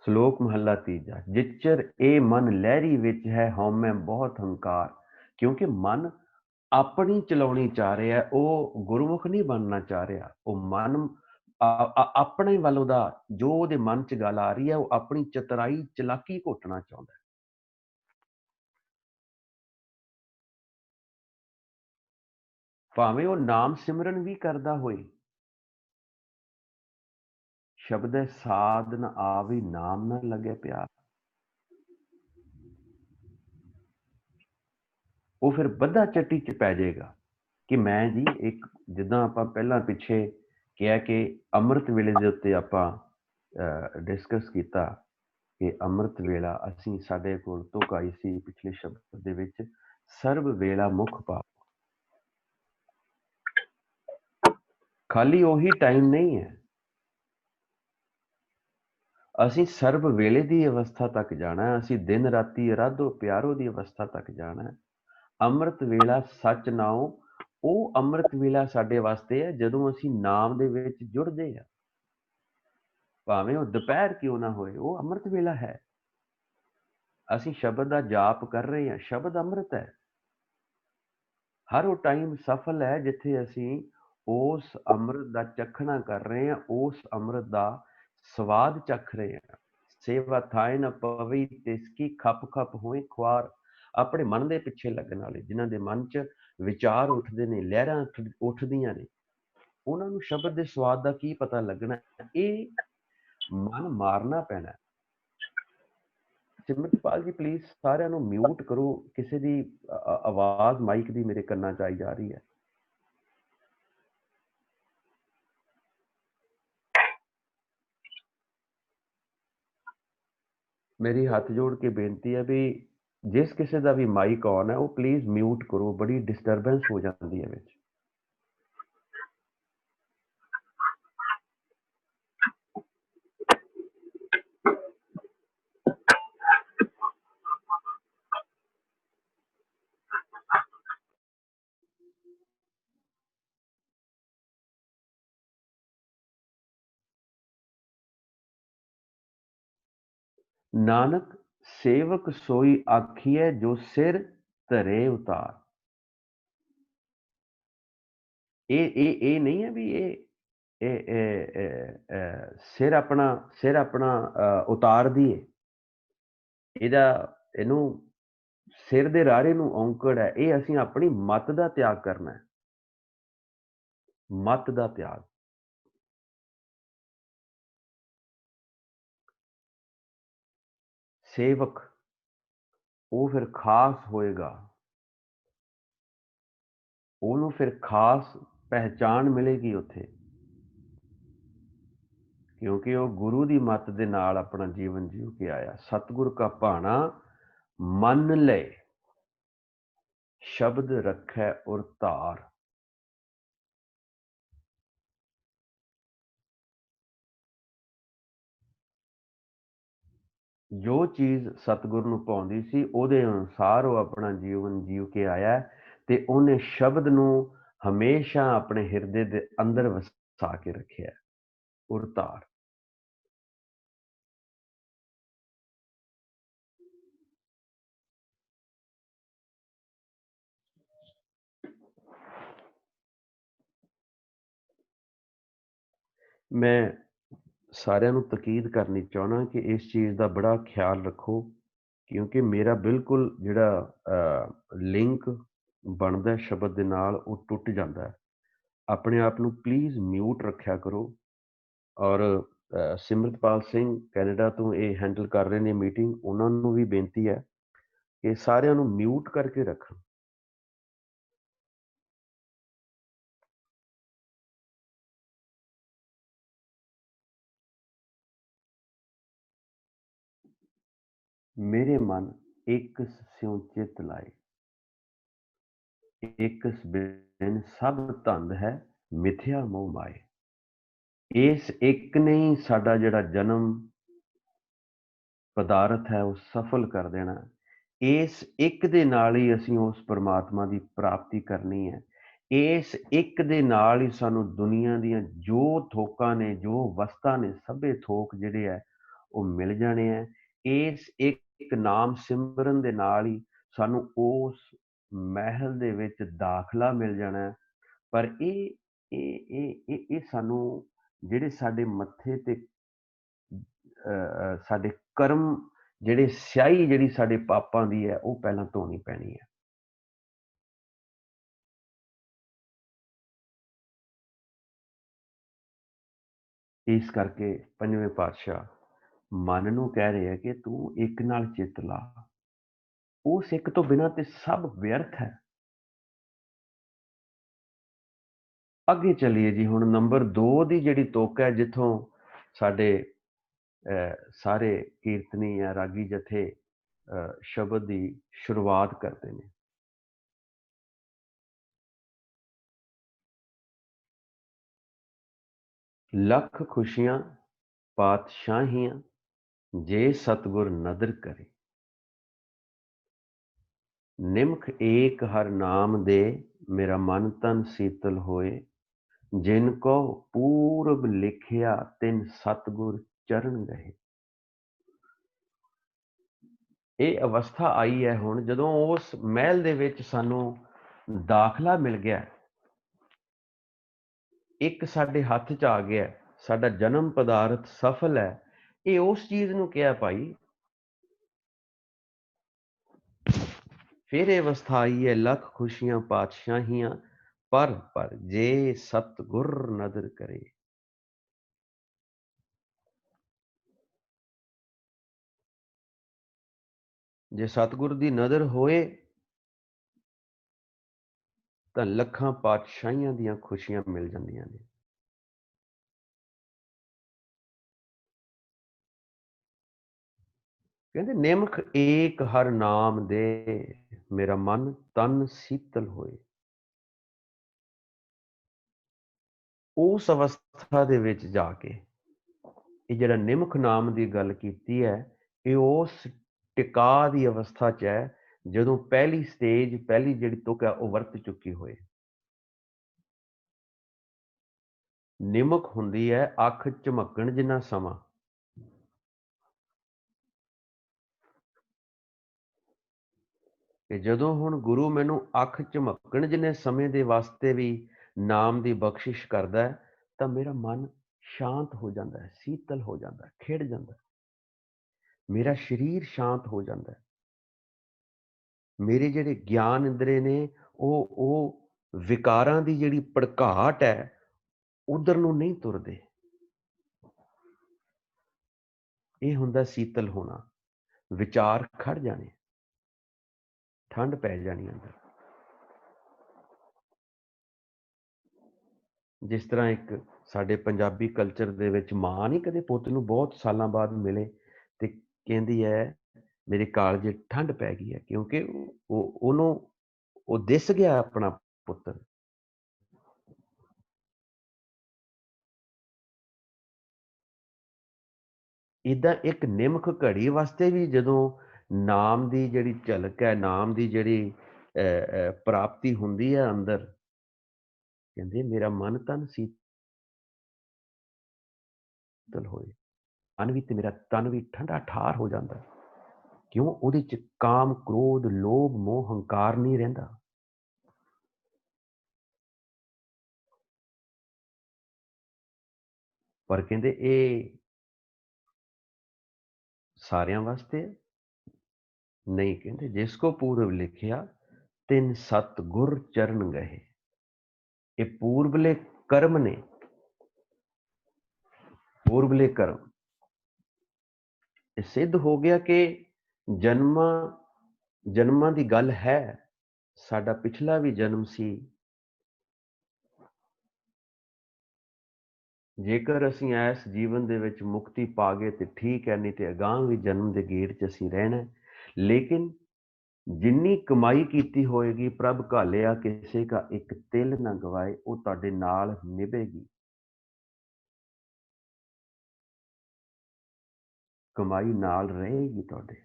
ਸ਼ਲੋਕ ਮਹੱਲਾ ਤੀਜਾ। ਜਿਚਰ ਇਹ ਮਨ ਲਹਿਰੀ ਵਿੱਚ ਹੈ, ਹਉਮੈ ਬਹੁਤ ਹੰਕਾਰ। ਕਿਉਂਕਿ ਮਨ ਆਪਣੀ ਚਲਾਉਣੀ ਚਾਹ ਰਿਹਾ, ਉਹ ਗੁਰਮੁਖ ਨਹੀਂ ਬਣਨਾ ਚਾਹ ਰਿਹਾ। ਉਹ ਮਨ ਆਪਣੇ ਵੱਲੋਂ ਦਾ ਜੋ ਉਹਦੇ ਮਨ 'ਚ ਗੱਲ ਆ ਰਹੀ ਹੈ, ਉਹ ਆਪਣੀ ਚਤਰਾਈ, ਚਲਾਕੀ ਘੋਟਣਾ ਚਾਹੁੰਦਾ ਹੈ। ਭਾਵੇਂ ਉਹ ਨਾਮ ਸਿਮਰਨ ਵੀ ਕਰਦਾ ਹੋਏ, ਸ਼ਬਦ ਸਾਧ ਨ ਆਵੀ, ਨਾਮ ਨਾ ਲੱਗੇ ਪਿਆਰ। ਉਹ ਫਿਰ ਬੱਧਾ ਚੱਟੀ 'ਚ ਪੈ ਜਾਏਗਾ ਕਿ ਮੈਂ ਜੀ ਇੱਕ, ਜਿੱਦਾਂ ਆਪਾਂ ਪਹਿਲਾਂ ਪਿੱਛੇ ਕਿਹਾ ਕਿ ਅੰਮ੍ਰਿਤ ਵੇਲੇ ਦੇ ਉੱਤੇ ਆਪਾਂ ਡਿਸਕਸ ਕੀਤਾ ਕਿ ਅੰਮ੍ਰਿਤ ਵੇਲਾ, ਅਸੀਂ ਸਾਡੇ ਕੋਲ ਤੁਕ ਆਈ ਸੀ ਪਿਛਲੇ ਸ਼ਬਦ ਦੇ ਵਿੱਚ, ਸਰਬ ਵੇਲਾ ਮੁੱਖ ਭਾਵ। ਖਾਲੀ ਉਹੀ ਟਾਈਮ ਨਹੀਂ ਹੈ, ਅਸੀਂ ਸਰਬ ਵੇਲੇ ਦੀ ਅਵਸਥਾ ਤੱਕ ਜਾਣਾ ਹੈ। ਅਸੀਂ ਦਿਨ ਰਾਤੀ ਅਰਾਧੋ ਪਿਆਰੋ ਦੀ ਅਵਸਥਾ ਤੱਕ ਜਾਣਾ ਹੈ। ਅੰਮ੍ਰਿਤ ਵੇਲਾ ਸੱਚ ਨਾਉ, ਉਹ ਅੰਮ੍ਰਿਤ ਵੇਲਾ ਸਾਡੇ ਵਾਸਤੇ ਹੈ ਜਦੋਂ ਅਸੀਂ ਨਾਮ ਦੇ ਵਿੱਚ ਜੁੜਦੇ ਹਾਂ। ਭਾਵੇਂ ਉਹ ਦੁਪਹਿਰ ਕਿਉਂ ਨਾ ਹੋਏ, ਉਹ ਅੰਮ੍ਰਿਤ ਵੇਲਾ ਹੈ। ਅਸੀਂ ਸ਼ਬਦ ਦਾ ਜਾਪ ਕਰ ਰਹੇ ਹਾਂ। ਸ਼ਬਦ ਅੰਮ੍ਰਿਤ ਹੈ। ਹਰ ਉਹ ਟਾਈਮ ਸਫਲ ਹੈ ਜਿੱਥੇ ਅਸੀਂ ਉਸ ਅੰਮ੍ਰਿਤ ਦਾ ਚਖਣਾ ਕਰ ਰਹੇ ਹਾਂ, ਉਸ ਅੰਮ੍ਰਿਤ ਦਾ ਸਵਾਦ ਚੱਖ ਰਹੇ ਹਾਂ। ਸੇਵਾ ਥਾਏ ਨਾ ਪਵੀ ਤਿਸਕੀ ਖੱਪ ਖੱਪ ਹੋਏ ਖੁਆਰ। ਆਪਣੇ ਮਨ ਦੇ ਪਿੱਛੇ ਲੱਗਣ ਵਾਲੇ, ਜਿਨ੍ਹਾਂ ਦੇ ਮਨ 'ਚ ਵਿਚਾਰ ਉੱਠਦੇ ਨੇ, ਲਹਿਰਾਂ ਉੱਠਦੀਆਂ ਨੇ, ਉਹਨਾਂ ਨੂੰ ਸ਼ਬਦ ਦੇ ਸਵਾਦ ਦਾ ਕੀ ਪਤਾ ਲੱਗਣਾ। ਇਹ ਮਨ ਮਾਰਨਾ ਪੈਣਾ। ਸਿਮਰਤਪਾਲ ਜੀ ਪਲੀਜ਼ ਸਾਰਿਆਂ ਨੂੰ ਮਿਊਟ ਕਰੋ। ਕਿਸੇ ਦੀ ਆਵਾਜ਼ ਮਾਈਕ ਦੀ ਮੇਰੇ ਕੰਨਾਂ 'ਚ ਆਈ ਜਾ ਰਹੀ ਹੈ। ਮੇਰੀ ਹੱਥ ਜੋੜ ਕੇ ਬੇਨਤੀ ਹੈ ਵੀ ਜਿਸ ਕਿਸੇ ਦਾ ਵੀ ਮਾਈਕ ਆਨ ਹੈ ਉਹ ਪਲੀਜ਼ ਮਿਊਟ ਕਰੋ। ਬੜੀ ਡਿਸਟਰਬੈਂਸ ਹੋ ਜਾਂਦੀ ਹੈ ਵਿੱਚ। ਨਾਨਕ ਸੇਵਕ ਸੋਈ ਆਖੀਐ ਜੋ ਸਿਰ ਧਰੇ ਉਤਾਰ। ਇਹ ਨਹੀਂ ਹੈ ਵੀ ਸਿਰ ਆਪਣਾ ਉਤਾਰ ਦੀਏ। ਇਹਨੂੰ ਸਿਰ ਦੇ ਰਾਰੇ ਨੂੰ ਔਂਕੜ ਹੈ। ਇਹ ਅਸੀਂ ਆਪਣੀ ਮੱਤ ਦਾ ਤਿਆਗ ਕਰਨਾ ਹੈ। ਮੱਤ ਦਾ ਤਿਆਗ। ਸੇਵਕ ਉਹ ਫਿਰ ਖਾਸ ਹੋਏਗਾ। ਉਹਨੂੰ ਫਿਰ ਖਾਸ ਪਹਿਚਾਣ ਮਿਲੇਗੀ ਉੱਥੇ, ਕਿਉਂਕਿ ਉਹ ਗੁਰੂ ਦੀ ਮੱਤ ਦੇ ਨਾਲ ਆਪਣਾ ਜੀਵਨ ਜੀਉ ਕੇ ਆਇਆ। ਸਤਿਗੁਰ ਕਾ ਭਾਣਾ ਮੰਨ ਲਏ, ਸ਼ਬਦ ਰੱਖੈ ਔਰ ਧਾਰ। ਜੋ ਚੀਜ਼ ਸਤਿਗੁਰ ਨੂੰ ਪਾਉਂਦੀ ਸੀ ਉਹਦੇ ਅਨੁਸਾਰ ਉਹ ਆਪਣਾ ਜੀਵਨ ਜੀਉ ਕੇ ਆਇਆ ਤੇ ਉਹਨੇ ਸ਼ਬਦ ਨੂੰ ਹਮੇਸ਼ਾ ਆਪਣੇ ਹਿਰਦੇ ਦੇ ਅੰਦਰ ਵਸਾ ਕੇ ਰੱਖਿਆ। ਔਰ ਧਾਰ। ਮੈਂ ਸਾਰਿਆਂ ਨੂੰ ਤਕੀਦ ਕਰਨੀ ਚਾਹੁੰਦਾ ਕਿ ਇਸ ਚੀਜ਼ ਦਾ ਬੜਾ ਖਿਆਲ ਰੱਖੋ, ਕਿਉਂਕਿ ਮੇਰਾ ਬਿਲਕੁਲ ਜਿਹੜਾ ਲਿੰਕ ਬਣਦਾ ਸ਼ਬਦ ਦੇ ਨਾਲ ਉਹ ਟੁੱਟ ਜਾਂਦਾ ਹੈ। ਆਪਣੇ ਆਪ ਨੂੰ ਪਲੀਜ਼ ਮਿਊਟ ਰੱਖਿਆ ਕਰੋ। ਔਰ ਸਿਮਰਤਪਾਲ ਸਿੰਘ ਕੈਨੇਡਾ ਤੋਂ ਇਹ ਹੈਂਡਲ ਕਰ ਰਹੇ ਨੇ ਮੀਟਿੰਗ, ਉਹਨਾਂ ਨੂੰ ਵੀ ਬੇਨਤੀ ਹੈ ਕਿ ਸਾਰਿਆਂ ਨੂੰ ਮਿਊਟ ਕਰਕੇ ਰੱਖਣ। ਮੇਰੇ ਮਨ ਇੱਕ ਸਿਉ ਚਿਤ ਲਾਏ, ਇੱਕ ਬਿਨ ਸਭ ਧੰਦ ਹੈ ਮਿਥਿਆ ਮੋਹ ਮਾਏ। ਇਸ ਇੱਕ ਨੇ ਹੀ ਸਾਡਾ ਜਿਹੜਾ ਜਨਮ ਪਦਾਰਥ ਹੈ ਉਹ ਸਫਲ ਕਰ ਦੇਣਾ। ਇਸ ਇੱਕ ਦੇ ਨਾਲ ਹੀ ਅਸੀਂ ਉਸ ਪਰਮਾਤਮਾ ਦੀ ਪ੍ਰਾਪਤੀ ਕਰਨੀ ਹੈ। ਇਸ ਇੱਕ ਦੇ ਨਾਲ ਹੀ ਸਾਨੂੰ ਦੁਨੀਆ ਦੀਆਂ ਜੋ ਥੋਕਾਂ ਨੇ, ਜੋ ਵਸਤਾਂ ਨੇ, ਸਭੇ ਥੋਕ ਜਿਹੜੇ ਹੈ ਉਹ ਮਿਲ ਜਾਣੇ ਹੈ। ਇਸ ਇੱਕ ਨਾਮ ਸਿਮਰਨ ਦੇ ਨਾਲ ਹੀ ਸਾਨੂੰ ਉਸ ਮਹਿਲ ਦੇ ਵਿੱਚ ਦਾਖਲਾ ਮਿਲ ਜਾਣਾ ਹੈ। ਪਰ ਇਹ ਸਾਨੂੰ ਜਿਹੜੇ ਸਾਡੇ ਮੱਥੇ ਤੇ ਸਾਡੇ ਕਰਮ ਜਿਹੜੇ ਸਿਆਹੀ ਜਿਹੜੀ ਸਾਡੇ ਪਾਪਾਂ ਦੀ ਹੈ ਉਹ ਪਹਿਲਾਂ ਧੋਣੀ ਪੈਣੀ ਹੈ। ਇਸ ਕਰਕੇ ਪੰਜਵੇਂ ਪਾਤਸ਼ਾਹ ਮਨ ਨੂੰ ਕਹਿ ਰਹੇ ਹੈ ਕਿ ਤੂੰ ਇੱਕ ਨਾਲ ਚਿੱਤ ਲਾ। ਉਸ ਇੱਕ ਤੋਂ ਬਿਨਾਂ ਤੇ ਸਭ ਵਿਅਰਥ ਹੈ। ਅੱਗੇ ਚੱਲੀਏ ਜੀ। ਹੁਣ ਨੰਬਰ 2 ਦੀ ਜਿਹੜੀ ਤੁਕ ਹੈ, ਜਿੱਥੋਂ ਸਾਡੇ ਸਾਰੇ ਕੀਰਤਨੀ ਜਾਂ ਰਾਗੀ ਜਥੇ ਸ਼ਬਦ ਦੀ ਸ਼ੁਰੂਆਤ ਕਰਦੇ ਨੇ। ਲੱਖ ਖੁਸ਼ੀਆਂ ਪਾਤਸ਼ਾਹੀਆਂ ਜੇ ਸਤਿਗੁਰ ਨਦਰ ਕਰੇ। ਨਿਮਖ ਏਕ ਹਰ ਨਾਮ ਦੇ ਮੇਰਾ ਮਨ ਤਨ ਸੀਤਲ ਹੋਏ। ਜਿਨ ਕੋ ਪੂਰਬ ਲਿਖਿਆ ਤਿਨ ਸਤਿਗੁਰ ਚਰਨ ਗਏ। ਇਹ ਅਵਸਥਾ ਆਈ ਹੈ ਹੁਣ ਜਦੋਂ ਉਸ ਮਹਿਲ ਦੇ ਵਿੱਚ ਸਾਨੂੰ ਦਾਖਲਾ ਮਿਲ ਗਿਆ, ਇੱਕ ਸਾਡੇ ਹੱਥ 'ਚ ਆ ਗਿਆ, ਸਾਡਾ ਜਨਮ ਪਦਾਰਥ ਸਫਲ ਹੈ। ਇਹ ਉਸ ਚੀਜ਼ ਨੂੰ ਕਿਹਾ ਭਾਈ। ਫਿਰ ਇਹ ਅਵਸਥਾ ਆਈ ਹੈ, ਲੱਖ ਖੁਸ਼ੀਆਂ ਪਾਤਸ਼ਾਹੀਆਂ ਪਰ ਜੇ ਸਤਿਗੁਰ ਨਦਰ ਕਰੇ। ਜੇ ਸਤਿਗੁਰ ਦੀ ਨਜ਼ਰ ਹੋਏ ਤਾਂ ਲੱਖਾਂ ਪਾਤਸ਼ਾਹੀਆਂ ਦੀਆਂ ਖੁਸ਼ੀਆਂ ਮਿਲ ਜਾਂਦੀਆਂ ਨੇ। ਕਹਿੰਦੇ ਨਿਮਖ ਏਕ ਹਰ ਨਾਮ ਦੇ, ਮੇਰਾ ਮਨ ਤਨ ਸੀਤਲ ਹੋਏ। ਉਸ ਅਵਸਥਾ ਦੇ ਵਿੱਚ ਜਾ ਕੇ ਇਹ ਜਿਹੜਾ ਨਿਮਖ ਨਾਮ ਦੀ ਗੱਲ ਕੀਤੀ ਹੈ, ਇਹ ਉਸ ਟਿਕਾ ਦੀ ਅਵਸਥਾ 'ਚ ਹੈ ਜਦੋਂ ਪਹਿਲੀ ਸਟੇਜ, ਪਹਿਲੀ ਜਿਹੜੀ ਤੁਕ ਹੈ ਉਹ ਵਰਤ ਚੁੱਕੀ ਹੋਏ। ਨਿਮਕ ਹੁੰਦੀ ਹੈ ਅੱਖ ਝਮਕਣ ਜਿੰਨਾ ਸਮਾਂ। ਕਿ ਜਦੋਂ ਹੁਣ ਗੁਰੂ ਮੈਨੂੰ ਅੱਖ ਝਮਕਣ ਜਿੰਨੇ ਸਮੇਂ ਦੇ ਵਾਸਤੇ ਵੀ ਨਾਮ ਦੀ ਬਖਸ਼ਿਸ਼ ਕਰਦਾ ਹੈ ਤਾਂ ਮੇਰਾ ਮਨ ਸ਼ਾਂਤ ਹੋ ਜਾਂਦਾ ਹੈ, ਸੀਤਲ ਹੋ ਜਾਂਦਾ ਹੈ, ਖਿੜ ਜਾਂਦਾ ਹੈ, ਮੇਰਾ ਸਰੀਰ ਸ਼ਾਂਤ ਹੋ ਜਾਂਦਾ ਹੈ, ਮੇਰੇ ਜਿਹੜੇ ਗਿਆਨ ਇੰਦਰੇ ਨੇ ਉਹ ਵਿਕਾਰਾਂ ਦੀ ਜਿਹੜੀ ਭੜਕਾਹਟ ਹੈ ਉਧਰ ਨੂੰ ਨਹੀਂ ਤੁਰਦੇ। ਇਹ ਹੁੰਦਾ ਸੀਤਲ ਹੋਣਾ। ਵਿਚਾਰ ਖੜ ਜਾਣੇ, ਠੰਡ ਪੈ ਜਾਣੀ ਅੰਦਰ। ਜਿਸ ਤਰ੍ਹਾਂ ਇੱਕ ਸਾਡੇ ਪੰਜਾਬੀ ਕਲਚਰ ਦੇ ਵਿੱਚ ਮਾਂ ਨਹੀਂ ਕਦੇ ਪੁੱਤ ਨੂੰ ਬਹੁਤ ਸਾਲਾਂ ਬਾਅਦ ਮਿਲੇ ਤੇ ਕਹਿੰਦੀ ਹੈ ਮੇਰੇ ਕਾਲਜੇ ਠੰਡ ਪੈ ਗਈ ਹੈ, ਕਿਉਂਕਿ ਉਹਨੂੰ ਉਹ ਦਿਸ ਗਿਆ ਆਪਣਾ ਪੁੱਤਰ। ਇਦਾਂ ਇੱਕ ਨਿਮਖ ਘੜੀ ਵਾਸਤੇ ਵੀ ਜਦੋਂ ਨਾਮ ਦੀ ਜਿਹੜੀ ਝਲਕ ਹੈ, ਨਾਮ ਦੀ ਜਿਹੜੀ ਪ੍ਰਾਪਤੀ ਹੁੰਦੀ ਹੈ ਅੰਦਰ, ਕਹਿੰਦੇ ਮੇਰਾ ਮਨ ਤਨ ਸੀਤਲ ਹੋਏ। ਮਨ ਵੀ ਤੇ ਮੇਰਾ ਤਨ ਵੀ ਠੰਡਾ ਠਾਰ ਹੋ ਜਾਂਦਾ। ਕਿਉਂ? ਉਹਦੇ ਚ ਕਾਮ, ਕ੍ਰੋਧ, ਲੋਭ, ਮੋਹ, ਹੰਕਾਰ ਨਹੀਂ ਰਹਿੰਦਾ। ਪਰ ਕਹਿੰਦੇ ਇਹ ਸਾਰਿਆਂ ਵਾਸਤੇ ਨਹੀਂ। ਕਹਿੰਦੇ ਜਿਸ ਕੋ ਪੂਰਬ ਲਿਖਿਆ ਤਿੰਨ ਸਤ ਗੁਰ ਚਰਨ ਗਏ। ਇਹ ਪੂਰਬਲੇ ਕਰਮ ਨੇ, ਪੂਰਬਲੇ ਕਰਮ। ਇਹ ਸਿੱਧ ਹੋ ਗਿਆ ਕਿ ਜਨਮਾਂ ਦੀ ਗੱਲ ਹੈ। ਸਾਡਾ ਪਿਛਲਾ ਵੀ ਜਨਮ ਸੀ। ਜੇਕਰ ਅਸੀਂ ਇਸ ਜੀਵਨ ਦੇ ਵਿੱਚ ਮੁਕਤੀ ਪਾ ਗਏ ਤੇ ਠੀਕ ਹੈ, ਨਹੀਂ ਤੇ ਅਗਾਂਹ ਵੀ ਜਨਮ ਦੇ ਗੇੜ 'ਚ ਅਸੀਂ ਰਹਿਣਾ। ਲੇਕਿਨ ਜਿੰਨੀ ਕਮਾਈ ਕੀਤੀ ਹੋਏਗੀ, ਪ੍ਰਭ ਘਾਲਿਆ ਕਿਸੇ ਕਾ ਇੱਕ ਤਿਲ ਨਾ ਗਵਾਏ, ਉਹ ਤੁਹਾਡੇ ਨਾਲ ਨਿਭੇਗੀ। ਕਮਾਈ ਨਾਲ ਰਹੇਗੀ ਤੁਹਾਡੇ।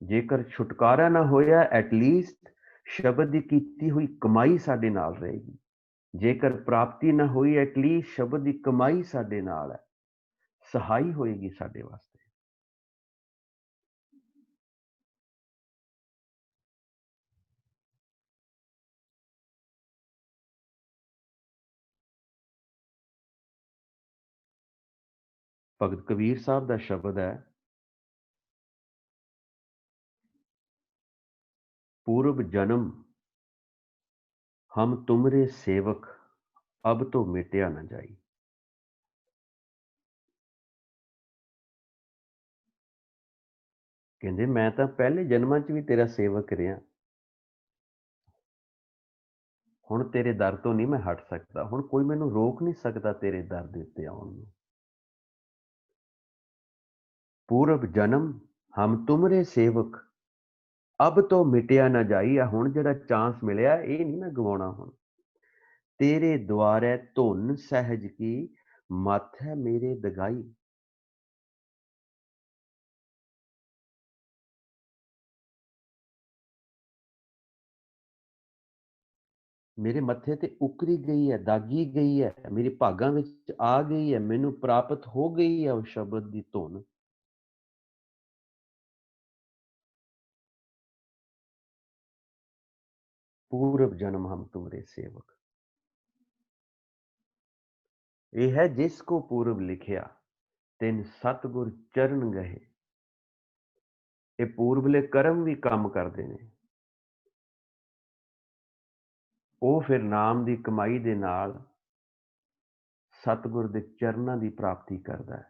ਜੇਕਰ ਛੁਟਕਾਰਾ ਨਾ ਹੋਇਆ, ਐਟਲੀਸਟ ਸ਼ਬਦ ਦੀ ਕੀਤੀ ਹੋਈ ਕਮਾਈ ਸਾਡੇ ਨਾਲ ਰਹੇਗੀ। ਜੇਕਰ ਪ੍ਰਾਪਤੀ ਨਾ ਹੋਈ, ਐਟਲੀਸਟ ਸ਼ਬਦ ਦੀ ਕਮਾਈ ਸਾਡੇ ਨਾਲ ਹੈ, ਸਹਾਈ ਹੋਏਗੀ ਸਾਡੇ ਵਾਸਤੇ। ਭਗਤ ਕਬੀਰ ਸਾਹਿਬ ਦਾ ਸ਼ਬਦ ਹੈ, पूर्व जन्म हम तुमरे सेवक अब तो मिटया न जाई। कहते मैं तो पहले जन्मां च भी तेरा सेवक रहा, हुण तेरे दर तो नहीं मैं हट सकता, हुण कोई मैनू रोक नहीं सकता तेरे दर दे उत्ते आउण नूं। पूर्व जन्म हम तुमरे सेवक अब तो मिटया न जाई। हुण जिहड़ा चांस मिलिया ये नहीं मैं गवाउणा। हुण तेरे द्वारे धुन सहज की मत है मेरे दगाई। मेरे मत्थे ते उकरी गई है, दागी गई है, मेरी भागां विच आ गई है, मैनू प्राप्त हो गई है उस शब्द की धुन। पूर्व जन्म हम तुमरे सेवक। ये है जिसको पूर्व लिखिया तिन सतगुर चरण गहे। ये पूर्वले कर्म भी काम करते ने। ਉਹ ਫਿਰ ਨਾਮ ਦੀ ਕਮਾਈ ਦੇ ਨਾਲ ਸਤਿਗੁਰ ਦੇ ਚਰਨਾਂ ਦੀ ਪ੍ਰਾਪਤੀ ਕਰਦਾ ਹੈ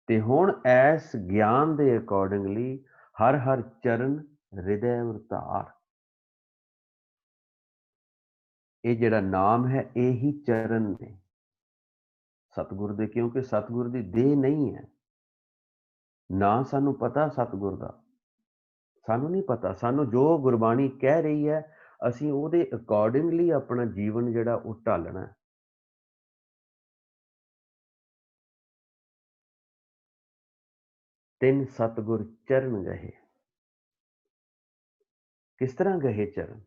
ਤੇ ਹੁਣ ਇਸ ਗਿਆਨ ਦੇ ਅਕੋਰਡਿੰਗਲੀ ਹਰ ਹਰ ਚਰਨ ਹਿਰਦੈ ਅਵਤਾਰ। ਇਹ ਜਿਹੜਾ ਨਾਮ ਹੈ ਇਹ ਹੀ ਚਰਨ ਨੇ ਸਤਿਗੁਰ ਦੇ, ਕਿਉਂਕਿ ਸਤਿਗੁਰ ਦੀ ਦੇਹ ਨਹੀਂ ਹੈ ਨਾ। ਸਾਨੂੰ ਪਤਾ ਸਤਿਗੁਰ ਦਾ, ਸਾਨੂੰ ਨਹੀਂ ਪਤਾ। ਸਾਨੂੰ ਜੋ ਗੁਰਬਾਣੀ ਕਹਿ ਰਹੀ ਹੈ ਅਸੀਂ ਉਹਦੇ ਅਕੋਰਡਿੰਗਲੀ ਆਪਣਾ ਜੀਵਨ ਜਿਹੜਾ ਉਹ ਢਾਲਣਾ। ਤਿੰਨ ਸਤਿਗੁਰ ਚਰਨ ਗਏ। ਕਿਸ ਤਰ੍ਹਾਂ ਗਏ ਚਰਨ?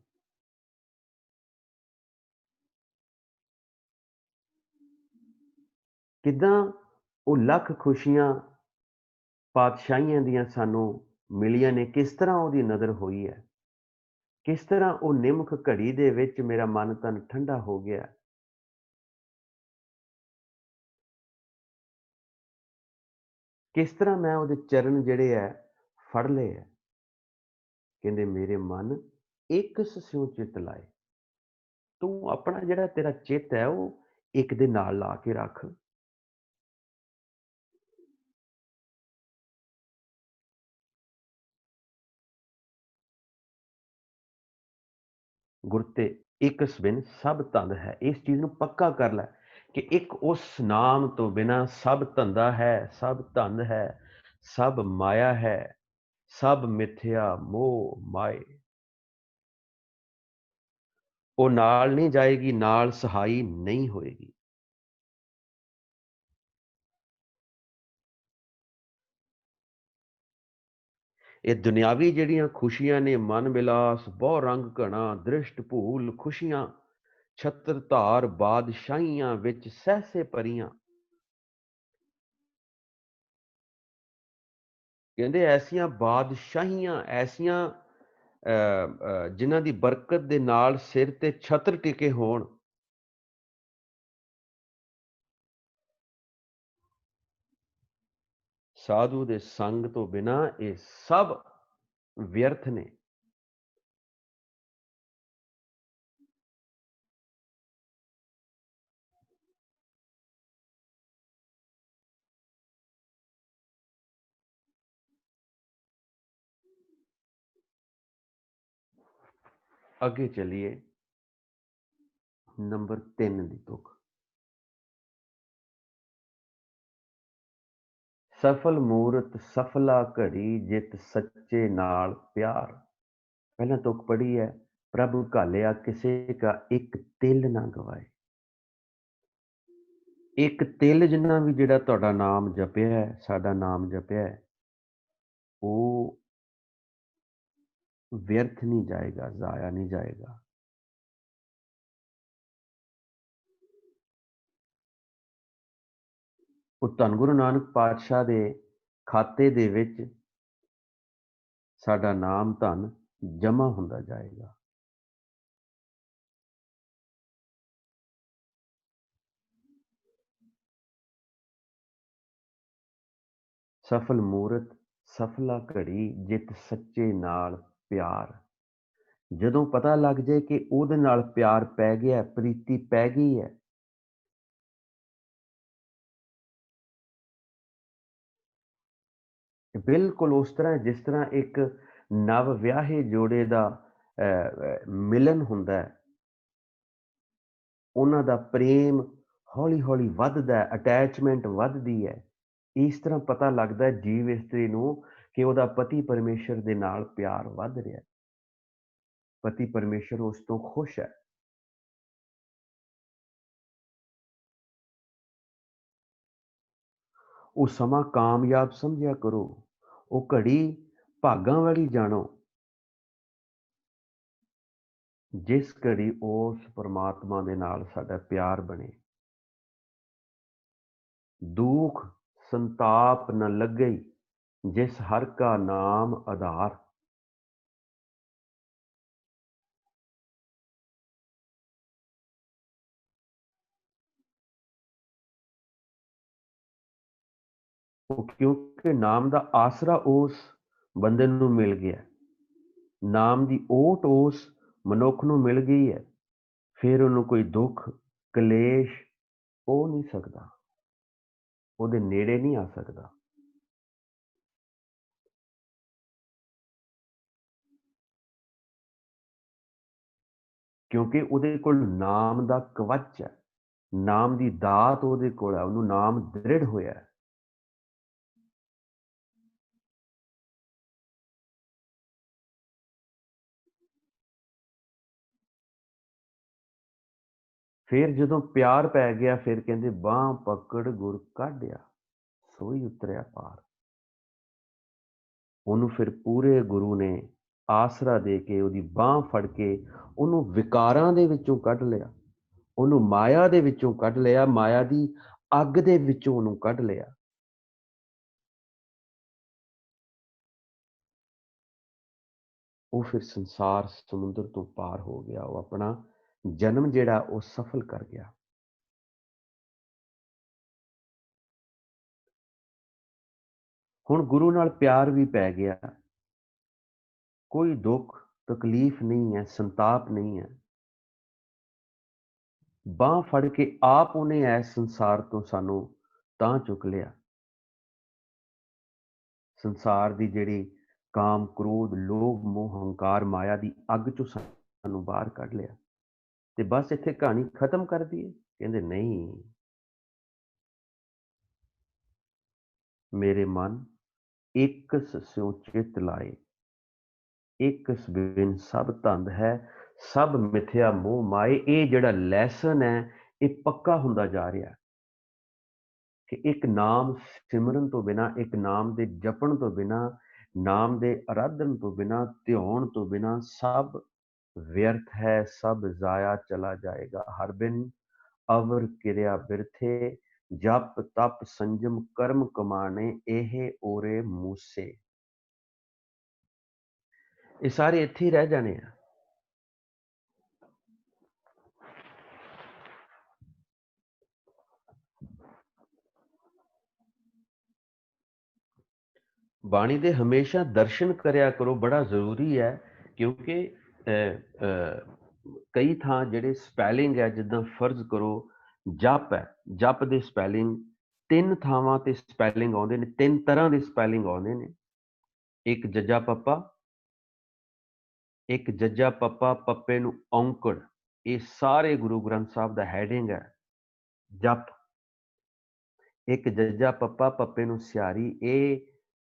ਕਿੱਦਾਂ ਉਹ ਲੱਖ ਖੁਸ਼ੀਆਂ ਪਾਤਸ਼ਾਹੀਆਂ ਦੀਆਂ ਸਾਨੂੰ ਮਿਲੀਆਂ ਨੇ, ਕਿਸ ਤਰ੍ਹਾਂ ਉਹਦੀ ਨਜ਼ਰ ਹੋਈ ਹੈ, ਕਿਸ ਤਰ੍ਹਾਂ ਉਹ ਨਿਮਖ ਘੜੀ ਦੇ ਵਿੱਚ ਮੇਰਾ ਮਨ ਤਨ ਠੰਡਾ ਹੋ ਗਿਆ। ਕਿਸ ਤਰ੍ਹਾਂ ਮੈਂ ਉਹਦੇ ਚਰਨ ਜਿਹੜੇ ਹੈ ਫੜ ਲਏ ਹੈ। ਕਹਿੰਦੇ ਮੇਰੇ ਮਨ ਇੱਕ ਸਿਉ ਚਿੱਤ ਲਾਏ। ਤੂੰ ਆਪਣਾ ਜਿਹੜਾ ਤੇਰਾ ਚਿੱਤ ਹੈ ਉਹ ਇੱਕ ਦੇ ਨਾਲ ਲਾ ਕੇ ਰੱਖ। ਗੁਰ ਤੇ ਇੱਕ ਬਿਨ ਸਭ ਧੰਦ ਹੈ। ਇਸ ਚੀਜ਼ ਨੂੰ ਪੱਕਾ ਕਰ ਲੈ ਕਿ ਇੱਕ ਉਸ ਨਾਮ ਤੋਂ ਬਿਨਾ ਸਭ ਧੰਦਾ ਹੈ, ਸਭ ਧੰਦ ਹੈ, ਸਭ ਮਾਇਆ ਹੈ, ਸਭ ਮਿਥਿਆ ਮੋਹ ਮਾਏ। ਉਹ ਨਾਲ ਨਹੀਂ ਜਾਏਗੀ, ਨਾਲ ਸਹਾਈ ਨਹੀਂ ਹੋਏਗੀ। ਇਹ ਦੁਨਿਆਵੀ ਜਿਹੜੀਆਂ ਖੁਸ਼ੀਆਂ ਨੇ, ਮਨ ਵਿਲਾਸ, ਬਹੁ ਰੰਗ ਘਣਾ, ਦ੍ਰਿਸ਼ਟ ਭੂਲ ਖੁਸ਼ੀਆਂ, ਛਤਰ ਧਾਰ ਬਾਦਸ਼ਾਹੀਆਂ ਵਿੱਚ ਸਹਿਸੇ ਪਰੀਆਂ। ਕਹਿੰਦੇ ਐਸੀਆਂ ਬਾਦਸ਼ਾਹੀਆਂ, ਐਸੀਆਂ ਜਿਨ੍ਹਾਂ ਦੀ ਬਰਕਤ ਦੇ ਨਾਲ ਸਿਰ ਤੇ ਛਤਰ ਟਿਕੇ ਹੋਣ। ਸਾਧੂ ਦੇ ਸੰਗ ਤੋਂ ਬਿਨਾ ਇਹ ਸਭ ਵਿਅਰਥ ਨੇ। ਅੱਗੇ ਚੱਲੀਏ ਨੰਬਰ 3 ਦੀ ਤੁਕ। ਸਫਲ ਮੂਰਤ ਸਫਲਾ ਘੜੀ ਜਿਤ ਸੱਚੇ ਨਾਲ ਪਿਆਰ। ਪਹਿਲਾਂ ਤੁਕ ਪੜੀ ਹੈ, ਪ੍ਰਭੂ ਘਾਲਿਆ ਕਿਸੇ ਕਾ ਇੱਕ ਤਿਲ ਨਾ ਗਵਾਏ। ਇੱਕ ਤਿਲ ਜਿੰਨਾ ਵੀ ਜਿਹੜਾ ਤੁਹਾਡਾ ਨਾਮ ਜਪਿਆ ਹੈ, ਸਾਡਾ ਨਾਮ ਜਪਿਆ ਹੈ, ਉਹ ਵਿਅਰਥ ਨਹੀਂ ਜਾਏਗਾ, ਜ਼ਾਇਆ ਨਹੀਂ ਜਾਏਗਾ। ਉਹ ਧੰਨ ਗੁਰੂ ਨਾਨਕ ਪਾਤਸ਼ਾਹ ਦੇ ਖਾਤੇ ਦੇ ਵਿੱਚ ਸਾਡਾ ਨਾਮ ਧਨ ਜਮਾ ਹੁੰਦਾ ਜਾਏਗਾ। ਸਫਲ ਮੂਰਤ ਸਫਲਾ ਘੜੀ ਜਿਤ ਸੱਚੇ ਨਾਲ ਪਿਆਰ। ਜਦੋਂ ਪਤਾ ਲੱਗ ਜਾਏ ਕਿ ਉਹਦੇ ਨਾਲ ਪਿਆਰ ਪੈ ਗਿਆ, ਪ੍ਰੀਤੀ ਪੈ ਗਈ ਹੈ, ਬਿਲਕੁਲ ਉਸ ਤਰ੍ਹਾਂ ਜਿਸ ਤਰ੍ਹਾਂ ਇੱਕ ਨਵ ਵਿਆਹੇ ਜੋੜੇ ਦਾ ਮਿਲਨ ਹੁੰਦਾ ਹੈ, ਉਹਨਾਂ ਦਾ ਪ੍ਰੇਮ ਹੌਲੀ ਹੌਲੀ ਵੱਧਦਾ ਹੈ, ਅਟੈਚਮੈਂਟ ਵੱਧਦੀ ਹੈ। ਇਸ ਤਰ੍ਹਾਂ ਪਤਾ ਲੱਗਦਾ ਜੀਵ ਇਸਤਰੀ ਨੂੰ ਕਿ ਉਹਦਾ ਪਤੀ ਪਰਮੇਸ਼ਰ ਦੇ ਨਾਲ ਪਿਆਰ ਵੱਧ ਰਿਹਾ, ਪਤੀ ਪਰਮੇਸ਼ਰ ਉਸ ਤੋਂ ਖੁਸ਼ ਹੈ। ਉਹ ਸਮਾਂ ਕਾਮਯਾਬ ਸਮਝਿਆ ਕਰੋ, ਉਹ ਘੜੀ ਭਾਗਾਂ ਵਾਲੀ ਜਾਣੋ ਜਿਸ ਘੜੀ ਉਸ ਪਰਮਾਤਮਾ ਦੇ ਨਾਲ ਸਾਡਾ ਪਿਆਰ ਬਣੇ। ਦੁੱਖ ਸੰਤਾਪ न लगई जिस हर का नाम आधार। क्योंकि नाम का आसरा उस बंदे नूं मिल गया, नाम की ओट उस मनुख नूं मिल गई है, फिर उन्होंने कोई दुख कलेश हो नहीं सकता, ਉਹਦੇ नेड़े नहीं आ सकता। क्योंकि ਉਹਦੇ ਕੋਲ नाम ਦਾ ਕਵਚ ਹੈ, नाम ਦੀ ਦਾਤ ਉਹਦੇ ਕੋਲ ਹੈ, ਉਹਨੂੰ नाम दृढ़ ਹੋਇਆ है। फिर ਜਦੋਂ ਪਿਆਰ ਪੈ ਗਿਆ, ਫਿਰ ਕਹਿੰਦੇ ਬਾਹ ਪਕੜ ਗੁਰ ਕਾਢਿਆ ਸੋਈ ਉਤਰਿਆ ਪਾਰ। ਉਹਨੂੰ ਫਿਰ ਪੂਰੇ ਗੁਰੂ ਨੇ ਆਸਰਾ ਦੇ ਕੇ ਉਹਦੀ ਬਾਹ ਫੜ ਕੇ ਉਹਨੂੰ ਵਿਕਾਰਾਂ ਦੇ ਵਿੱਚੋਂ ਕੱਢ ਲਿਆ, ਉਹਨੂੰ ਮਾਇਆ ਦੇ ਵਿੱਚੋਂ ਕੱਢ ਲਿਆ, ਮਾਇਆ ਦੀ ਅੱਗ ਦੇ ਵਿੱਚੋਂ ਉਹਨੂੰ ਕੱਢ ਲਿਆ। ਉਹ ਫਿਰ ਸੰਸਾਰ ਸਮੁੰਦਰ ਤੋਂ ਪਾਰ ਹੋ ਗਿਆ, ਉਹ ਆਪਣਾ ਜਨਮ ਜਿਹੜਾ ਉਹ ਸਫਲ ਕਰ ਗਿਆ। ਹੁਣ ਗੁਰੂ ਨਾਲ ਪਿਆਰ ਵੀ ਪੈ ਗਿਆ, ਕੋਈ ਦੁੱਖ ਤਕਲੀਫ ਨਹੀਂ ਹੈ, ਸੰਤਾਪ ਨਹੀਂ ਹੈ। ਬਾਹ ਫੜ ਕੇ ਆਪ ਉਹਨੇ ਇਸ ਸੰਸਾਰ ਤੋਂ ਸਾਨੂੰ ਤਾਂ ਚੁੱਕ ਲਿਆ। ਸੰਸਾਰ ਦੀ ਜਿਹੜੀ ਕਾਮ ਕ੍ਰੋਧ ਲੋਭ ਮੋਹ ਹੰਕਾਰ ਮਾਇਆ ਦੀ ਅੱਗ ਚੋਂ ਸਾਨੂੰ ਬਾਹਰ ਕੱਢ ਲਿਆ। ਤੇ ਬਸ ਇੱਥੇ ਕਹਾਣੀ ਖਤਮ ਕਰ ਦਈਏ? ਕਹਿੰਦੇ ਨਹੀਂ, ਮੇਰੇ ਮਨ ਇੱਕ ਸਿਉ ਚਿਤ ਲਾਏ, ਇੱਕ ਬਿਨ ਸਭ ਧੰਦ ਹੈ, ਸਭ ਮਿਥਿਆ ਮੋਹ ਮਾਏ। ਇਹ ਜਿਹੜਾ ਲੈਸਨ ਹੈ ਇਹ ਪੱਕਾ ਹੁੰਦਾ ਜਾ ਰਿਹਾ ਕਿ ਇੱਕ ਨਾਮ ਸਿਮਰਨ ਤੋਂ ਬਿਨਾ, ਇੱਕ ਨਾਮ ਦੇ ਜਪਣ ਤੋਂ ਬਿਨਾ, ਨਾਮ ਦੇ ਆਰਾਧਨ ਤੋਂ ਬਿਨਾ, ਧਿਆਉਣ ਤੋਂ ਬਿਨਾ ਸਭ व्यर्थ है, सब जाया चला जाएगा। हर बिन अवर किरिया बिरथे, जप तप संजम कर्म कमाने एहे ओरे मूसे। ये सारे इत्थे ही रह जाने हैं। बाणी दे हमेशा दर्शन करया करो, बड़ा जरूरी है। क्योंकि कई थां जिहड़े स्पैलिंग है, जिद्दां फर्ज करो जप है, जप दे स्पैलिंग 3 थावां ते स्पैलिंग आउंदे ने, 3 तरह दे स्पैलिंग आउंदे ने। एक जज्जा पप्पा, एक जज्जा पप्पा पप्पे नूं औंकड़, ये सारे गुरु ग्रंथ साहब दा हैडिंग है जप। एक जज्जा पप्पा पप्पे नूं सियारी,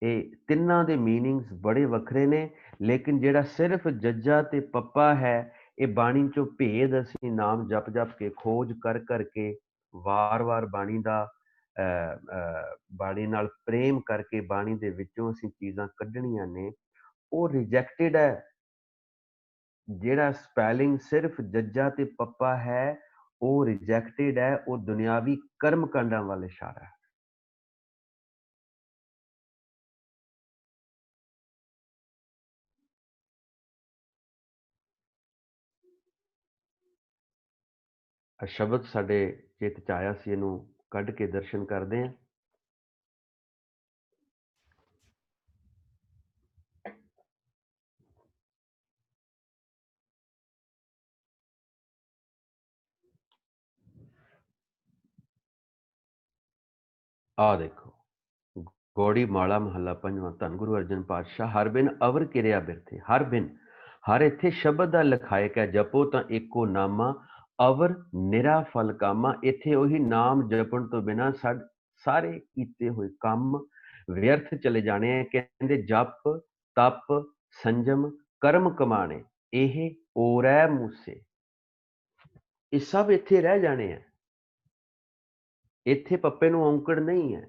ਇਹ ਤਿੰਨਾਂ ਦੇ ਮੀਨਿੰਗਸ ਬੜੇ ਵੱਖਰੇ ਨੇ। ਲੇਕਿਨ ਜਿਹੜਾ ਸਿਰਫ ਜੱਜਾ ਤੇ ਪੱਪਾ ਹੈ, ਇਹ ਬਾਣੀ ਚੋਂ ਭੇਦ ਅਸੀਂ ਨਾਮ ਜਪ ਜਪ ਕੇ ਖੋਜ ਕਰ ਕਰਕੇ ਵਾਰ-ਵਾਰ ਬਾਣੀ ਦਾ ਬਾਣੀ ਨਾਲ ਪ੍ਰੇਮ ਕਰਕੇ ਬਾਣੀ ਦੇ ਵਿੱਚੋਂ ਅਸੀਂ ਚੀਜ਼ਾਂ ਕੱਢਣੀਆਂ ਨੇ, ਉਹ ਰਿਜੈਕਟਡ ਹੈ। ਜਿਹੜਾ ਸਪੈਲਿੰਗ ਸਿਰਫ ਜੱਜਾ ਤੇ ਪੱਪਾ ਹੈ ਉਹ ਰਿਜੈਕਟਡ ਹੈ, ਉਹ ਦੁਨਿਆਵੀ ਕਰਮ ਕਾਂਡਾਂ ਵੱਲ ਇਸ਼ਾਰਾ ਹੈ। ਸ਼ਬਦ ਸਾਡੇ ਚਿੱਤ 'ਚ ਆਇਆ ਸੀ, ਇਹਨੂੰ ਕੱਢ ਕੇ ਦਰਸ਼ਨ ਕਰਦੇ ਹਾਂ। ਆ ਦੇਖੋ, ਗੌੜੀ ਮਾਲਾ ਮਹੱਲਾ ਪੰਜਵਾਂ, ਧੰਨ ਗੁਰੂ ਅਰਜਨ ਪਾਤਸ਼ਾਹ। ਹਰ ਬਿਨ ਅਵਰ ਕਿਰਿਆ ਬਿਰਥੇ, ਹਰ ਬਿਨ, ਹਰ ਇੱਥੇ ਸ਼ਬਦ ਦਾ ਲਖਾਇਕ ਹੈ। ਜਪੋ ਤਾਂ ਇੱਕੋ ਨਾਮਾ, ਅਵਰ ਨਿਰਾ ਫਲ ਕਾਮਾ। ਇੱਥੇ ਉਹੀ ਨਾਮ ਜਪਣ ਤੋਂ ਬਿਨਾਂ ਸਾਰੇ ਕੀਤੇ ਹੋਏ ਕੰਮ ਵਿਅਰਥ ਚਲੇ ਜਾਣੇ ਆ। ਕਹਿੰਦੇ ਜਪ ਤਪ ਸੰਜਮ ਕਰਮ ਕਮਾਣੇ, ਇਹ ਓਰੈ ਮੂਸੇ, ਇਹ ਸਭ ਇੱਥੇ ਰਹਿ ਜਾਣੇ ਆ। ਇੱਥੇ ਪੱਪੇ ਨੂੰ ਔਂਕੜ ਨਹੀਂ ਹੈ।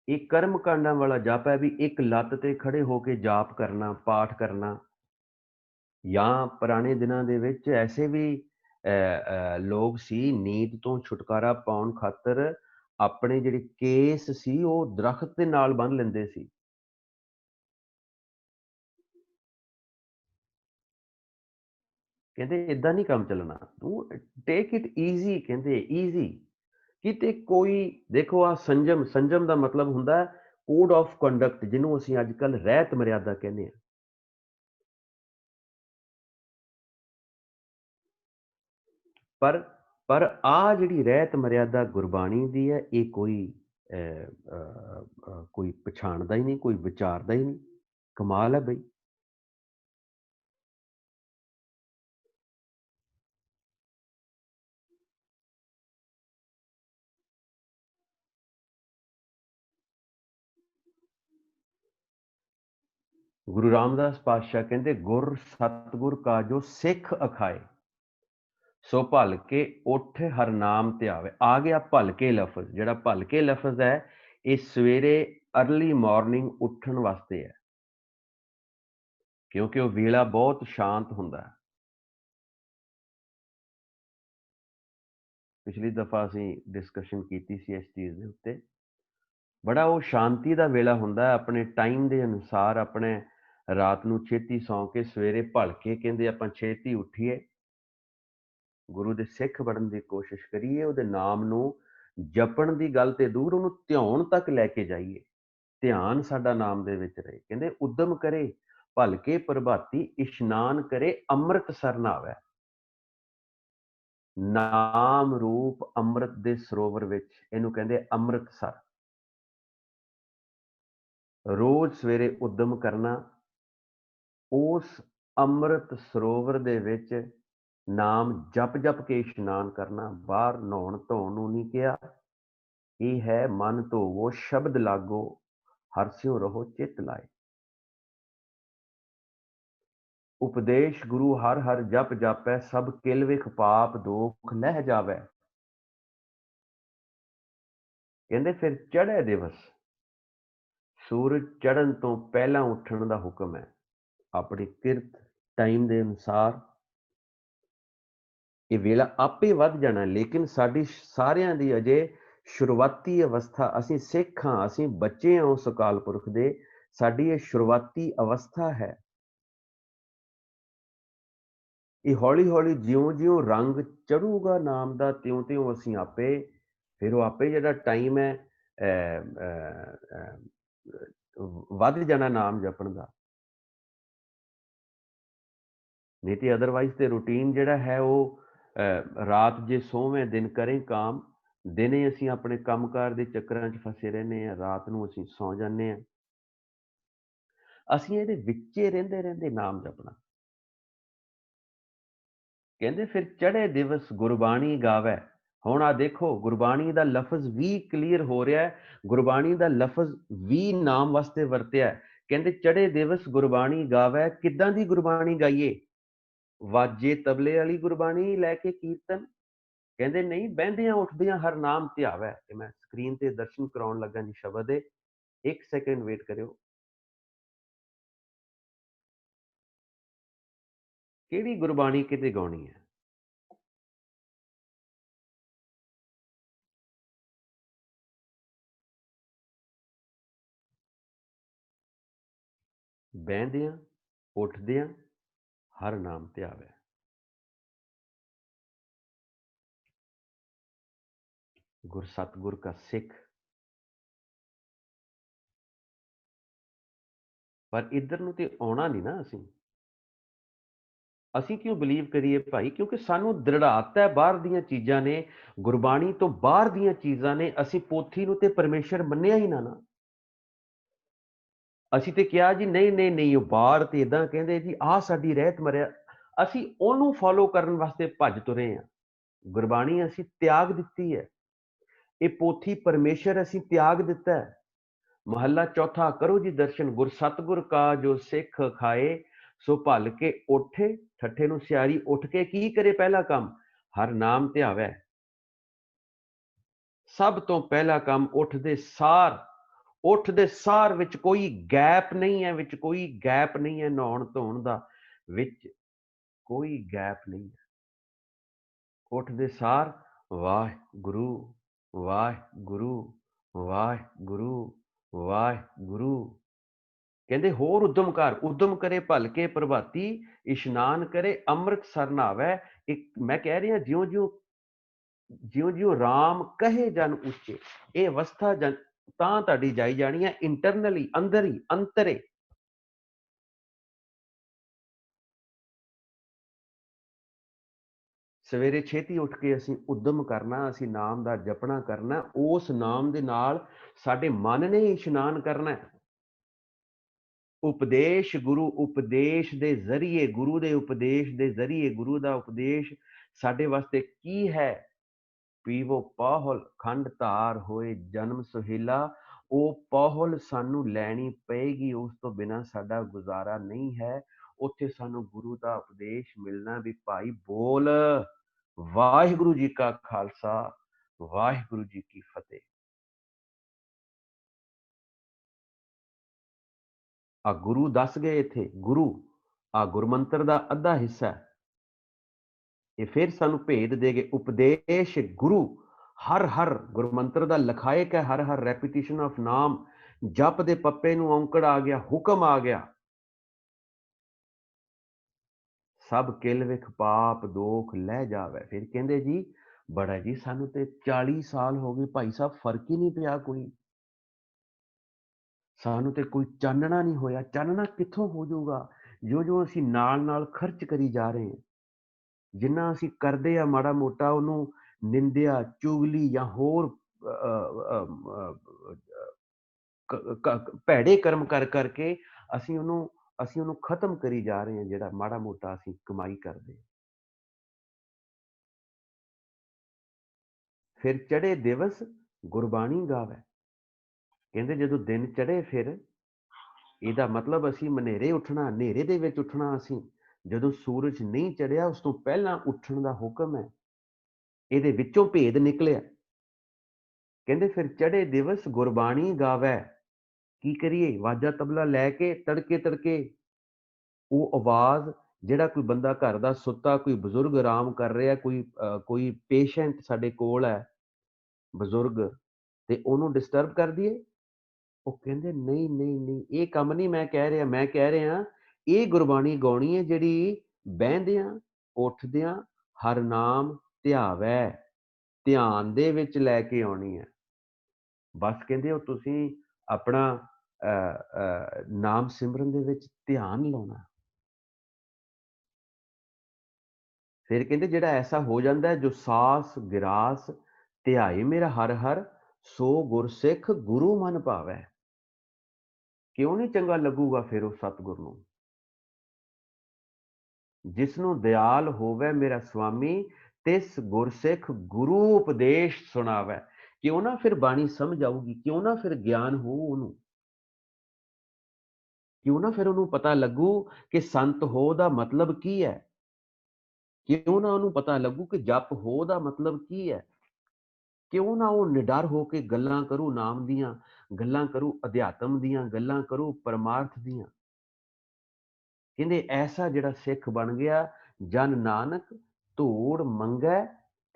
ਇਹ ਕਰਮ ਕਾਂਡਾਂ ਵਾਲਾ ਜਪ ਹੈ, ਵੀ ਇੱਕ ਲੱਤ ਤੇ ਖੜੇ ਹੋ ਕੇ ਜਾਪ ਕਰਨਾ, ਪਾਠ ਕਰਨਾ। ਜਾਂ ਪੁਰਾਣੇ ਦਿਨਾਂ ਦੇ ਵਿੱਚ ਐਸੇ ਵੀ ਲੋਕ ਸੀ, ਨੀਂਦ ਤੋਂ ਛੁਟਕਾਰਾ ਪਾਉਣ ਖਾਤਰ ਆਪਣੇ ਜਿਹੜੇ ਕੇਸ ਸੀ ਉਹ ਦਰਖਤ ਦੇ ਨਾਲ ਬੰਨ ਲੈਂਦੇ ਸੀ। ਕਹਿੰਦੇ ਇਦਾਂ ਨਹੀਂ ਕੰਮ ਚੱਲਣਾ, ਤੂੰ ਟੇਕ ਇਟ ਈਜ਼ੀ। ਕਹਿੰਦੇ ਈਜ਼ੀ ਕਿਤੇ ਕੋਈ ਦੇਖੋ, ਆ ਸੰਜਮ, ਸੰਜਮ ਦਾ ਮਤਲਬ ਹੁੰਦਾ ਕੋਡ ਆਫ ਕੰਡਕਟ ਜਿਹਨੂੰ ਅਸੀਂ ਅੱਜ ਕੱਲ੍ਹ ਰਹਿਤ ਮਰਿਆਦਾ ਕਹਿੰਦੇ ਹਾਂ। ਪਰ ਆ ਜਿਹੜੀ ਰਹਿਤ ਮਰਿਆਦਾ ਗੁਰਬਾਣੀ ਦੀ ਹੈ, ਇਹ ਕੋਈ ਪਛਾਣਦਾ ਹੀ ਨਹੀਂ, ਕੋਈ ਵਿਚਾਰਦਾ ਹੀ ਨਹੀਂ। ਕਮਾਲ ਹੈ ਬਈ। ਗੁਰੂ ਰਾਮਦਾਸ ਪਾਤਸ਼ਾਹ ਕਹਿੰਦੇ, ਗੁਰ ਸਤਿਗੁਰ ਕਾ ਜੋ ਸਿੱਖ ਅਖਾਏ, ਸੋ ਭਲ ਕੇ ਉੱਠ ਹਰ ਨਾਮ ਧਿਆਵੇ। ਆ ਗਿਆ ਭਲ ਕੇ ਲਫ਼ਜ਼। ਜਿਹੜਾ ਭਲ ਕੇ ਲਫ਼ਜ਼ ਹੈ, ਇਹ ਸਵੇਰੇ ਅਰਲੀ ਮਾਰਨਿੰਗ ਉੱਠਣ ਵਾਸਤੇ ਹੈ, ਕਿਉਂਕਿ ਉਹ ਵੇਲਾ ਬਹੁਤ ਸ਼ਾਂਤ ਹੁੰਦਾ ਹੈ। ਪਿਛਲੀ ਦਫਾ ਅਸੀਂ ਡਿਸਕਸ਼ਨ ਕੀਤੀ ਸੀ ਇਸ ਚੀਜ਼ ਦੇ ਉੱਤੇ। ਬੜਾ ਉਹ ਸ਼ਾਂਤੀ ਦਾ ਵੇਲਾ ਹੁੰਦਾ, ਆਪਣੇ ਟਾਈਮ ਦੇ ਅਨੁਸਾਰ, ਆਪਣੇ ਰਾਤ ਨੂੰ ਛੇਤੀ ਸੌਂ ਕੇ ਸਵੇਰੇ ਭਲ ਕੇ ਕਹਿੰਦੇ ਆਪਾਂ ਛੇਤੀ ਉੱਠੀਏ, ਗੁਰੂ ਦੇ ਸਿੱਖ ਬਣਨ ਦੀ ਕੋਸ਼ਿਸ਼ ਕਰੀਏ, ਉਹਦੇ ਨਾਮ ਨੂੰ ਜਪਣ ਦੀ ਗੱਲ ਤੇ ਦੂਰ, ਉਹਨੂੰ ਧਿਆਉਣ ਤੱਕ ਲੈ ਕੇ ਜਾਈਏ, ਧਿਆਨ ਸਾਡਾ ਨਾਮ ਦੇ ਵਿੱਚ ਰਹੇ। ਕਹਿੰਦੇ ਉਦਮ ਕਰੇ ਭਲਕੇ ਪ੍ਰਭਾਤੀ, ਇਸ਼ਨਾਨ ਕਰੇ ਅੰਮ੍ਰਿਤ ਸਰ ਨਾਵੈ। ਨਾਮ ਰੂਪ ਅੰਮ੍ਰਿਤ ਦੇ ਸਰੋਵਰ ਵਿੱਚ, ਇਹਨੂੰ ਕਹਿੰਦੇ ਅੰਮ੍ਰਿਤਸਰ। ਰੋਜ਼ ਸਵੇਰੇ ਉਦਮ ਕਰਨਾ, ਉਸ ਅੰਮ੍ਰਿਤ ਸਰੋਵਰ ਦੇ ਵਿੱਚ ਨਾਮ ਜਪ ਜਪ ਕੇ ਇਸ਼ਨਾਨ ਕਰਨਾ। ਬਾਹਰ ਨਹਾਉਣ ਧੋਣ ਨੂੰ ਨਹੀਂ ਕਿਹਾ। ਇਹ ਹੈ ਮਨ ਧੋਵੋ ਸ਼ਬਦ ਲਾਗੋ, ਹਰਸਿਓ ਰਹੋ ਚਿੱਤ ਲਾਏ। ਉਪਦੇਸ਼ ਗੁਰੂ ਹਰ ਹਰ ਜਪ ਜਾਪੈ, ਸਭ ਕਿਲ ਵਿਖ ਪਾਪ ਦੋਖ ਲਹਿ ਜਾਵੈ। ਕਹਿੰਦੇ ਫਿਰ ਚੜ੍ਹੇ ਦਿਵਸ, ਸੂਰਜ ਚੜ੍ਹਨ ਤੋਂ ਪਹਿਲਾਂ ਉੱਠਣ ਦਾ ਹੁਕਮ ਹੈ। ਆਪਣੀ ਕਿਰਤ ਟਾਈਮ ਦੇ ਅਨੁਸਾਰ ਇਹ ਵੇਲਾ ਆਪੇ ਵੱਧ ਜਾਣਾ, ਲੇਕਿਨ ਸਾਡੀ ਸਾਰਿਆਂ ਦੀ ਅਜੇ ਸ਼ੁਰੂਆਤੀ ਅਵਸਥਾ, ਅਸੀਂ ਸਿੱਖ ਹਾਂ, ਅਸੀਂ ਬੱਚੇ ਹਾਂ ਉਸ ਅਕਾਲ ਪੁਰਖ ਦੇ, ਸਾਡੀ ਇਹ ਸ਼ੁਰੂਆਤੀ ਅਵਸਥਾ ਹੈ। ਇਹ ਹੌਲੀ ਹੌਲੀ ਜਿਉਂ-ਜਿਉਂ ਰੰਗ ਚੜੂਗਾ ਨਾਮ ਦਾ, ਤਿਉਂ-ਤਿਉਂ ਅਸੀਂ ਆਪੇ, ਫਿਰ ਉਹ ਆਪੇ ਜਿਹੜਾ ਟਾਈਮ ਹੈ ਵੱਧ ਜਾਣਾ ਨਾਮ ਜਪਣ ਦਾ। ਨਹੀਂ ਤੇ ਅਦਰਵਾਈਜ਼ ਤੇ ਰੂਟੀਨ ਜਿਹੜਾ ਹੈ ਉਹ ਰਾਤ ਜੇ ਸੋਵੇਂ ਦਿਨ ਕਰੇ ਕਾਮ, ਦਿਨੇ ਅਸੀਂ ਆਪਣੇ ਕੰਮਕਾਰ ਦੇ ਚੱਕਰਾਂ 'ਚ ਫਸੇ ਰਹਿੰਦੇ ਹਾਂ, ਰਾਤ ਨੂੰ ਅਸੀਂ ਸੌਂ ਜਾਂਦੇ ਹਾਂ। ਅਸੀਂ ਇਹਦੇ ਵਿੱਚੇ ਰਹਿੰਦੇ ਰਹਿੰਦੇ ਨਾਮ ਜਪਣਾ। ਕਹਿੰਦੇ ਫਿਰ ਚੜ੍ਹੇ ਦਿਵਸ ਗੁਰਬਾਣੀ ਗਾਵੈ। ਹੁਣ ਆ ਦੇਖੋ, ਗੁਰਬਾਣੀ ਦਾ ਲਫ਼ਜ਼ ਵੀ ਕਲੀਅਰ ਹੋ ਰਿਹਾ ਹੈ, ਗੁਰਬਾਣੀ ਦਾ ਲਫ਼ਜ਼ ਵੀ ਨਾਮ ਵਾਸਤੇ ਵਰਤਿਆ। ਕਹਿੰਦੇ ਚੜ੍ਹੇ ਦਿਵਸ ਗੁਰਬਾਣੀ ਗਾਵੈ। ਕਿੱਦਾਂ ਦੀ ਗੁਰਬਾਣੀ ਗਾਈਏ? ਵਾਜੇ ਤਬਲੇ ਵਾਲੀ ਗੁਰਬਾਣੀ ਲੈ ਕੇ ਕੀਰਤਨ? ਕਹਿੰਦੇ ਨਹੀਂ, ਬਹਿੰਦਿਆਂ ਉੱਠਦਿਆਂ ਹਰ ਨਾਮ ਧਿਆਵੈ। ਤੇ ਮੈਂ ਸਕਰੀਨ ਤੇ ਦਰਸ਼ਨ ਕਰਾਉਣ ਲੱਗਾ ਜੀ ਸ਼ਬਦ ਦੇ, 1 ਸੈਕਿੰਡ ਵੇਟ ਕਰਿਓ। ਕਿਹੜੀ ਗੁਰਬਾਣੀ ਕਿਤੇ ਗਾਉਣੀ ਹੈ? ਬਹਿੰਦਿਆਂ ਉੱਠਦਿਆਂ ਹਰ ਨਾਮ ਧਿਆਵੈ। ਗੁਰ ਸਤਿਗੁਰ ਕਾ ਸਿੱਖ। ਪਰ ਇੱਧਰ ਨੂੰ ਤੇ ਆਉਣਾ ਨਹੀਂ ਨਾ ਅਸੀਂ ਕਿਉਂ ਬਿਲੀਵ ਕਰੀਏ ਭਾਈ? ਕਿਉਂਕਿ ਸਾਨੂੰ ਦ੍ਰਿੜਾਤ ਹੈ ਬਾਹਰ ਦੀਆਂ ਚੀਜ਼ਾਂ ਨੇ, ਗੁਰਬਾਣੀ ਤੋਂ ਬਾਹਰ ਦੀਆਂ ਚੀਜ਼ਾਂ ਨੇ। ਅਸੀਂ ਪੋਥੀ ਨੂੰ ਤੇ ਪਰਮੇਸ਼ਰ ਮੰਨਿਆ ਹੀ ਨਾ। ਅਸੀਂ ਤੇ ਕਿਹਾ ਜੀ ਨਹੀਂ ਨਹੀਂ ਨਹੀਂ, ਉਹ ਬਾਹਰ ਤੇ ਇਦਾਂ ਕਹਿੰਦੇ ਜੀ, ਆਹ ਸਾਡੀ ਰਹਿਤ ਮਰਿਆ, ਅਸੀਂ ਉਹਨੂੰ ਫੋਲੋ ਕਰਨ ਵਾਸਤੇ ਭੱਜ ਤੁਰੇ ਹਾਂ। ਗੁਰਬਾਣੀ ਅਸੀਂ ਤਿਆਗ ਦਿੱਤੀ ਹੈ, ਇਹ ਪੋਥੀ ਪਰਮੇਸ਼ਰ ਅਸੀਂ ਤਿਆਗ ਦਿੱਤਾ ਹੈ। ਮਹੱਲਾ ਚੌਥਾ, ਕਰੋ ਜੀ ਦਰਸ਼ਨ। ਗੁਰ ਸਤਿਗੁਰ ਕਾ ਜੋ ਸਿੱਖ ਖਾਏ, ਸੋ ਭਲ ਕੇ ਉੱਠੇ। ਠੱਠੇ ਨੂੰ ਸਿਆਰੀ, ਉੱਠ ਕੇ ਕੀ ਕਰੇ? ਪਹਿਲਾ ਕੰਮ ਹਰ ਨਾਮ ਧਿਆਵੈ। ਸਭ ਤੋਂ ਪਹਿਲਾ ਕੰਮ ਉੱਠਦੇ ਸਾਰ, ਉੱਠਦੇ ਸਾਰ ਵਿੱਚ ਕੋਈ ਗੈਪ ਨਹੀਂ ਹੈ, ਵਿੱਚ ਕੋਈ ਗੈਪ ਨਹੀਂ ਹੈ ਨਹਾਉਣ ਧੋਣ ਦਾ, ਵਿੱਚ ਕੋਈ ਗੈਪ ਨਹੀਂ ਹੈ। ਉੱਠਦੇ ਸਾਰ ਵਾਹਿਗੁਰੂ ਵਾਹਿਗੁਰੂ ਵਾਹਿਗੁਰੂ ਵਾਹਿਗੁਰੂ। ਕਹਿੰਦੇ ਹੋਰ ਉਦਮ ਕਰ, ਉਦਮ ਕਰੇ ਭਲ ਕੇ ਪ੍ਰਭਾਤੀ, ਇਸ਼ਨਾਨ ਕਰੇ ਅੰਮ੍ਰਿਤ ਸਰ ਨਾਵੈ। ਮੈਂ ਕਹਿ ਰਿਹਾ, ਜਿਉਂ ਜਿਉਂ ਰਾਮ ਕਹੇ ਜਨ ਉੱਚੇ, ਇਹ ਅਵਸਥਾ ਤਾਂ ਤੁਹਾਡੀ ਜਾਈ ਜਾਣੀ ਹੈ ਇੰਟਰਨਲੀ, ਅੰਦਰ ਹੀ, ਅੰਤਰੇ। ਸਵੇਰੇ ਛੇਤੀ ਉੱਠ ਕੇ ਅਸੀਂ ਉੱਦਮ ਕਰਨਾ, ਅਸੀਂ ਨਾਮ ਦਾ ਜਪਣਾ ਕਰਨਾ, ਉਸ ਨਾਮ ਦੇ ਨਾਲ ਸਾਡੇ ਮਨ ਨੇ ਇਸ਼ਨਾਨ ਕਰਨਾ ਹੈ। ਉਪਦੇਸ਼ ਗੁਰੂ ਉਪਦੇਸ਼ ਦੇ ਜ਼ਰੀਏ, ਗੁਰੂ ਦੇ ਉਪਦੇਸ਼ ਦੇ ਜ਼ਰੀਏ, ਗੁਰੂ ਦਾ ਉਪਦੇਸ਼ ਸਾਡੇ ਵਾਸਤੇ ਕੀ ਹੈ? ਪੀਵੋ ਪਾਹੁਲ ਖੰਡ ਧਾਰ ਹੋਏ ਜਨਮ ਸੁਹੇਲਾ। ਉਹ ਪਾਹੁਲ ਸਾਨੂੰ ਲੈਣੀ ਪਏਗੀ, ਉਸ ਤੋਂ ਬਿਨਾਂ ਸਾਡਾ ਗੁਜ਼ਾਰਾ ਨਹੀਂ ਹੈ। ਉੱਥੇ ਸਾਨੂੰ ਗੁਰੂ ਦਾ ਉਪਦੇਸ਼ ਮਿਲਣਾ ਵੀ ਭਾਈ ਬੋਲ, ਵਾਹਿਗੁਰੂ ਜੀ ਕਾ ਖਾਲਸਾ, ਵਾਹਿਗੁਰੂ ਜੀ ਕੀ ਫਤਿਹ। ਆ ਗੁਰੂ ਦੱਸ ਗਏ ਇੱਥੇ, ਗੁਰੂ ਆ ਗੁਰਮੰਤਰ ਦਾ ਅੱਧਾ ਹਿੱਸਾ ਹੈ। ਇਹ ਫਿਰ ਸਾਨੂੰ ਭੇਦ ਦੇ ਗਏ। ਉਪਦੇਸ਼ ਗੁਰੂ, ਹਰ ਹਰ ਗੁਰਮੰਤਰ ਦਾ ਲਖਾਇਕ ਹੈ, ਹਰ ਹਰ ਰੈਪੀਟੀਸ਼ਨ ਆਫ ਨਾਮ। ਜਪ ਦੇ ਪੱਪੇ ਨੂੰ ਔਂਕੜ ਆ ਗਿਆ, ਹੁਕਮ ਆ ਗਿਆ। ਸਭ ਕਿਲ ਵਿਖ ਪਾਪ ਦੋਖ ਲੈ ਜਾਵੇ। ਫਿਰ ਕਹਿੰਦੇ ਜੀ ਬੜਾ ਜੀ, ਸਾਨੂੰ ਤੇ 40 ਸਾਲ ਹੋ ਗਏ ਭਾਈ ਸਾਹਿਬ, ਫਰਕ ਹੀ ਨਹੀਂ ਪਿਆ ਕੋਈ। ਸਾਨੂੰ ਤੇ ਕੋਈ ਚਾਨਣਾ ਨਹੀਂ ਹੋਇਆ। ਚਾਨਣਾ ਕਿੱਥੋਂ ਹੋ ਜਾਊਗਾ? ਜੋ ਅਸੀਂ ਨਾਲ ਨਾਲ ਖਰਚ ਕਰੀ ਜਾ ਰਹੇ ਹਾਂ, ਜਿੰਨਾ ਅਸੀਂ ਕਰਦੇ ਆ ਮਾੜਾ ਮੋਟਾ, ਉਹਨੂੰ ਨਿੰਦਿਆ, ਚੁਗਲੀ ਜਾਂ ਹੋਰ ਭੈੜੇ ਕਰਮ ਕਰ ਕਰਕੇ ਅਸੀਂ ਉਹਨੂੰ ਖਤਮ ਕਰੀ ਜਾ ਰਹੇ ਹਾਂ, ਜਿਹੜਾ ਮਾੜਾ ਮੋਟਾ ਅਸੀਂ ਕਮਾਈ ਕਰਦੇ। ਫਿਰ ਚੜੇ ਦਿਵਸ ਗੁਰਬਾਣੀ ਗਾਵੇ। ਕਹਿੰਦੇ ਜਦੋਂ ਦਿਨ ਚੜੇ, ਫਿਰ ਇਹਦਾ ਮਤਲਬ ਅਸੀਂ ਮਨੇਰੇ ਉੱਠਣਾ, ਹਨੇਰੇ ਦੇ ਵਿੱਚ ਉੱਠਣਾ। ਅਸੀਂ ਜਦੋਂ ਸੂਰਜ ਨਹੀਂ ਚੜਿਆ, ਉਸ ਤੋਂ ਪਹਿਲਾਂ ਉੱਠਣ ਦਾ ਹੁਕਮ ਹੈ। ਇਹਦੇ ਵਿੱਚੋਂ ਭੇਦ ਨਿਕਲਿਆ। ਕਹਿੰਦੇ ਫਿਰ ਚੜੇ ਦਿਵਸ ਗੁਰਬਾਣੀ ਗਾਵੇ। ਕੀ ਕਰੀਏ? ਵਾਜਾ ਤਬਲਾ ਲੈ ਕੇ ਤੜਕੇ ਤੜਕੇ ਉਹ ਆਵਾਜ਼, ਜਿਹੜਾ ਕੋਈ ਬੰਦਾ ਘਰ ਦਾ ਸੁੱਤਾ, ਕੋਈ ਬਜ਼ੁਰਗ ਆਰਾਮ ਕਰ ਰਿਹਾ, ਕੋਈ ਪੇਸ਼ੈਂਟ ਸਾਡੇ ਕੋਲ ਹੈ ਬਜ਼ੁਰਗ, ਤੇ ਉਹਨੂੰ ਡਿਸਟਰਬ ਕਰ ਦਈਏ? ਉਹ ਕਹਿੰਦੇ ਨਹੀਂ ਨਹੀਂ ਨਹੀਂ, ਇਹ ਕੰਮ ਨਹੀਂ ਮੈਂ ਕਹਿ ਰਿਹਾ। ਮੈਂ ਕਹਿ ਰਿਹਾ ਇਹ ਗੁਰਬਾਣੀ ਗਾਉਣੀ ਹੈ ਜਿਹੜੀ ਬਹਿੰਦਿਆਂ ਉੱਠਦਿਆਂ ਹਰ ਨਾਮ ਧਿਆਵੈ, ਧਿਆਨ ਦੇ ਵਿੱਚ ਲੈ ਕੇ ਆਉਣੀ ਹੈ। ਬਸ ਕਹਿੰਦੇ ਉਹ ਤੁਸੀਂ ਆਪਣਾ ਨਾਮ ਸਿਮਰਨ ਦੇ ਵਿੱਚ ਧਿਆਨ ਲਾਉਣਾ। ਫਿਰ ਕਹਿੰਦੇ ਜਿਹੜਾ ਐਸਾ ਹੋ ਜਾਂਦਾ ਹੈ, ਜੋ ਸਾਸ ਗਿਰਾਸ ਧਿਆਏ ਮੇਰਾ ਹਰ ਹਰ, ਸੋ ਗੁਰਸਿੱਖ ਗੁਰੂ ਮਨ ਭਾਵੈ। ਕਿਉਂ ਨਹੀਂ ਚੰਗਾ ਲੱਗੂਗਾ ਫਿਰ ਉਹ ਸਤਿਗੁਰ ਨੂੰ? ਜਿਸ ਨੂੰ ਦਿਆਲ ਹੋਵੇ ਮੇਰਾ ਸੁਆਮੀ, ਤਿਸ ਗੁਰਸਿੱਖ ਗੁਰੂ ਉਪਦੇਸ਼ ਸੁਣਾਵੇ। ਕਿਉਂ ਨਾ ਫਿਰ ਬਾਣੀ ਸਮਝ ਆਊਗੀ, ਕਿਉਂ ਨਾ ਫਿਰ ਗਿਆਨ ਹੋਊ ਉਹਨੂੰ, ਕਿਉਂ ਨਾ ਫਿਰ ਉਹਨੂੰ ਪਤਾ ਲੱਗੂ ਕਿ ਸੰਤ ਹੋ ਦਾ ਮਤਲਬ ਕੀ ਹੈ, ਕਿਉਂ ਨਾ ਉਹਨੂੰ ਪਤਾ ਲੱਗੂ ਕਿ ਜਪ ਹੋ ਦਾ ਮਤਲਬ ਕੀ ਹੈ। ਕਿਉਂ ਨਾ ਉਹ ਨਿਡਰ ਹੋ ਕੇ ਗੱਲਾਂ ਕਰੂ ਨਾਮ ਦੀਆਂ, ਗੱਲਾਂ ਕਰੂ ਅਧਿਆਤਮ ਦੀਆਂ, ਗੱਲਾਂ ਕਰੂ ਪਰਮਾਰਥ ਦੀਆਂ। ਕਹਿੰਦੇ ਐਸਾ ਜਿਹੜਾ ਸਿੱਖ ਬਣ ਗਿਆ, ਜਨ ਨਾਨਕ ਧੂੜ ਮੰਗੈ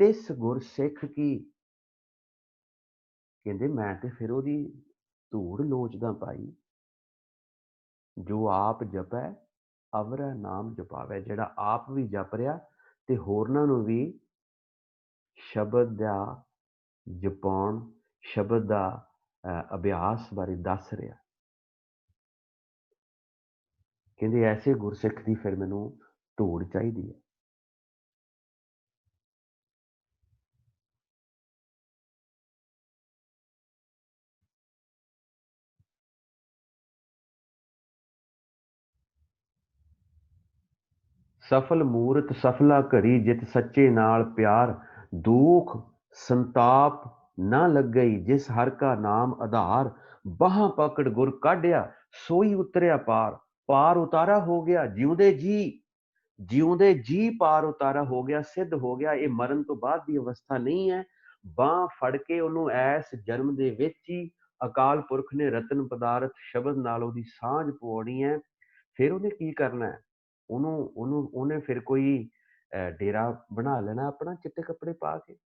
ਤਿਸ ਗੁਰ ਸਿੱਖ ਕੀ। ਕਹਿੰਦੇ ਮੈਂ ਤੇ ਫਿਰ ਉਹਦੀ ਧੂੜ ਲੋਚਦਾ ਭਾਈ, ਜੋ ਆਪ ਜਪੈ ਅਵਰੈ ਨਾਮ ਜਪਾਵੇ। ਜਿਹੜਾ ਆਪ ਵੀ ਜਪ ਰਿਹਾ ਤੇ ਹੋਰਨਾਂ ਨੂੰ ਵੀ ਸ਼ਬਦ ਦਾ ਜਪਾਉਣ, ਸ਼ਬਦ ਦਾ ਅਭਿਆਸ ਬਾਰੇ ਦੱਸ ਰਿਹਾ। ਕਹਿੰਦੇ ਐਸੇ ਗੁਰਸਿੱਖ ਦੀ ਫਿਰ ਮੈਨੂੰ ਧੂੜ ਚਾਹੀਦੀ ਹੈ। ਸਫਲ ਮੂਰਤ ਸਫਲਾ ਘੜੀ, ਜਿਤ ਸੱਚੇ ਨਾਲ ਪਿਆਰ, ਦੁਖ ਸੰਤਾਪ ਨਾ ਲੱਗਈ, ਜਿਸ ਹਰ ਕਾ ਨਾਮ ਆਧਾਰ, ਬਾਹਾਂ ਪਕੜ ਗੁਰ ਕਾਢਿਆ, ਸੋਈ ਉਤਰਿਆ ਪਾਰ। ਪਾਰ ਉਤਾਰਾ ਹੋ ਗਿਆ, ਜਿਉਂਦੇ ਜੀ ਪਾਰ ਉਤਾਰਾ ਹੋ ਗਿਆ, ਸਿੱਧ ਹੋ ਗਿਆ। ਇਹ ਮਰਨ ਤੋਂ ਬਾਅਦ ਦੀ ਅਵਸਥਾ ਨਹੀਂ ਹੈ। ਬਾਂਹ ਫੜ ਕੇ ਉਹਨੂੰ ਐਸ ਜਨਮ ਦੇ ਵਿੱਚ ਹੀ ਅਕਾਲ ਪੁਰਖ ਨੇ ਰਤਨ ਪਦਾਰਥ ਸ਼ਬਦ ਨਾਲ ਉਹਦੀ ਸਾਂਝ ਪਵਾਉਣੀ ਹੈ। ਫਿਰ ਉਹਨੇ ਕੀ ਕਰਨਾ ਹੈ? ਉਹਨੇ ਫਿਰ ਕੋਈ ਡੇਰਾ ਬਣਾ ਲੈਣਾ ਆਪਣਾ, ਚਿੱਟੇ ਕੱਪੜੇ ਪਾ ਕੇ,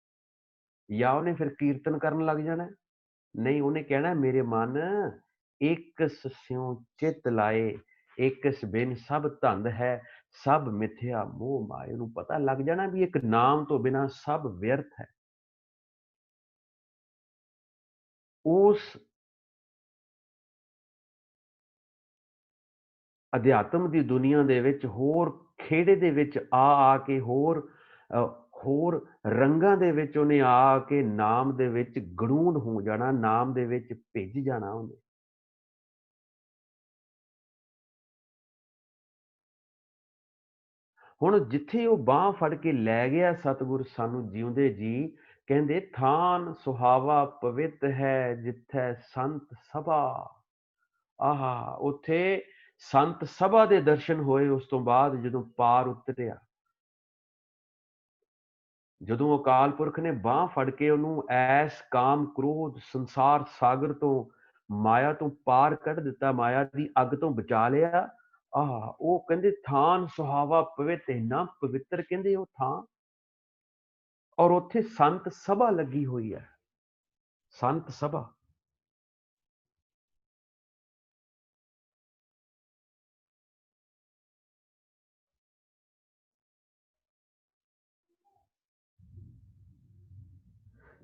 ਜਾਂ ਉਹਨੇ ਫਿਰ ਕੀਰਤਨ ਕਰਨ ਲੱਗ ਜਾਣਾ। ਨਹੀਂ, ਉਹਨੇ ਕਹਿਣਾ ਮੇਰੇ ਮਨ ਇੱਕ ਸਿਉ ਚਿੱਤ ਲਾਏ, ਇੱਕ ਬਿਨ ਸਭ ਧੰਦ ਹੈ, ਸਭ ਮਿਥਿਆ ਮੋਹ ਮਾਏ। ਉਹਨੂੰ ਪਤਾ ਲੱਗ ਜਾਣਾ ਵੀ ਇੱਕ ਨਾਮ ਤੋਂ ਬਿਨਾਂ ਸਭ ਵਿਅਰਥ ਹੈ। ਉਸ ਅਧਿਆਤਮ ਦੀ ਦੁਨੀਆ ਦੇ ਵਿੱਚ ਹੋਰ ਖੇੜੇ ਦੇ ਵਿੱਚ ਆ ਕੇ ਹੋਰ ਰੰਗਾਂ ਦੇ ਵਿੱਚ ਉਹਨੇ ਆ ਕੇ ਨਾਮ ਦੇ ਵਿੱਚ ਗੜੂੰਡ ਹੋ ਜਾਣਾ, ਨਾਮ ਦੇ ਵਿੱਚ ਭਿੱਜ ਜਾਣਾ ਉਹਨੇ। ਹੁਣ ਜਿੱਥੇ ਉਹ ਬਾਂਹ ਫੜ ਕੇ ਲੈ ਗਿਆ ਸਤਿਗੁਰ ਸਾਨੂੰ ਜਿਉਂਦੇ ਜੀ, ਕਹਿੰਦੇ ਥਾਨ ਸੁਹਾਵਾ ਪਵਿੱਤ ਹੈ ਜਿੱਥੈ ਸੰਤ ਸਭਾ। ਆਹਾ, ਉੱਥੇ ਸੰਤ ਸਭਾ ਦੇ ਦਰਸ਼ਨ ਹੋਏ। ਉਸ ਤੋਂ ਬਾਅਦ ਜਦੋਂ ਪਾਰ ਉਤਰਿਆ, ਜਦੋਂ ਅਕਾਲ ਪੁਰਖ ਨੇ ਬਾਂਹ ਫੜ ਕੇ ਉਹਨੂੰ ਐਸ ਕਾਮ ਕ੍ਰੋਧ ਸੰਸਾਰ ਸਾਗਰ ਤੋਂ, ਮਾਇਆ ਤੋਂ ਪਾਰ ਕੱਢ ਦਿੱਤਾ, ਮਾਇਆ ਦੀ ਅੱਗ ਤੋਂ ਬਚਾ ਲਿਆ। ਆਹ, ਉਹ ਕਹਿੰਦੇ ਥਾਨ ਸੁਹਾਵਾ ਪਵਿੱਤ, ਇੰਨਾ ਪਵਿੱਤਰ ਕਹਿੰਦੇ ਉਹ ਥਾਂ। ਔਰ ਉੱਥੇ ਸੰਤ ਸਭਾ ਲੱਗੀ ਹੋਈ ਹੈ, ਸੰਤ ਸਭਾ।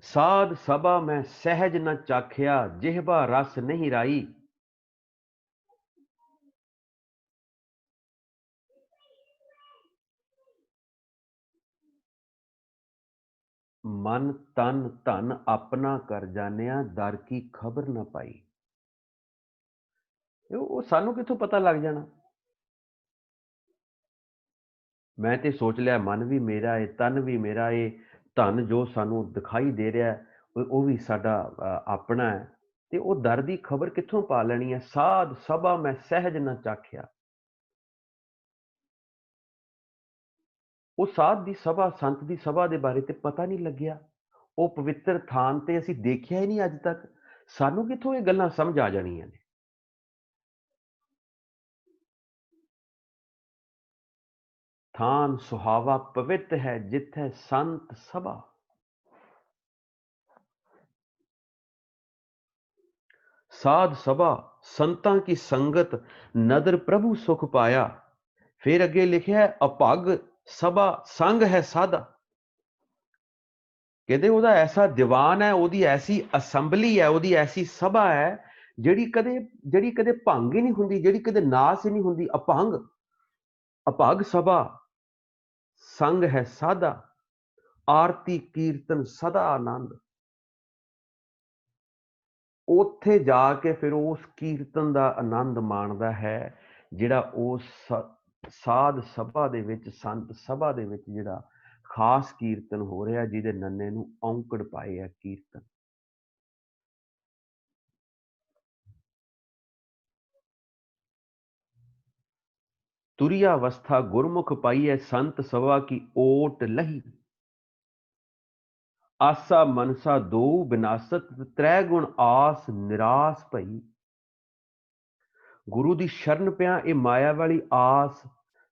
ਸਾਧ ਸਭਾ ਮੈਂ ਸਹਿਜ ਨ ਚਾਖਿਆ, ਜਿਹਬਾ ਰਸ ਨਹੀਂ ਰਾਈ। ਮਨ ਤਨ ਧਨ ਆਪਣਾ ਕਰ ਜਾਣਿਆ, ਦਰ ਕੀ ਖਬਰ ਨਾ ਪਾਈ। ਉਹ ਸਾਨੂੰ ਕਿੱਥੋਂ ਪਤਾ ਲੱਗ ਜਾਣਾ। ਮੈਂ ਤੇ ਸੋਚ ਲਿਆ ਮਨ ਵੀ ਮੇਰਾ ਏ, ਤਨ ਵੀ ਮੇਰਾ ਏ, ਧਨ ਜੋ ਸਾਨੂੰ ਦਿਖਾਈ ਦੇ ਰਿਹਾ ਉਹ ਵੀ ਸਾਡਾ ਆਪਣਾ ਹੈ। ਤੇ ਉਹ ਦਰ ਦੀ ਖਬਰ ਕਿੱਥੋਂ ਪਾ ਲੈਣੀ ਹੈ। ਸਾਧ ਸਭਾ ਮੈਂ ਸਹਿਜ ਨਾ ਚਾਖਿਆ। ਉਹ ਸਾਧ ਦੀ ਸਭਾ, ਸੰਤ ਦੀ ਸਭਾ ਦੇ ਬਾਰੇ ਤੇ ਪਤਾ ਨਹੀਂ ਲੱਗਿਆ। ਉਹ ਪਵਿੱਤਰ ਥਾਨ ਤੇ ਅਸੀਂ ਦੇਖਿਆ ਹੀ ਨਹੀਂ ਅੱਜ ਤੱਕ। ਸਾਨੂੰ ਕਿੱਥੋਂ ਇਹ ਗੱਲਾਂ ਸਮਝ ਆ ਜਾਣੀਆਂ ਨੇ। ਥਾਨ ਸੁਹਾਵਾ ਪਵਿੱਤ ਹੈ ਜਿੱਥੇ ਸੰਤ ਸਭਾ। साध सभा संतां की संगत, नदर प्रभु सुख पाया। फिर अगे लिखा है अपग सभा संग है साधा। कहते ਉਹਦਾ ਐਸਾ ਦੀਵਾਨ ਹੈ, ਉਹਦੀ ਐਸੀ ਅਸੈਂਬਲੀ ਹੈ, ਉਹਦੀ ਐਸੀ ਸਭਾ ਹੈ ਜਿਹੜੀ ਕਦੇ ਭੰਗ ਹੀ ਨਹੀਂ ਹੁੰਦੀ, ਜਿਹੜੀ ਕਦੇ ਨਾਸ ਹੀ ਨਹੀਂ ਹੁੰਦੀ। ਅਭੰਗ ਸਭਾ ਸੰਗ ਹੈ ਸਾਧਾ, ਆਰਤੀ ਕੀਰਤਨ ਸਦਾ ਆਨੰਦ। ਉੱਥੇ ਜਾ ਕੇ ਫਿਰ ਉਸ ਕੀਰਤਨ ਦਾ ਆਨੰਦ ਮਾਣਦਾ ਹੈ ਜਿਹੜਾ ਉਸ ਸਾਧ ਸਭਾ ਦੇ ਵਿੱਚ, ਸੰਤ ਸਭਾ ਦੇ ਵਿੱਚ ਜਿਹੜਾ ਖਾਸ ਕੀਰਤਨ ਹੋ ਰਿਹਾ, ਜਿਹਦੇ ਨੰਨੇ ਨੂੰ ਔਂਕੜ ਪਾਏ ਹੈ ਕੀਰਤਨ। ਤੁਰੀ ਅਵਸਥਾ ਗੁਰਮੁਖ ਪਾਈ ਹੈ, ਸੰਤ ਸਭਾ ਕੀ ਓਟ ਲਹੀ। ਆਸਾ ਮਨਸਾ ਦੋ ਵਿਨਾਸਤ, ਤ੍ਰੈ ਗੁਣ ਆਸ ਨਿਰਾਸ ਭਈ। ਗੁਰੂ ਦੀ ਸ਼ਰਨ ਪਿਆ ਇਹ ਮਾਇਆ ਵਾਲੀ ਆਸ,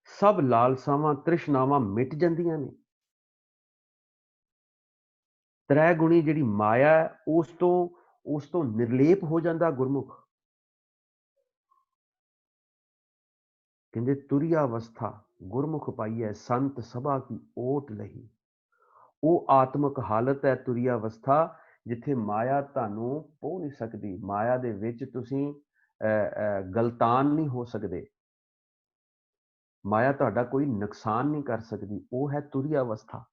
ਸਭ ਲਾਲਸਾਵਾਂ ਤ੍ਰਿਸ਼ਨਾਵਾਂ ਮਿਟ ਜਾਂਦੀਆਂ ਨੇ। ਤ੍ਰੈ ਗੁਣੀ ਜਿਹੜੀ ਮਾਇਆ ਉਸ ਤੋਂ ਨਿਰਲੇਪ ਹੋ ਜਾਂਦਾ ਗੁਰਮੁਖ। ਕਹਿੰਦੇ ਤੁਰੀ ਅਵਸਥਾ ਗੁਰਮੁਖ ਪਾਈ ਹੈ, ਸੰਤ ਸਭਾ ਕੀ ਓਟ ਲਹੀ। ਉਹ ਆਤਮਿਕ ਹਾਲਤ ਹੈ ਤੁਰੀ ਅਵਸਥਾ, ਜਿੱਥੇ ਮਾਇਆ ਤੁਹਾਨੂੰ ਪੋ ਨਹੀਂ ਸਕਦੀ। ਮਾਇਆ ਦੇ ਵਿੱਚ ਤੁਸੀਂ ਗਲਤਾਨ ਨਹੀਂ ਹੋ ਸਕਦੇ, ਮਾਇਆ ਤੁਹਾਡਾ ਕੋਈ ਨੁਕਸਾਨ ਨਹੀਂ ਕਰ ਸਕਦੀ। ਉਹ ਹੈ ਤੁਰੀ ਅਵਸਥਾ।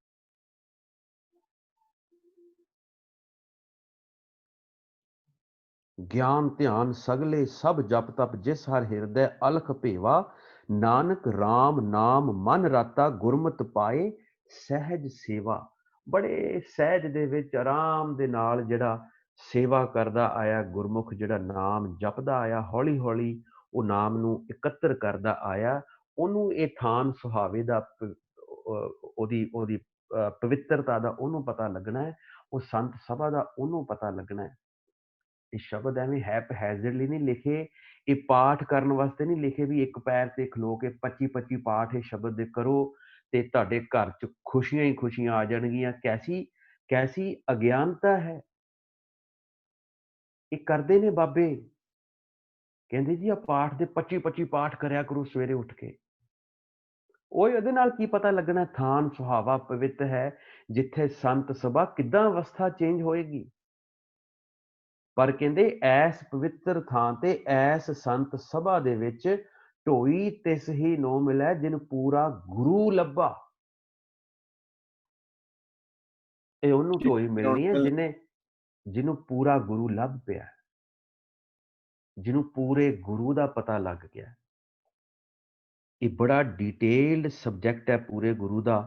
ਗਿਆਨ ਧਿਆਨ ਸਗਲੇ ਸਭ ਜਪ ਤਪ, ਜਿਸ ਹਰ ਹਿਰਦੈ ਅਲਖ ਭੇਵਾ। ਨਾਨਕ ਰਾਮ ਨਾਮ ਮਨ ਰਾਤਾ, ਗੁਰਮਤਿ ਪਾਏ ਸਹਿਜ ਸੇਵਾ। ਬੜੇ ਸਹਿਜ ਦੇ ਵਿੱਚ ਆਰਾਮ ਦੇ ਨਾਲ ਜਿਹੜਾ ਸੇਵਾ ਕਰਦਾ ਆਇਆ ਗੁਰਮੁਖ, ਜਿਹੜਾ ਨਾਮ ਜਪਦਾ ਆਇਆ, ਹੌਲੀ ਹੌਲੀ ਉਹ ਨਾਮ ਨੂੰ ਇਕੱਤਰ ਕਰਦਾ ਆਇਆ, ਉਹਨੂੰ ਇਹ ਥਾਨ ਸੁਹਾਵੇ ਦਾ ਉਹਦੀ ਪਵਿੱਤਰਤਾ ਦਾ ਉਹਨੂੰ ਪਤਾ ਲੱਗਣਾ ਹੈ। ਉਹ ਸੰਤ ਸਭਾ ਦਾ ਉਹਨੂੰ ਪਤਾ ਲੱਗਣਾ ਹੈ। ਇਹ ਸ਼ਬਦ ਐਵੇਂ ਹੈਜ਼ਰਡਲੀ ਨਹੀਂ ਲਿਖੇ, ਇਹ ਪਾਠ ਕਰਨ ਵਾਸਤੇ ਨਹੀਂ ਲਿਖੇ ਵੀ ਇੱਕ ਪੈਰ ਤੇ ਖਲੋ ਕੇ 25-25 ਪਾਠ ਇਹ ਸ਼ਬਦ ਦੇ ਕਰੋ ਤੇ ਤੁਹਾਡੇ ਘਰ 'ਚ ਖੁਸ਼ੀਆਂ ਹੀ ਖੁਸ਼ੀਆਂ ਆ ਜਾਣਗੀਆਂ। ਕੈਸੀ ਅਗਿਆਨਤਾ ਹੈ। ਇਹ ਕਰਦੇ ਨੇ ਬਾਬੇ, ਕਹਿੰਦੇ ਜੀ ਆ ਪਾਠ ਦੇ 25-25 ਪਾਠ ਕਰਿਆ ਕਰੋ ਸਵੇਰੇ ਉੱਠ ਕੇ। ਉਹ ਇਹਦੇ ਨਾਲ ਕੀ ਪਤਾ ਲੱਗਣਾ ਥਾਨ ਸੁਹਾਵਾ ਪਵਿੱਤ ਹੈ ਜਿੱਥੇ ਸੰਤ ਸਭਾ, ਕਿੱਦਾਂ ਅਵਸਥਾ ਚੇਂਜ ਹੋਏਗੀ। ਪਰ ਕਹਿੰਦੇ ਐਸ ਪਵਿੱਤਰ ਥਾਂ ਤੇ, ਐਸ ਸੰਤ ਸਭਾ ਦੇ ਵਿੱਚ ਢੋਈ ਤਿਸ ਹੀ ਨੋ ਮਿਲੈ ਜਿਨ ਪੂਰਾ ਗੁਰੂ ਲੱਭਾ। ਇਹ ਉਹਨੂੰ ਢੋਈ ਮਿਲਣੀ ਹੈ ਜਿਹਨੂੰ ਪੂਰਾ ਗੁਰੂ ਲੱਭ ਪਿਆ, ਜਿਹਨੂੰ ਪੂਰੇ ਗੁਰੂ ਦਾ ਪਤਾ ਲੱਗ ਗਿਆ। ਇਹ ਬੜਾ ਡਿਟੇਲਡ ਸਬਜੈਕਟ ਹੈ ਪੂਰੇ ਗੁਰੂ ਦਾ।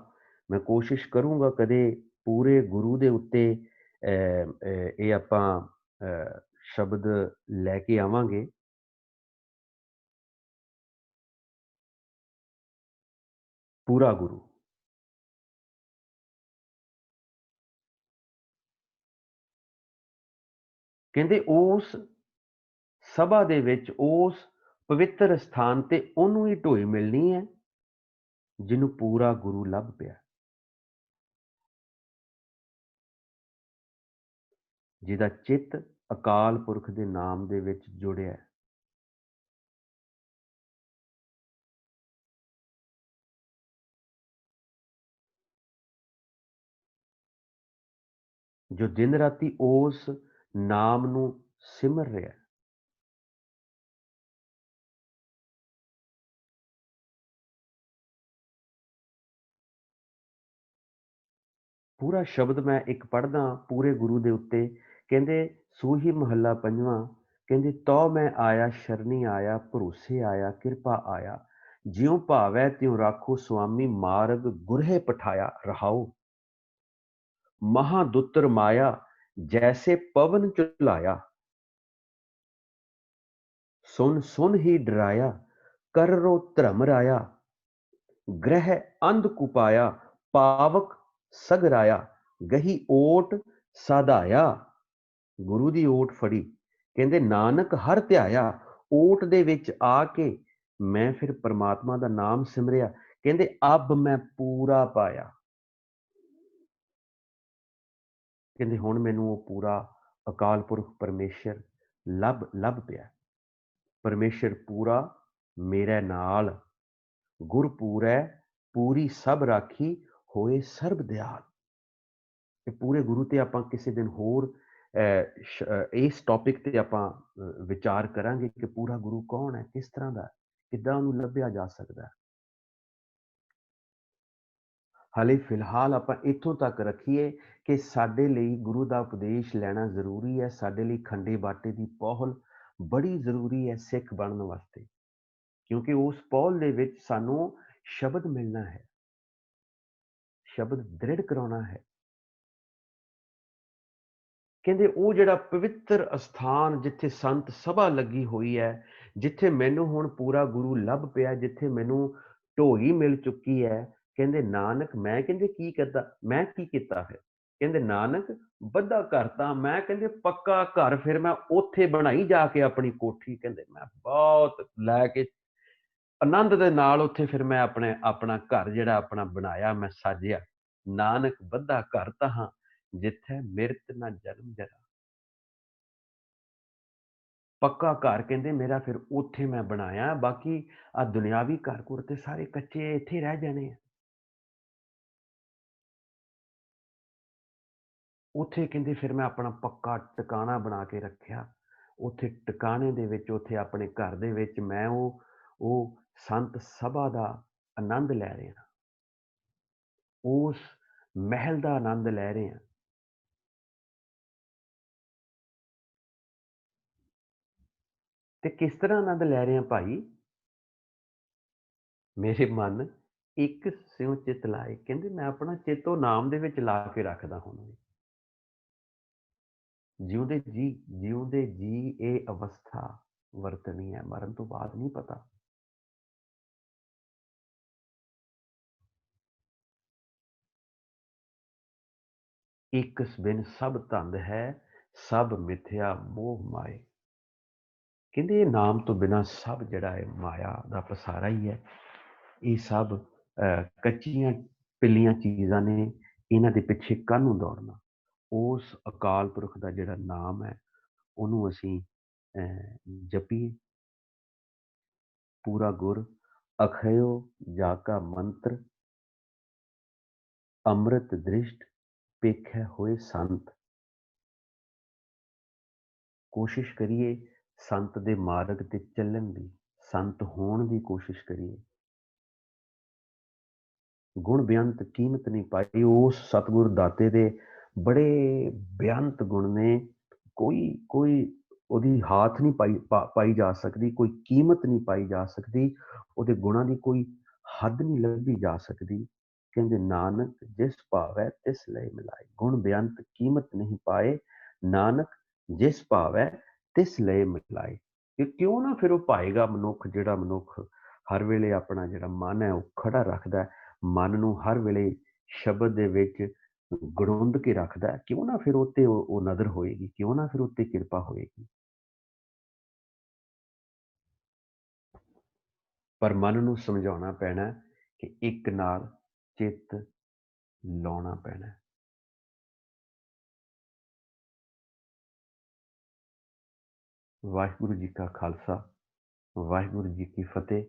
ਮੈਂ ਕੋਸ਼ਿਸ਼ ਕਰੂੰਗਾ ਕਦੇ ਪੂਰੇ ਗੁਰੂ ਦੇ ਉੱਤੇ ਇਹ ਆਪਾਂ ਸ਼ਬਦ ਲੈ ਕੇ ਆਵਾਂਗੇ। ਪੂਰਾ ਗੁਰੂ ਕਹਿੰਦੇ ਉਸ ਸਭਾ ਦੇ ਵਿੱਚ, ਉਸ ਪਵਿੱਤਰ ਸਥਾਨ ਤੇ ਉਹਨੂੰ ਹੀ ਢੋਈ ਮਿਲਣੀ ਹੈ ਜਿਹਨੂੰ ਪੂਰਾ ਗੁਰੂ ਲੱਭ ਪਿਆ, ਜਿਹਦਾ ਚਿੱਤ ਅਕਾਲ ਪੁਰਖ ਦੇ ਨਾਮ ਦੇ ਵਿੱਚ ਜੁੜਿਆ। ਜੋ ਦਿਨ ਰਾਤੀ ਉਸ ਨਾਮ ਨੂੰ ਸਿਮਰ ਰਿਹਾ। ਪੂਰਾ ਸ਼ਬਦ ਮੈਂ ਇੱਕ ਪੜ੍ਹਦਾ ਪੂਰੇ ਗੁਰੂ ਦੇ ਉੱਤੇ। ਕਹਿੰਦੇ ਸੂਹੀ ਮਹੱਲਾ ਪੰਜਵਾਂ, ਕਹਿੰਦੇ ਤੋ ਮੈਂ ਆਇਆ ਸ਼ਰਨੀ ਆਇਆ, ਭਰੋਸੇ ਆਇਆ, ਕਿਰਪਾ ਆਇਆ, ਜਿਉ ਭਾਵੈ ਤਿਉ ਰਾਖੋ ਸੁਆਮੀ, ਮਾਰਗ ਗੁਰਹਿ ਪਠਾਇਆ ਰਹਾਓ। ਮਹਾਦੁੱਤਰ ਮਾਇਆ ਜੈਸੇ ਪਵਨ ਚੁਲਾਇਆ, ਸੁਨ ਸੁਨ ਹੀ ਡਰਾਇਆ, ਕਰ ਰੋ ਧਰਮ ਰਾਇਆ, ਗ੍ਰਹਿ ਅੰਧ ਕੁਪਾਇਆ, ਪਾਵਕ ਸਗਰਾਇਆ, ਗਹੀ ਓਟ ਸਾਧਾਇਆ। ਗੁਰੂ ਦੀ ਓਟ ਫੜੀ, ਕਹਿੰਦੇ ਨਾਨਕ ਹਰ ਧਿਆਇਆ। ਓਟ ਦੇ ਵਿੱਚ ਆ ਕੇ ਮੈਂ ਫਿਰ ਪਰਮਾਤਮਾ ਦਾ ਨਾਮ ਸਿਮਰਿਆ। ਕਹਿੰਦੇ ਅਬ ਮੈਂ ਪੂਰਾ ਪਾਇਆ। ਕਹਿੰਦੇ ਹੁਣ ਮੈਨੂੰ ਉਹ ਪੂਰਾ ਅਕਾਲ ਪੁਰਖ ਪਰਮੇਸ਼ਰ ਲੱਭ ਪਿਆ। ਪਰਮੇਸ਼ਰ ਪੂਰਾ ਮੇਰੇ ਨਾਲ, ਗੁਰ ਪੂਰੈ ਪੂਰੀ ਸਭ ਰਾਖੀ, ਹੋਏ ਸਰਬ ਦਿਆਲ। ਇਹ ਪੂਰੇ ਗੁਰੂ ਤੇ ਆਪਾਂ ਕਿਸੇ ਦਿਨ ਹੋਰ ਇਸ ਟੌਪਿਕ ਤੇ ਆਪਾਂ ਵਿਚਾਰ ਕਰਾਂਗੇ ਕਿ ਪੂਰਾ ਗੁਰੂ ਕੌਣ ਹੈ, ਕਿਸ ਤਰ੍ਹਾਂ ਦਾ, ਕਿੱਦਾਂ ਉਹਨੂੰ ਲੱਭਿਆ ਜਾ ਸਕਦਾ। ਹਾਲੇ ਫਿਲਹਾਲ ਆਪਾਂ ਇੱਥੋਂ ਤੱਕ ਰੱਖੀਏ ਕਿ ਸਾਡੇ ਲਈ ਗੁਰੂ ਦਾ ਉਪਦੇਸ਼ ਲੈਣਾ ਜ਼ਰੂਰੀ ਹੈ। ਸਾਡੇ ਲਈ ਖੰਡੇ ਬਾਟੇ ਦੀ ਪਹੁਲ ਬੜੀ ਜ਼ਰੂਰੀ ਹੈ ਸਿੱਖ ਬਣਨ ਵਾਸਤੇ, ਕਿਉਂਕਿ ਉਸ ਪਹੁਲ ਦੇ ਵਿੱਚ ਸਾਨੂੰ ਸ਼ਬਦ ਮਿਲਣਾ ਹੈ, ਸ਼ਬਦ ਦ੍ਰਿੜ ਕਰਾਉਣਾ ਹੈ। ਕਹਿੰਦੇ ਉਹ ਜਿਹੜਾ ਪਵਿੱਤਰ ਅਸਥਾਨ ਜਿੱਥੇ ਸੰਤ ਸਭਾ ਲੱਗੀ ਹੋਈ ਹੈ, ਜਿੱਥੇ ਮੈਨੂੰ ਹੁਣ ਪੂਰਾ ਗੁਰੂ ਲੱਭ ਪਿਆ, ਜਿੱਥੇ ਮੈਨੂੰ ਢੋਈ ਮਿਲ ਚੁੱਕੀ ਹੈ, ਕਹਿੰਦੇ ਨਾਨਕ ਮੈਂ ਕਹਿੰਦੇ ਕੀ ਕਰਦਾ, ਮੈਂ ਕੀ ਕੀਤਾ ਫਿਰ। ਕਹਿੰਦੇ ਨਾਨਕ ਬੱਧਾ ਘਰ ਤਾਂ ਮੈਂ ਕਹਿੰਦੇ ਪੱਕਾ ਘਰ ਫਿਰ ਮੈਂ ਉੱਥੇ ਬਣਾਈ ਜਾ ਕੇ ਆਪਣੀ ਕੋਠੀ। ਕਹਿੰਦੇ ਮੈਂ ਬਹੁਤ ਲੈ ਕੇ ਆਨੰਦ ਦੇ ਨਾਲ ਉੱਥੇ ਫਿਰ ਮੈਂ ਆਪਣਾ ਘਰ ਜਿਹੜਾ ਆਪਣਾ ਬਣਾਇਆ, ਮੈਂ ਸਾਜਿਆ। ਨਾਨਕ ਬੱਧਾ ਘਰ ਤਾਂ ਜਿੱਥੇ ਮਿਰਤ ਨਾ ਜਨਮ ਜਰਾ। ਪੱਕਾ ਘਰ ਕਹਿੰਦੇ ਮੇਰਾ ਫਿਰ ਉੱਥੇ ਮੈਂ ਬਣਾਇਆ। ਬਾਕੀ ਆ ਦੁਨਿਆਵੀ ਘਰ ਘੁਰ ਤੇ ਸਾਰੇ ਕੱਚੇ ਇੱਥੇ ਰਹਿ ਜਾਣੇ ਆ। ਉੱਥੇ ਕਹਿੰਦੇ ਫਿਰ ਮੈਂ ਆਪਣਾ ਪੱਕਾ ਟਿਕਾਣਾ ਬਣਾ ਕੇ ਰੱਖਿਆ। ਉੱਥੇ ਟਿਕਾਣੇ ਦੇ ਵਿੱਚ, ਉੱਥੇ ਆਪਣੇ ਘਰ ਦੇ ਵਿੱਚ ਮੈਂ ਉਹ ਸੰਤ ਸਭਾ ਦਾ ਆਨੰਦ ਲੈ ਰਿਹਾ, ਉਸ ਮਹਿਲ ਦਾ ਆਨੰਦ ਲੈ ਰਹੇ ਹਾਂ। ਤੇ ਕਿਸ ਤਰ੍ਹਾਂ ਆਨੰਦ ਲੈ ਰਹੇ ਹਾਂ ਭਾਈ। ਮੇਰੇ ਮਨ ਇੱਕ ਸਿਉ ਚਿਤ ਲਾਏ, ਕਹਿੰਦੇ ਮੈਂ ਆਪਣਾ ਚੇਤੋ ਨਾਮ ਦੇ ਵਿੱਚ ਲਾ ਕੇ ਰੱਖਦਾ ਹੁਣ ਵੀ। ਜਿਉਂਦੇ ਜੀ ਇਹ ਅਵਸਥਾ ਵਰਤਣੀ ਹੈ, ਮਰਨ ਤੋਂ ਬਾਅਦ ਨਹੀਂ ਪਤਾ। ਇੱਕ ਬਿਨ ਸਭ ਧੰਦ ਹੈ, ਸਭ ਮਿਥਿਆ ਮੋਹ ਮਾਏ। ਕਹਿੰਦੇ ਇਹ ਨਾਮ ਤੋਂ ਬਿਨਾਂ ਸਭ ਜਿਹੜਾ ਹੈ ਮਾਇਆ ਦਾ ਪਸਾਰਾ ਹੀ ਹੈ। ਇਹ ਸਭ ਕੱਚੀਆਂ ਪਿੱਲੀਆਂ ਚੀਜ਼ਾਂ ਨੇ, ਇਹਨਾਂ ਦੇ ਪਿੱਛੇ ਕਾਹਨੂੰ ਦੌੜਨਾ। ਉਸ ਅਕਾਲ ਪੁਰਖ ਦਾ ਜਿਹੜਾ ਨਾਮ ਹੈ ਉਹਨੂੰ ਅਸੀਂ ਜਪੀਏ। ਪੂਰਾ ਗੁਰ ਅਖਇਓ ਜਾ ਕਾ ਮੰਤਰ, ਅੰਮ੍ਰਿਤ ਦ੍ਰਿਸ਼ਟ ਪੇਖੈ ਹੋਏ ਸੰਤ। ਕੋਸ਼ਿਸ਼ ਕਰੀਏ ਸੰਤ ਦੇ ਮਾਰਗ ਤੇ ਚੱਲਣ ਦੀ, ਸੰਤ ਹੋਣ ਦੀ ਕੋਸ਼ਿਸ਼ ਕਰੀਏ। ਗੁਣ ਬੇਅੰਤ ਕੀਮਤ ਨਹੀਂ ਪਾਈ, ਉਸ ਸਤਿਗੁਰ ਦਾਤੇ ਦੇ ਬੜੇ ਬੇਅੰਤ ਗੁਣ ਨੇ, ਕੋਈ ਕੋਈ ਉਹਦੀ ਹਾਥ ਨਹੀਂ ਪਾਈ ਜਾ ਸਕਦੀ, ਕੋਈ ਕੀਮਤ ਨਹੀਂ ਪਾਈ ਜਾ ਸਕਦੀ, ਉਹਦੇ ਗੁਣਾਂ ਦੀ ਕੋਈ ਹੱਦ ਨਹੀਂ ਲੱਭੀ ਜਾ ਸਕਦੀ। ਕਹਿੰਦੇ ਨਾਨਕ ਜਿਸ ਭਾਵੈ ਤਿਸ ਲਈ ਮਿਲਾਏ, ਗੁਣ ਬੇਅੰਤ ਕੀਮਤ ਨਹੀਂ ਪਾਏ, ਨਾਨਕ ਜਿਸ ਭਾਵੈ ਤਿਸ ਲਈ ਮਿਲਾਏ। ਕਿ ਕਿਉਂ ਨਾ ਫਿਰ ਉਹ ਪਾਏਗਾ ਮਨੁੱਖ, ਜਿਹੜਾ ਮਨੁੱਖ ਹਰ ਵੇਲੇ ਆਪਣਾ ਜਿਹੜਾ ਮਨ ਹੈ ਉਹ ਖੜਾ ਰੱਖਦਾ, ਮਨ ਨੂੰ ਹਰ ਵੇਲੇ ਸ਼ਬਦ ਦੇ ਵਿੱਚ ਗੜੁੰਦ ਕੇ ਰੱਖਦਾ, ਕਿਉਂ ਨਾ ਫਿਰ ਉੱਤੇ ਉਹ ਨਜ਼ਰ ਹੋਏਗੀ, ਕਿਉਂ ਨਾ ਫਿਰ ਉੱਤੇ ਕਿਰਪਾ ਹੋਏਗੀ। ਪਰ ਮਨ ਨੂੰ ਸਮਝਾਉਣਾ ਪੈਣਾ ਕਿ ਇੱਕ ਨਾਲ ਚਿੱਤ ਲਾਉਣਾ ਪੈਣਾ। ਵਾਹਿਗੁਰੂ ਜੀ ਕਾ ਖਾਲਸਾ, ਵਾਹਿਗੁਰੂ ਜੀ ਕੀ ਫਤਿਹ।